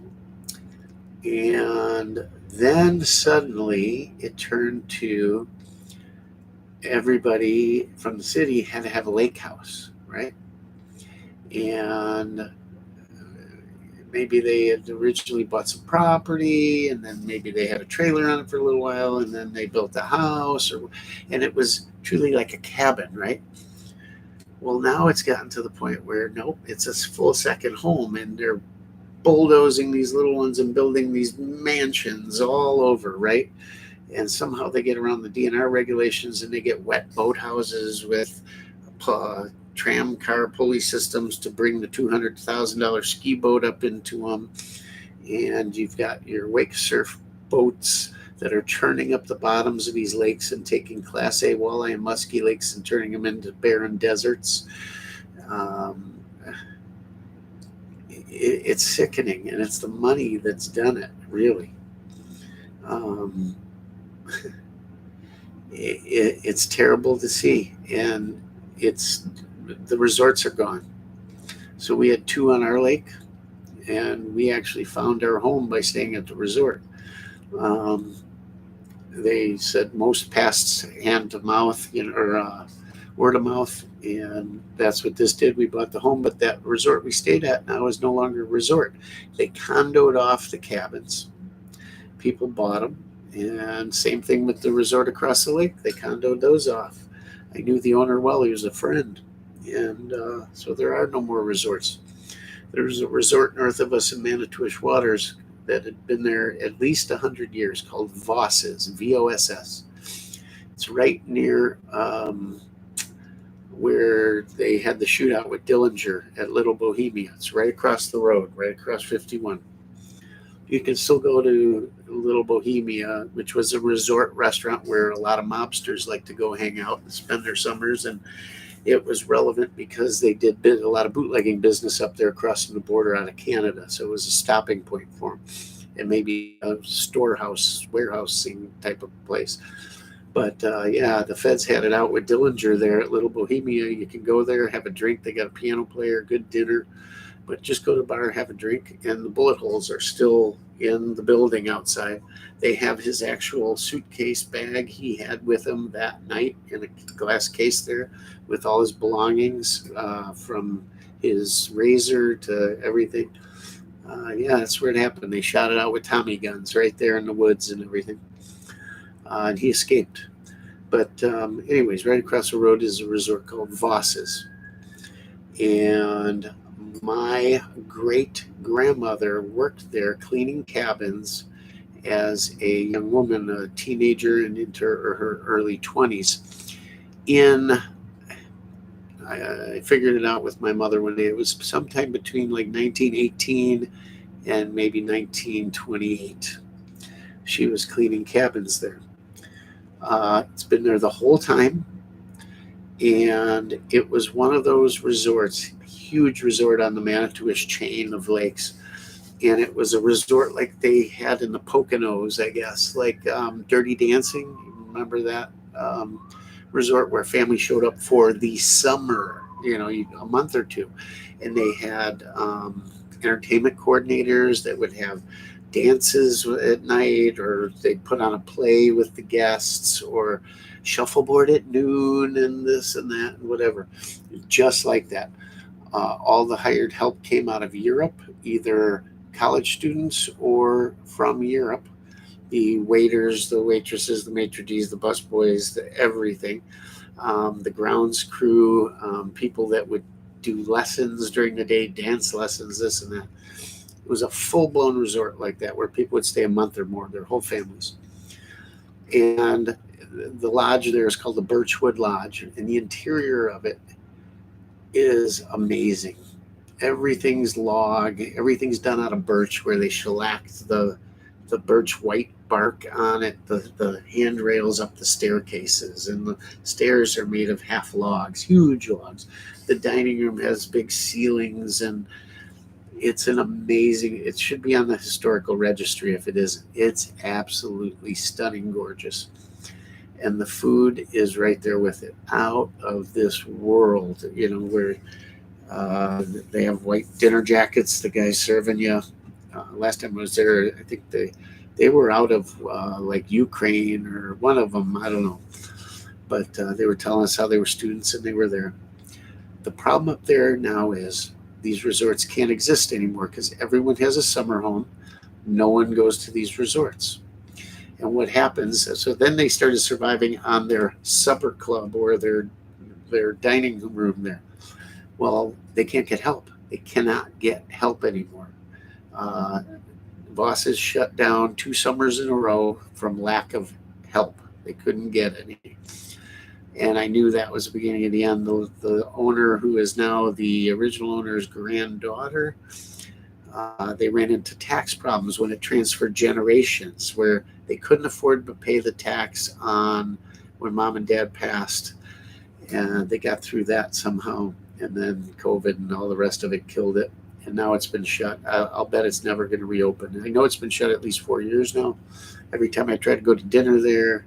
And then suddenly it turned to everybody from the city had to have a lake house, right? And maybe they had originally bought some property, and then maybe they had a trailer on it for a little while, and then they built a house, and it was truly like a cabin, right? Well, now it's gotten to the point where, nope, it's a full second home, and they're bulldozing these little ones and building these mansions all over, right? And somehow they get around the DNR regulations, and they get wet boat houses with tram car pulley systems to bring the $200,000 ski boat up into them. And you've got your wake surf boats that are churning up the bottoms of these lakes and taking Class A walleye and muskie lakes and turning them into barren deserts. It's sickening, and it's the money that's done it, really. It's terrible to see, and the resorts are gone. So we had 2 on our lake, and we actually found our home by staying at the resort. They said most passed hand to mouth, or word of mouth, and that's what this did. We bought the home, but that resort we stayed at now is no longer a resort. They condoed off the cabins. People bought them, and same thing with the resort across the lake. They condoed those off. I knew the owner well. He was a friend, and so there are no more resorts. There's a resort north of us in Manitowish Waters that had been there at least 100 years called Voss's, V-O-S-S. It's right near where they had the shootout with Dillinger at Little Bohemia. It's right across the road, right across 51. You can still go to Little Bohemia, which was a resort restaurant where a lot of mobsters like to go hang out and spend their summers. And it was relevant because they did a lot of bootlegging business up there crossing the border out of Canada. So it was a stopping point for them, and maybe a storehouse, warehousing type of place. But the feds had it out with Dillinger there at Little Bohemia. You can go there, have a drink. They got a piano player, good dinner. But just go to the bar, have a drink, and the bullet holes are still in the building outside. They have his actual suitcase bag he had with him that night in a glass case there with all his belongings, from his razor to everything. That's where it happened. They shot it out with Tommy guns right there in the woods and everything. And he escaped. But anyways, right across the road is a resort called Voss's. And my great grandmother worked there cleaning cabins as a young woman, a teenager and into her early 20s. I figured it out with my mother one day. It was sometime between like 1918 and maybe 1928. She was cleaning cabins there. It's been there the whole time. And it was one of those resorts, huge resort on the Manitouish chain of lakes. And it was a resort like they had in the Poconos, I guess, like Dirty Dancing. Remember that resort where families showed up for the summer, a month or two. And they had entertainment coordinators that would have dances at night, or they'd put on a play with the guests, or shuffleboard at noon and this and that and whatever. Just like that. All the hired help came out of Europe, either college students or from Europe. The waiters, the waitresses, the maitre d's, the busboys, everything. The grounds crew, people that would do lessons during the day, dance lessons, this and that. It was a full-blown resort like that where people would stay a month or more, their whole families. And the lodge there is called the Birchwood Lodge, and the interior of it is amazing. Everything's log, everything's done out of birch, where they shellacked the birch white bark on it, the handrails up the staircases, and the stairs are made of half logs, huge logs. The dining room has big ceilings, and it's an amazing, it should be on the historical registry if it isn't. It's absolutely stunning, gorgeous. And the food is right there with it, out of this world, where they have white dinner jackets, the guys serving you. Last time I was there, I think they were out of like Ukraine or one of them, I don't know. But they were telling us how they were students and they were there. The problem up there now is these resorts can't exist anymore because everyone has a summer home. No one goes to these resorts. And what happens, so then they started surviving on their supper club or their dining room there. Well, they can't get help. They cannot get help anymore. Bosses shut down 2 summers in a row from lack of help. They couldn't get any. And I knew that was the beginning of the end. The owner, who is now the original owner's granddaughter, they ran into tax problems when it transferred generations, where they couldn't afford to pay the tax on when mom and dad passed. And they got through that somehow. And then COVID and all the rest of it killed it. And now it's been shut. I'll bet it's never going to reopen. I know it's been shut at least 4 years now. Every time I try to go to dinner there,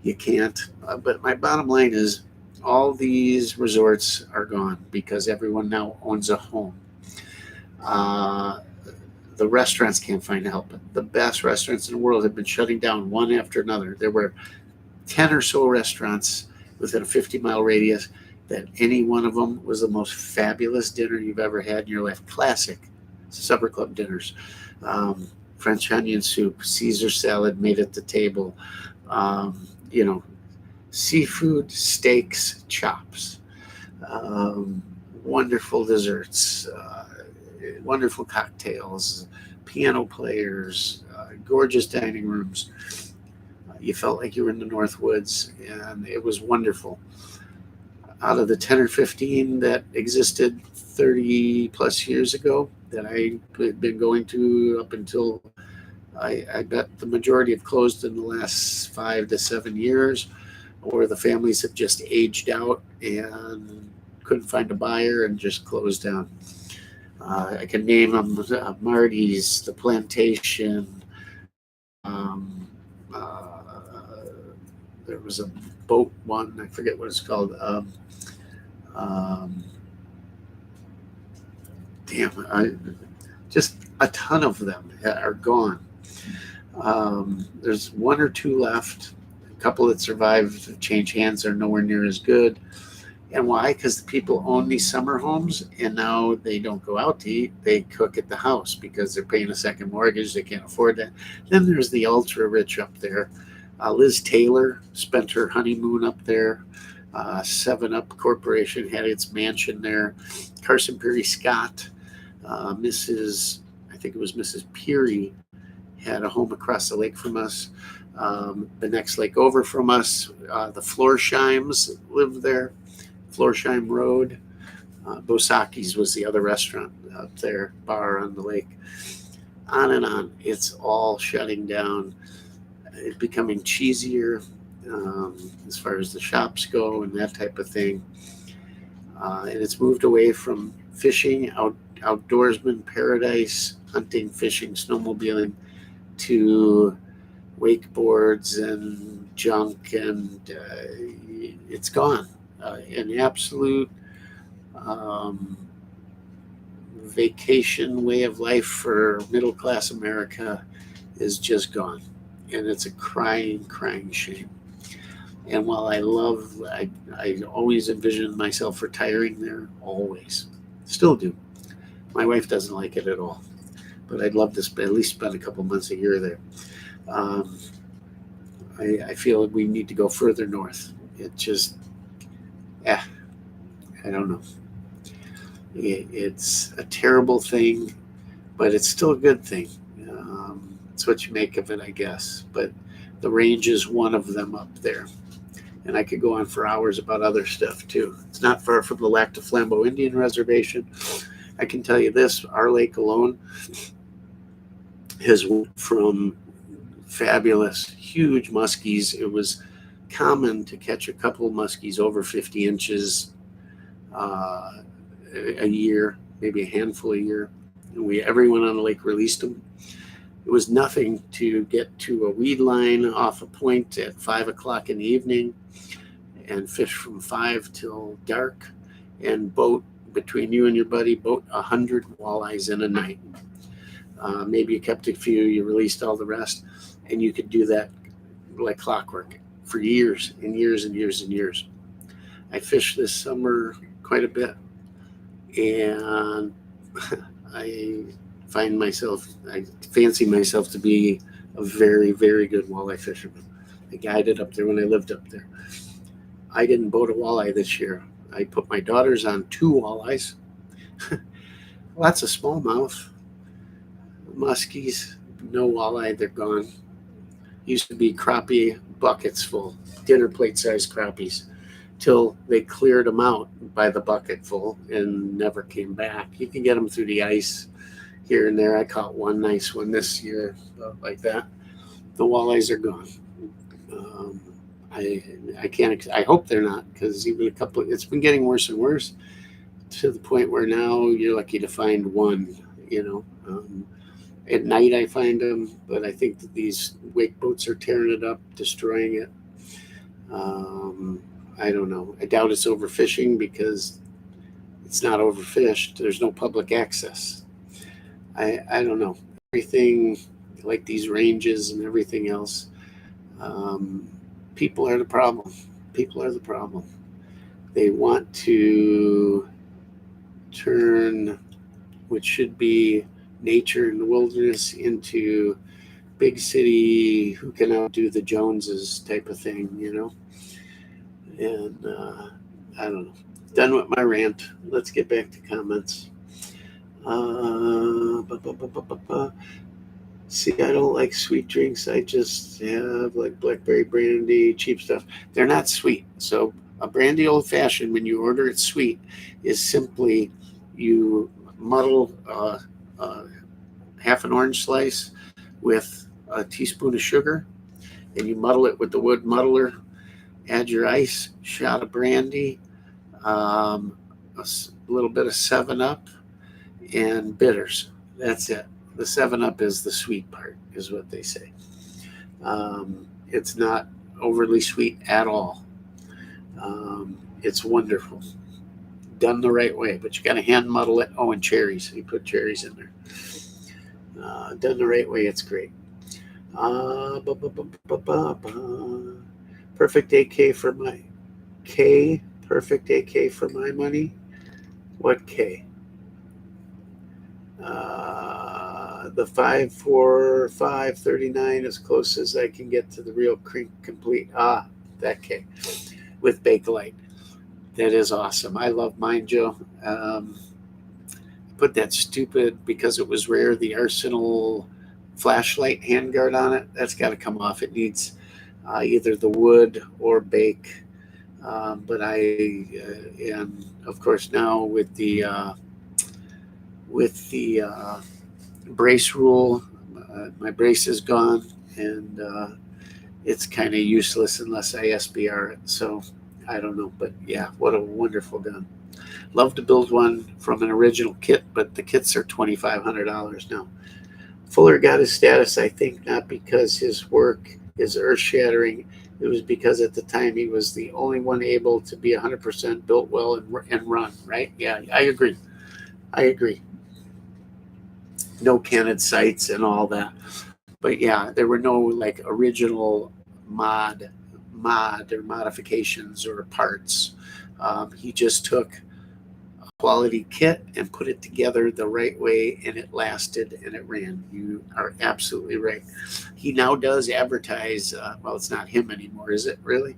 you can't. But my bottom line is all these resorts are gone because everyone now owns a home. The restaurants can't find help. The best restaurants in the world have been shutting down one after another. There were 10 or so restaurants within a 50-mile radius that any one of them was the most fabulous dinner you've ever had in your life. Classic supper club dinners. French onion soup, Caesar salad made at the table, seafood, steaks, chops, wonderful desserts, wonderful cocktails, piano players, gorgeous dining rooms. You felt like you were in the North Woods, and it was wonderful. Out of the 10 or 15 that existed 30 plus years ago that I had been going to up until, I bet the majority have closed in the last 5 to 7 years, or the families have just aged out and couldn't find a buyer and just closed down. I can name them: Marty's, the Plantation. There was a boat one, I forget what it's called. Just a ton of them are gone. There's 1 or 2 left. A couple that survived, change hands, are nowhere near as good. And why? Because the people own these summer homes, and now they don't go out to eat. They cook at the house because they're paying a second mortgage. They can't afford that. Then there's the ultra rich up there. Liz Taylor spent her honeymoon up there. 7 Up Corporation had its mansion there. Carson Peary Scott, I think it was Mrs. Peary, had a home across the lake from us. The next lake over from us, the Florsheims lived there, Florsheim Road. Bosaki's was the other restaurant up there, bar on the lake. On and on. It's all shutting down. It's becoming cheesier as far as the shops go and that type of thing. And it's moved away from fishing, outdoorsman paradise, hunting, fishing, snowmobiling, to wakeboards and junk, and it's gone. An absolute vacation way of life for middle class America is just gone, and it's a crying shame. And while I always envisioned myself retiring there, always, still do. My wife doesn't like it at all, but I'd love to at least spend a couple months a year there. I feel we need to go further north. It just, I don't know. It's a terrible thing, but it's still a good thing. It's what you make of it, I guess. But the range is one of them up there. And I could go on for hours about other stuff too. It's not far from the Lac du Flambeau Indian Reservation. I can tell you this, our lake alone has went from fabulous, huge muskies. It was common to catch a couple of muskies over 50 inches a year, maybe a handful a year. And everyone on the lake released them. It was nothing to get to a weed line off a point at 5 o'clock in the evening and fish from 5 till dark and boat between you and your buddy, boat 100 walleyes in a night. Maybe you kept a few, you released all the rest, and you could do that like clockwork for years and years and years and years. I fished this summer quite a bit, and I fancy myself to be a very, very good walleye fisherman. I guided up there when I lived up there. I didn't boat a walleye this year. I put my daughters on 2 walleyes. Lots of smallmouth, muskies, no walleye, they're gone. Used to be crappie buckets full, dinner plate sized crappies, till they cleared them out by the bucket full and never came back. You can get them through the ice here and there. I caught one nice one this year, like that. The walleyes are gone. I can't. I hope they're not, because even it's been getting worse and worse to the point where now you're lucky to find one. At night I find them, but I think that these wake boats are tearing it up, destroying it. I don't know. I doubt it's overfishing, because it's not overfished. There's no public access. I don't know. Everything like these ranges and everything else, people are the problem. People are the problem. They want to turn what should be nature and the wilderness into big city, who can outdo the Joneses type of thing, And I don't know. Done with my rant. Let's get back to comments. See, I don't like sweet drinks. I just have like blackberry brandy, cheap stuff. They're not sweet. So a brandy old fashioned, when you order it sweet, is simply you muddle half an orange slice with a teaspoon of sugar, and you muddle it with the wood muddler. Add your ice, shot of brandy, a little bit of 7-Up, and bitters. That's it. The 7-Up is the sweet part, is what they say. It's not overly sweet at all. It's wonderful. Done the right way, but you got to hand muddle it. Oh, and cherries. You put cherries in there. Done the right way, it's great. Perfect AK for my K. Perfect AK for my money. What K? The 54539, as close as I can get to the real complete. That K with Bakelite. That is awesome. I love mine, Joe. Put that stupid, because it was rare, the Arsenal flashlight handguard on it. That's got to come off. It needs either the wood or bake. But and of course now with the brace rule, my brace is gone, and it's kind of useless unless I SBR it. So I don't know, but yeah, what a wonderful gun. Love to build one from an original kit, but the kits are $2,500 now. Fuller got his status, I think, not because his work is earth-shattering. It was because at the time he was the only one able to be 100% built well and run, right? Yeah, I agree. I agree. No canted sights and all that. But yeah, there were no like original mod or modifications or parts. He just took a quality kit and put it together the right way, and it lasted and it ran. You are absolutely right. He now does advertise. Well, it's not him anymore, is it really?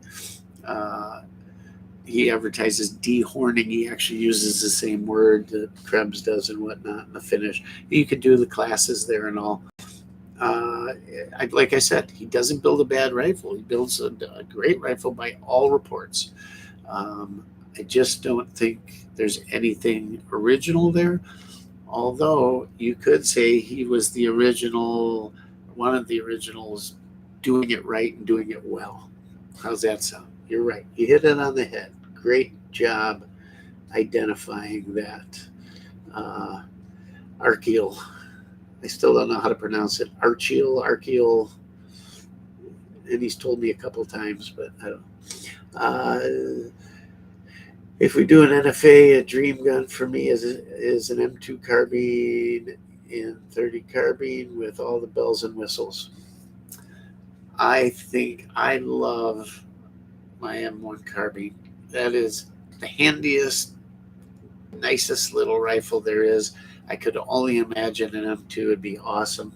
He advertises dehorning. He actually uses the same word that Krebs does and whatnot in the finish. You could do the classes there and all. Like I said, he doesn't build a bad rifle. He builds a great rifle by all reports. I just don't think there's anything original there. Although you could say he was the original, one of the originals, doing it right and doing it well. How's that sound? You're right. You hit it on the head. Great job identifying that. Archeal. I still don't know how to pronounce it. Archeal. And he's told me a couple times, but I don't. If we do an NFA, a dream gun for me is an M2 carbine in 30 carbine with all the bells and whistles. I think I love my M1 carbine. That is the handiest, nicest little rifle there is. I could only imagine an M2 would be awesome.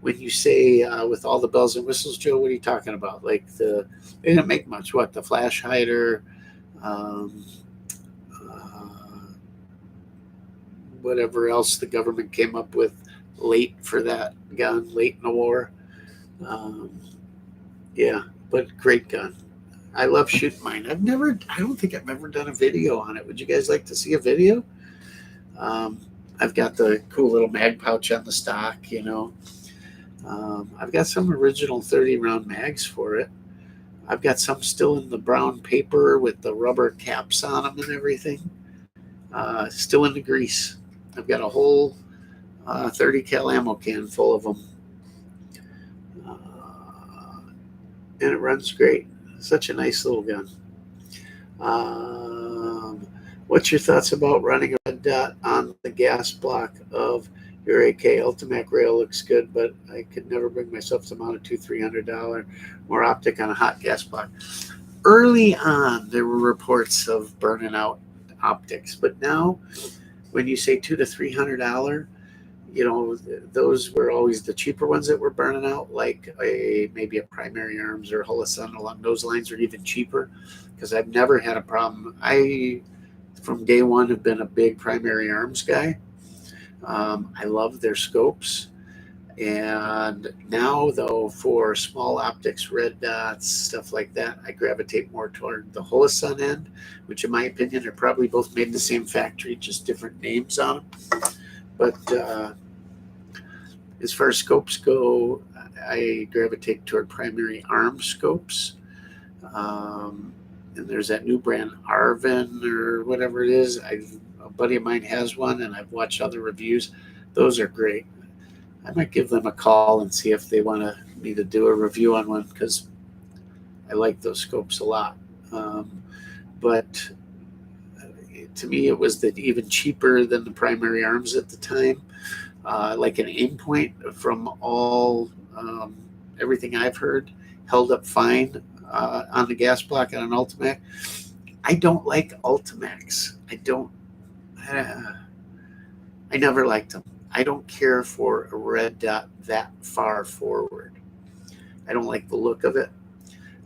When you say with all the bells and whistles, Joe, what are you talking about? Like they didn't make much. What, the flash hider, whatever else the government came up with late for that gun, late in the war. Yeah, but great gun. I love shooting mine. I don't think I've ever done a video on it. Would you guys like to see a video? I've got the cool little mag pouch on the stock, you know. I've got some original 30 round mags for it. I've got some still in the brown paper with the rubber caps on them and everything. Still in the grease. I've got a whole 30 cal ammo can full of them. And it runs great. Such a nice little gun. What's your thoughts about running a red dot on the gas block of your AK? Ultimac rail looks good, but I could never bring myself to mount a $200-300 more optic on a hot gas block. Early on, there were reports of burning out optics, but now when you say $200 to $300, you know, those were always the cheaper ones that were burning out, like maybe a Primary Arms or Holosun along those lines, or even cheaper, because I've never had a problem. I, from day one, have been a big Primary Arms guy. I love their scopes. And now, though, for small optics, red dots, stuff like that, I gravitate more toward the Holosun end, which in my opinion are probably both made in the same factory, just different names on them. But as far as scopes go, I gravitate toward Primary Arms scopes. And there's that new brand, Arvin or whatever it is. A buddy of mine has one, and I've watched other reviews. Those are great. I might give them a call and see if they want me to do a review on one, because I like those scopes a lot. But to me, it was even cheaper than the Primary Arms at the time. Like an aim point, from everything I've heard, held up fine on the gas block on an Ultimac. I don't like Ultimacs. I never liked them. I don't care for a red dot that far forward. I don't like the look of it.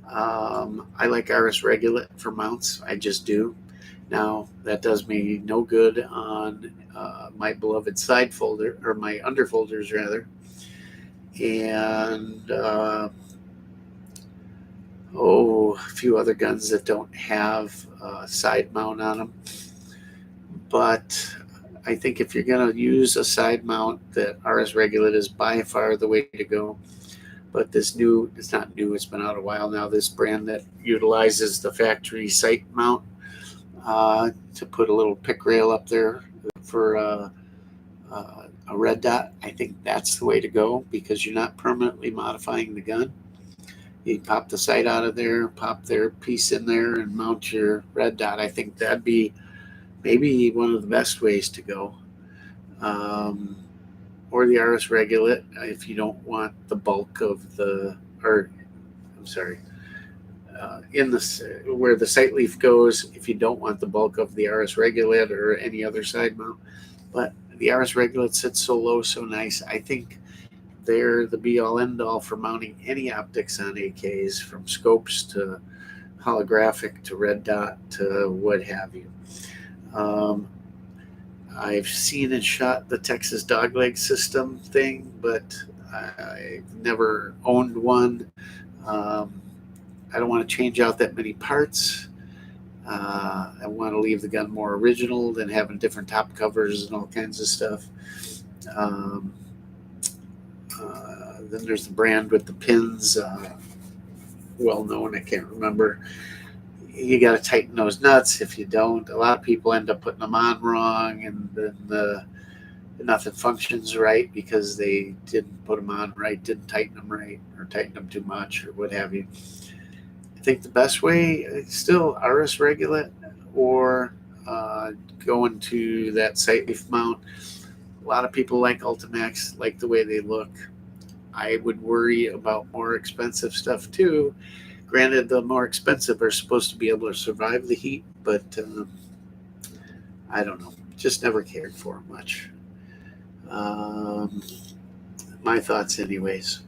I like RS Regulate for mounts. I just do. Now, that does me no good on my beloved side folder, or my underfolders rather, and a few other guns that don't have a side mount on them. But I think if you're going to use a side mount, that RS Regulate is by far the way to go. But this new, it's not new, it's been out a while now, this brand that utilizes the factory sight mount to put a little pick rail up there for a red dot, I think that's the way to go, because you're not permanently modifying the gun. You pop the sight out of there, pop their piece in there, and mount your red dot. I think that'd be maybe one of the best ways to go. Or the RS Regulate if you don't want the bulk of the, or I'm sorry, in the where the sight leaf goes, if you don't want the bulk of the RS Regulate or any other side mount. But the RS Regulate sits so low, so nice. I think they're the be-all end-all for mounting any optics on AKs, from scopes to holographic to red dot to what have you. I've seen and shot the Texas Dogleg system thing, but I've never owned one. I don't want to change out that many parts. I want to leave the gun more original than having different top covers and all kinds of stuff. Then there's the brand with the pins, well known, I can't remember. You got to tighten those nuts. If you don't, a lot of people end up putting them on wrong, and then nothing functions right because they didn't put them on right, didn't tighten them right, or tighten them too much, or what have you. I think the best way is still RS Regulate, or going to that sight leaf mount. A lot of people like Ultimax, like the way they look. I would worry about more expensive stuff too. Granted, the more expensive are supposed to be able to survive the heat, but I don't know. Just never cared for them much. My thoughts anyways.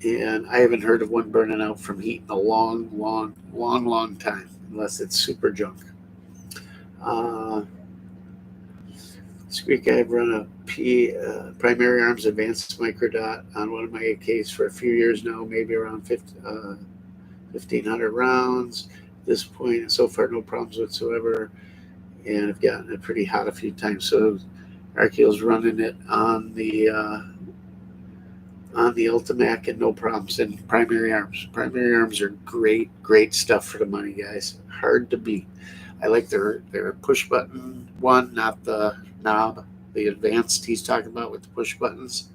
And I haven't heard of one burning out from heat in a long time, unless it's super junk. This week I've run a Primary Arms Advanced Microdot on one of my AKs for a few years now, maybe around 1,500 rounds. At this point, so far, no problems whatsoever, and I've gotten it pretty hot a few times. So Archeo's running it on the Ultimac and no problems. And Primary Arms. Primary Arms are great stuff for the money, guys. Hard to beat. I like their push button one, not the knob. The advanced he's talking about with the push buttons.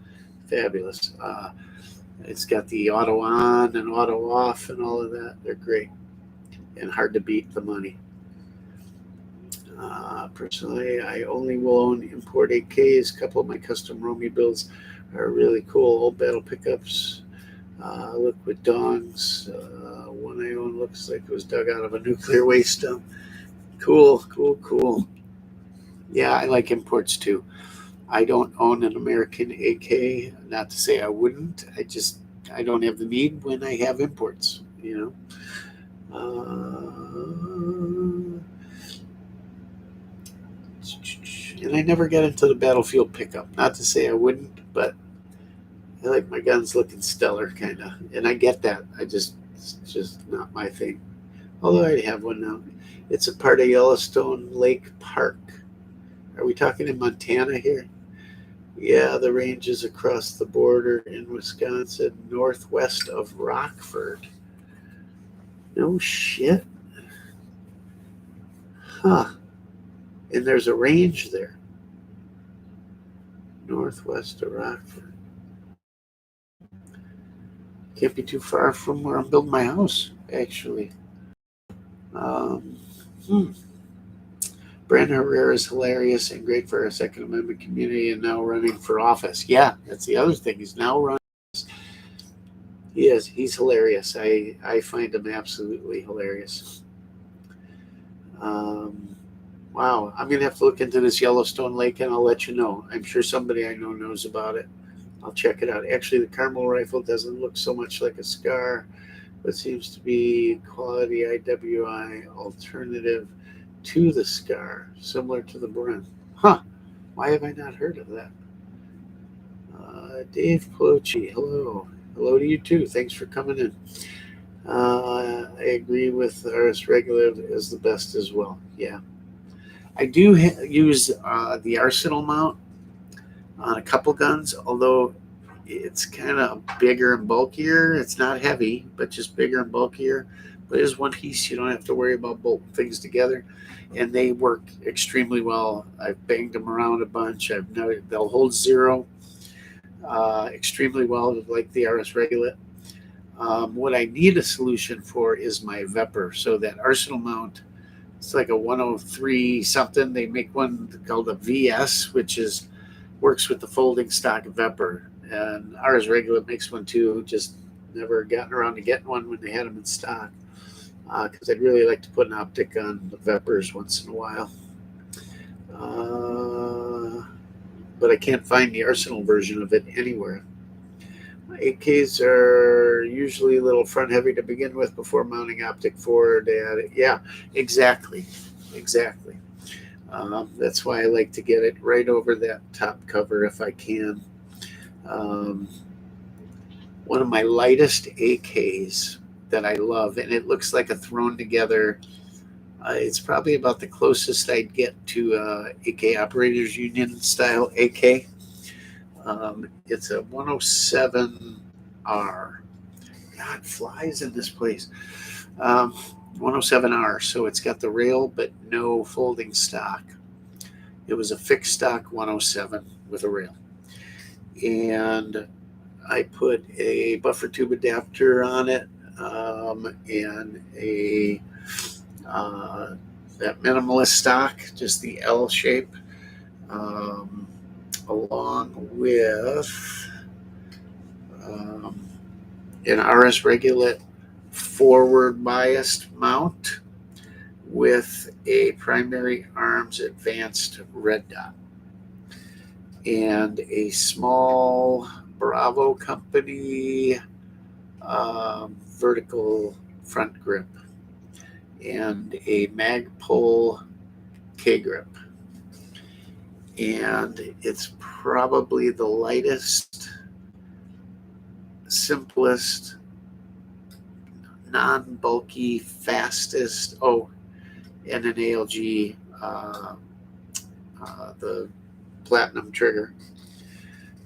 Fabulous. It's got the auto on and auto off and all of that. They're great and hard to beat the money. Personally, I only will own import AKs. A couple of my custom Romy builds are really cool. Old battle pickups, liquid dongs. One I own looks like it was dug out of a nuclear waste dump. Cool. Yeah, I like imports too. I don't own an American AK. Not to say I wouldn't. I don't have the need when I have imports, you know. And I never got into the battlefield pickup. Not to say I wouldn't, but I like my guns looking stellar, kind of. And I get that. It's just not my thing. Although I have one now. It's a part of Yellowstone Lake Park. Are we talking in Montana here? Yeah, the range is across the border in Wisconsin, northwest of Rockford. No shit. Huh. And there's a range there. Northwest of Rockford. Can't be too far from where I'm building my house, actually. Brandon Herrera is hilarious and great for our Second Amendment community, and now running for office. Yeah, that's the other thing. He's now running. He's hilarious. I find him absolutely hilarious. Wow, I'm going to have to look into this Yellowstone Lake, and I'll let you know. I'm sure somebody I know knows about it. I'll check it out. Actually, the Carmel rifle doesn't look so much like a SCAR. what seems to be quality IWI alternative to the SCAR, similar to the Bren. Huh, why have I not heard of that? Dave Plochi, hello. Hello to you too. Thanks for coming in. I agree with RS Regulative is the best as well. Yeah. I do use the Arsenal mount on a couple guns, although it's kind of bigger and bulkier. It's not heavy, but just bigger and bulkier. But it is one piece. You don't have to worry about bolting things together. And they work extremely well. I've banged them around a bunch. They'll hold zero extremely well, like the RS Regulate. What I need a solution for is my Vepr. So that Arsenal mount, it's like a 103 something. They make one called a VS, which works with the folding stock Vepr. And RS Regulate makes one too. Just never gotten around to getting one when they had them in stock. Because I'd really like to put an optic on the Veprs once in a while. But I can't find the Arsenal version of it anywhere. AKs are usually a little front heavy to begin with before mounting optic forward. Yeah, exactly. That's why I like to get it right over that top cover if I can. One of my lightest AKs that I love, and it looks like a thrown together. It's probably about the closest I'd get to AK Operators Union style AK. It's a 107R. God, flies in this place. 107R. So it's got the rail, but no folding stock. It was a fixed stock 107 with a rail. And I put a buffer tube adapter on it and that minimalist stock, just the L shape, along with an RS Regulate forward biased mount with a primary arms advanced red dot and a small Bravo Company vertical front grip and a Magpul K-grip. And it's probably the lightest, simplest, non-bulky, fastest. Oh, and an ALG, the Platinum trigger.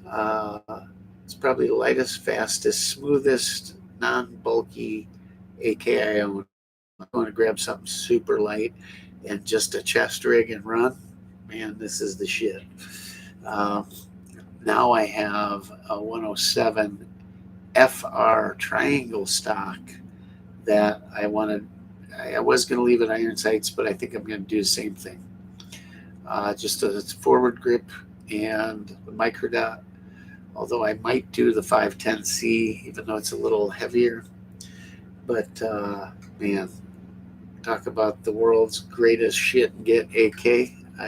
It's probably the lightest, fastest, smoothest, non-bulky AK I own. I'm going to grab something super light and just a chest rig and run. Man, this is the shit. Now I have a 107 FR triangle stock that I was going to leave at iron sights, but I think I'm going to do the same thing. Just a forward grip and the micro dot, although I might do the 510C, even though it's a little heavier. But man, talk about the world's greatest shit and get AK.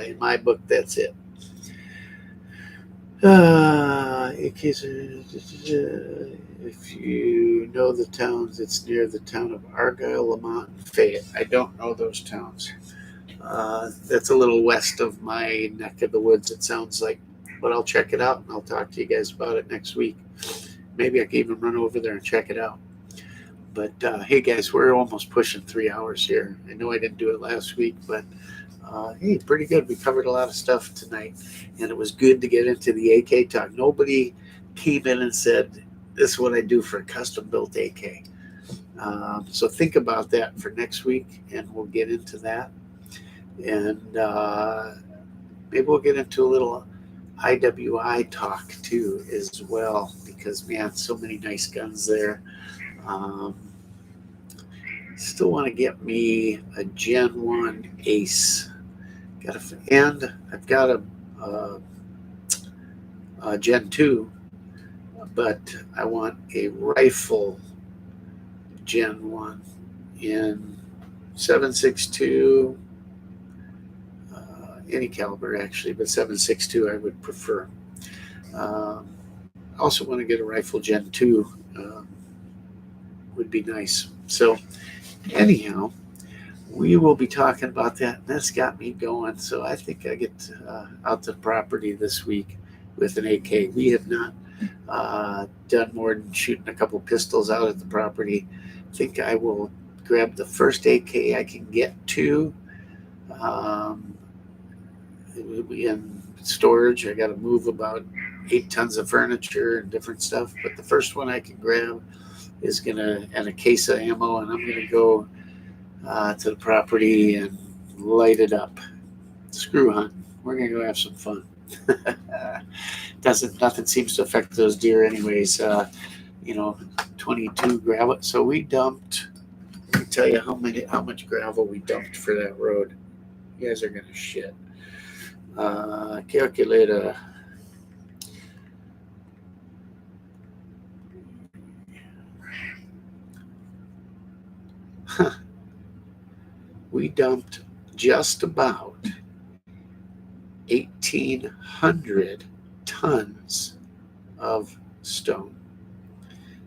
In my book, that's it. AKs are, if you know the towns, it's near the town of Argyle, Lamont, and Fayette. I don't know those towns. That's a little west of my neck of the woods, it sounds like. But I'll check it out, and I'll talk to you guys about it next week. Maybe I can even run over there and check it out. But hey, guys, we're almost pushing 3 hours here. I know I didn't do it last week, but hey, pretty good. We covered a lot of stuff tonight, and it was good to get into the AK talk. Nobody came in and said, this is what I do for a custom-built AK. So think about that for next week, and we'll get into that. And maybe we'll get into a little IWI talk, too, as well, because, man, so many nice guns there. Still want to get me a Gen 1 Ace. And I've got a Gen 2, but I want a rifle Gen 1 in 7.62, any caliber actually, but 7.62 I would prefer. I also want to get a rifle Gen 2. would be nice. So anyhow, we will be talking about that. That's got me going. So I think I get out to the property this week with an AK. We have not done more than shooting a couple pistols out at the property. I think I will grab the first AK I can get to. In storage, I got to move about 8 tons of furniture and different stuff. But the first one I can grab is and a case of ammo, and I'm gonna go to the property and light it up. Screw hunting. We're gonna go have some fun. Nothing seems to affect those deer anyways. 22 gravel. So we dumped. Let me tell you how much gravel we dumped for that road. You guys are gonna shit. Calculator. We dumped just about 1,800 tons of stone,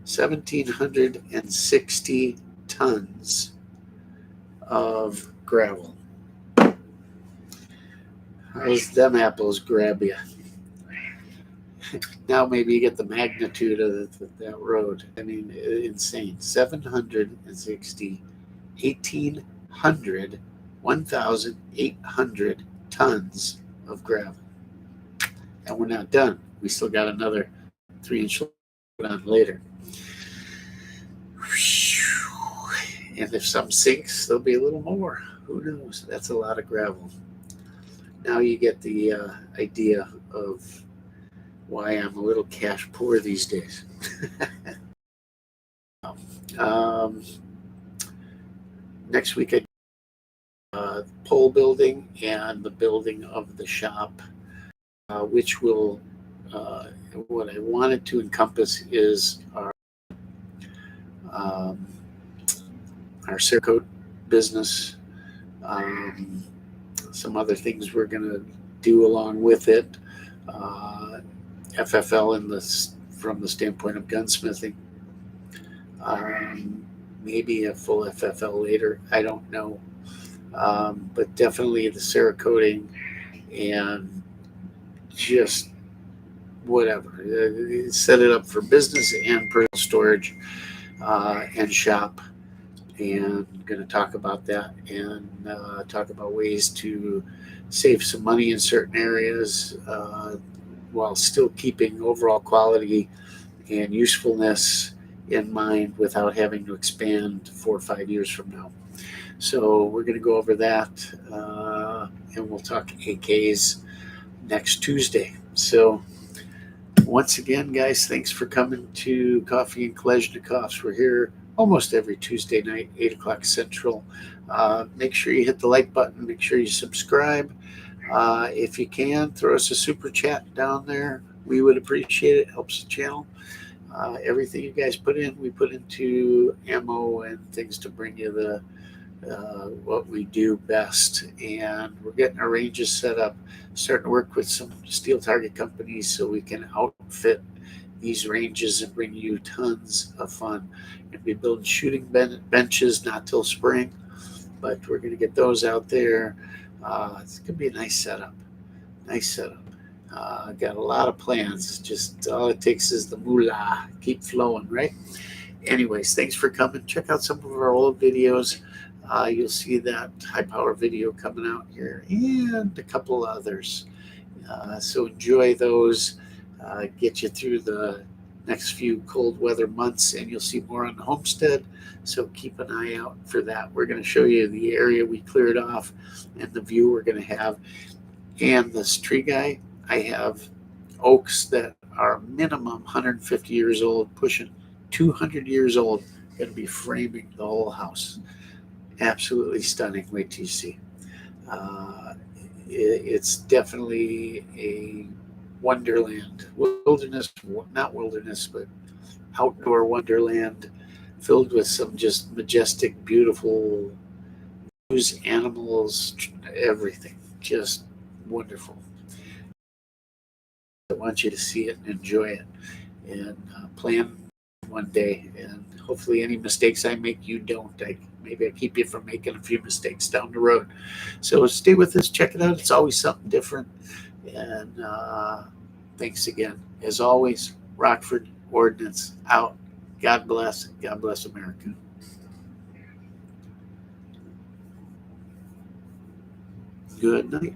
1,760 tons of gravel. How's them apples grab you? Now maybe you get the magnitude of that road. I mean, insane. 760, 1,800, 1,800 tons of gravel. And we're not done. We still got another 3-inch on later. And if some sinks, there'll be a little more. Who knows? That's a lot of gravel. Now you get the idea of why I'm a little cash poor these days. Next week, pole building and the building of the shop, which will, what I wanted to encompass is our Cerakote business, some other things we're going to do along with it, FFL from the standpoint of gunsmithing, maybe a full FFL later, I don't know, but definitely the Cerakoting and just whatever, set it up for business and personal storage and shop. And going to talk about that and talk about ways to save some money in certain areas while still keeping overall quality and usefulness in mind without having to expand 4 or 5 years from now. So we're going to go over that and we'll talk AKs next Tuesday. So once again, guys, thanks for coming to Koffee and Kalashnikovs. We're here almost every Tuesday night, 8 o'clock Central. Make sure you hit the like button. Make sure you subscribe. If you can, throw us a super chat down there. We would appreciate it. Helps the channel. Everything you guys put in, we put into ammo and things to bring you the what we do best. And we're getting our ranges set up, starting to work with some steel target companies so we can outfit these ranges and bring you tons of fun. We're going to be building shooting benches, not till spring, but we're going to get those out there. It's going to be a nice setup. Got a lot of plans. Just all it takes is the moolah. Keep flowing, right? Anyways, thanks for coming. Check out some of our old videos. You'll see that high power video coming out here and a couple others. So enjoy those. Get you through the next few cold weather months, and you'll see more on the homestead. So keep an eye out for that. We're going to show you the area we cleared off and the view we're going to have. And this tree guy, I have oaks that are minimum 150 years old, pushing 200 years old, going to be framing the whole house. Absolutely stunning. Wait till you see. It's definitely a wonderland, not wilderness, but outdoor wonderland filled with some just majestic, beautiful views, animals, everything. Just wonderful. I want you to see it and enjoy it and plan one day and hopefully any mistakes I make, you don't. Maybe I keep you from making a few mistakes down the road. So stay with us. Check it out. It's always something different. And thanks again. As always, Rockford Ordnance out. God bless. God bless America. Good night.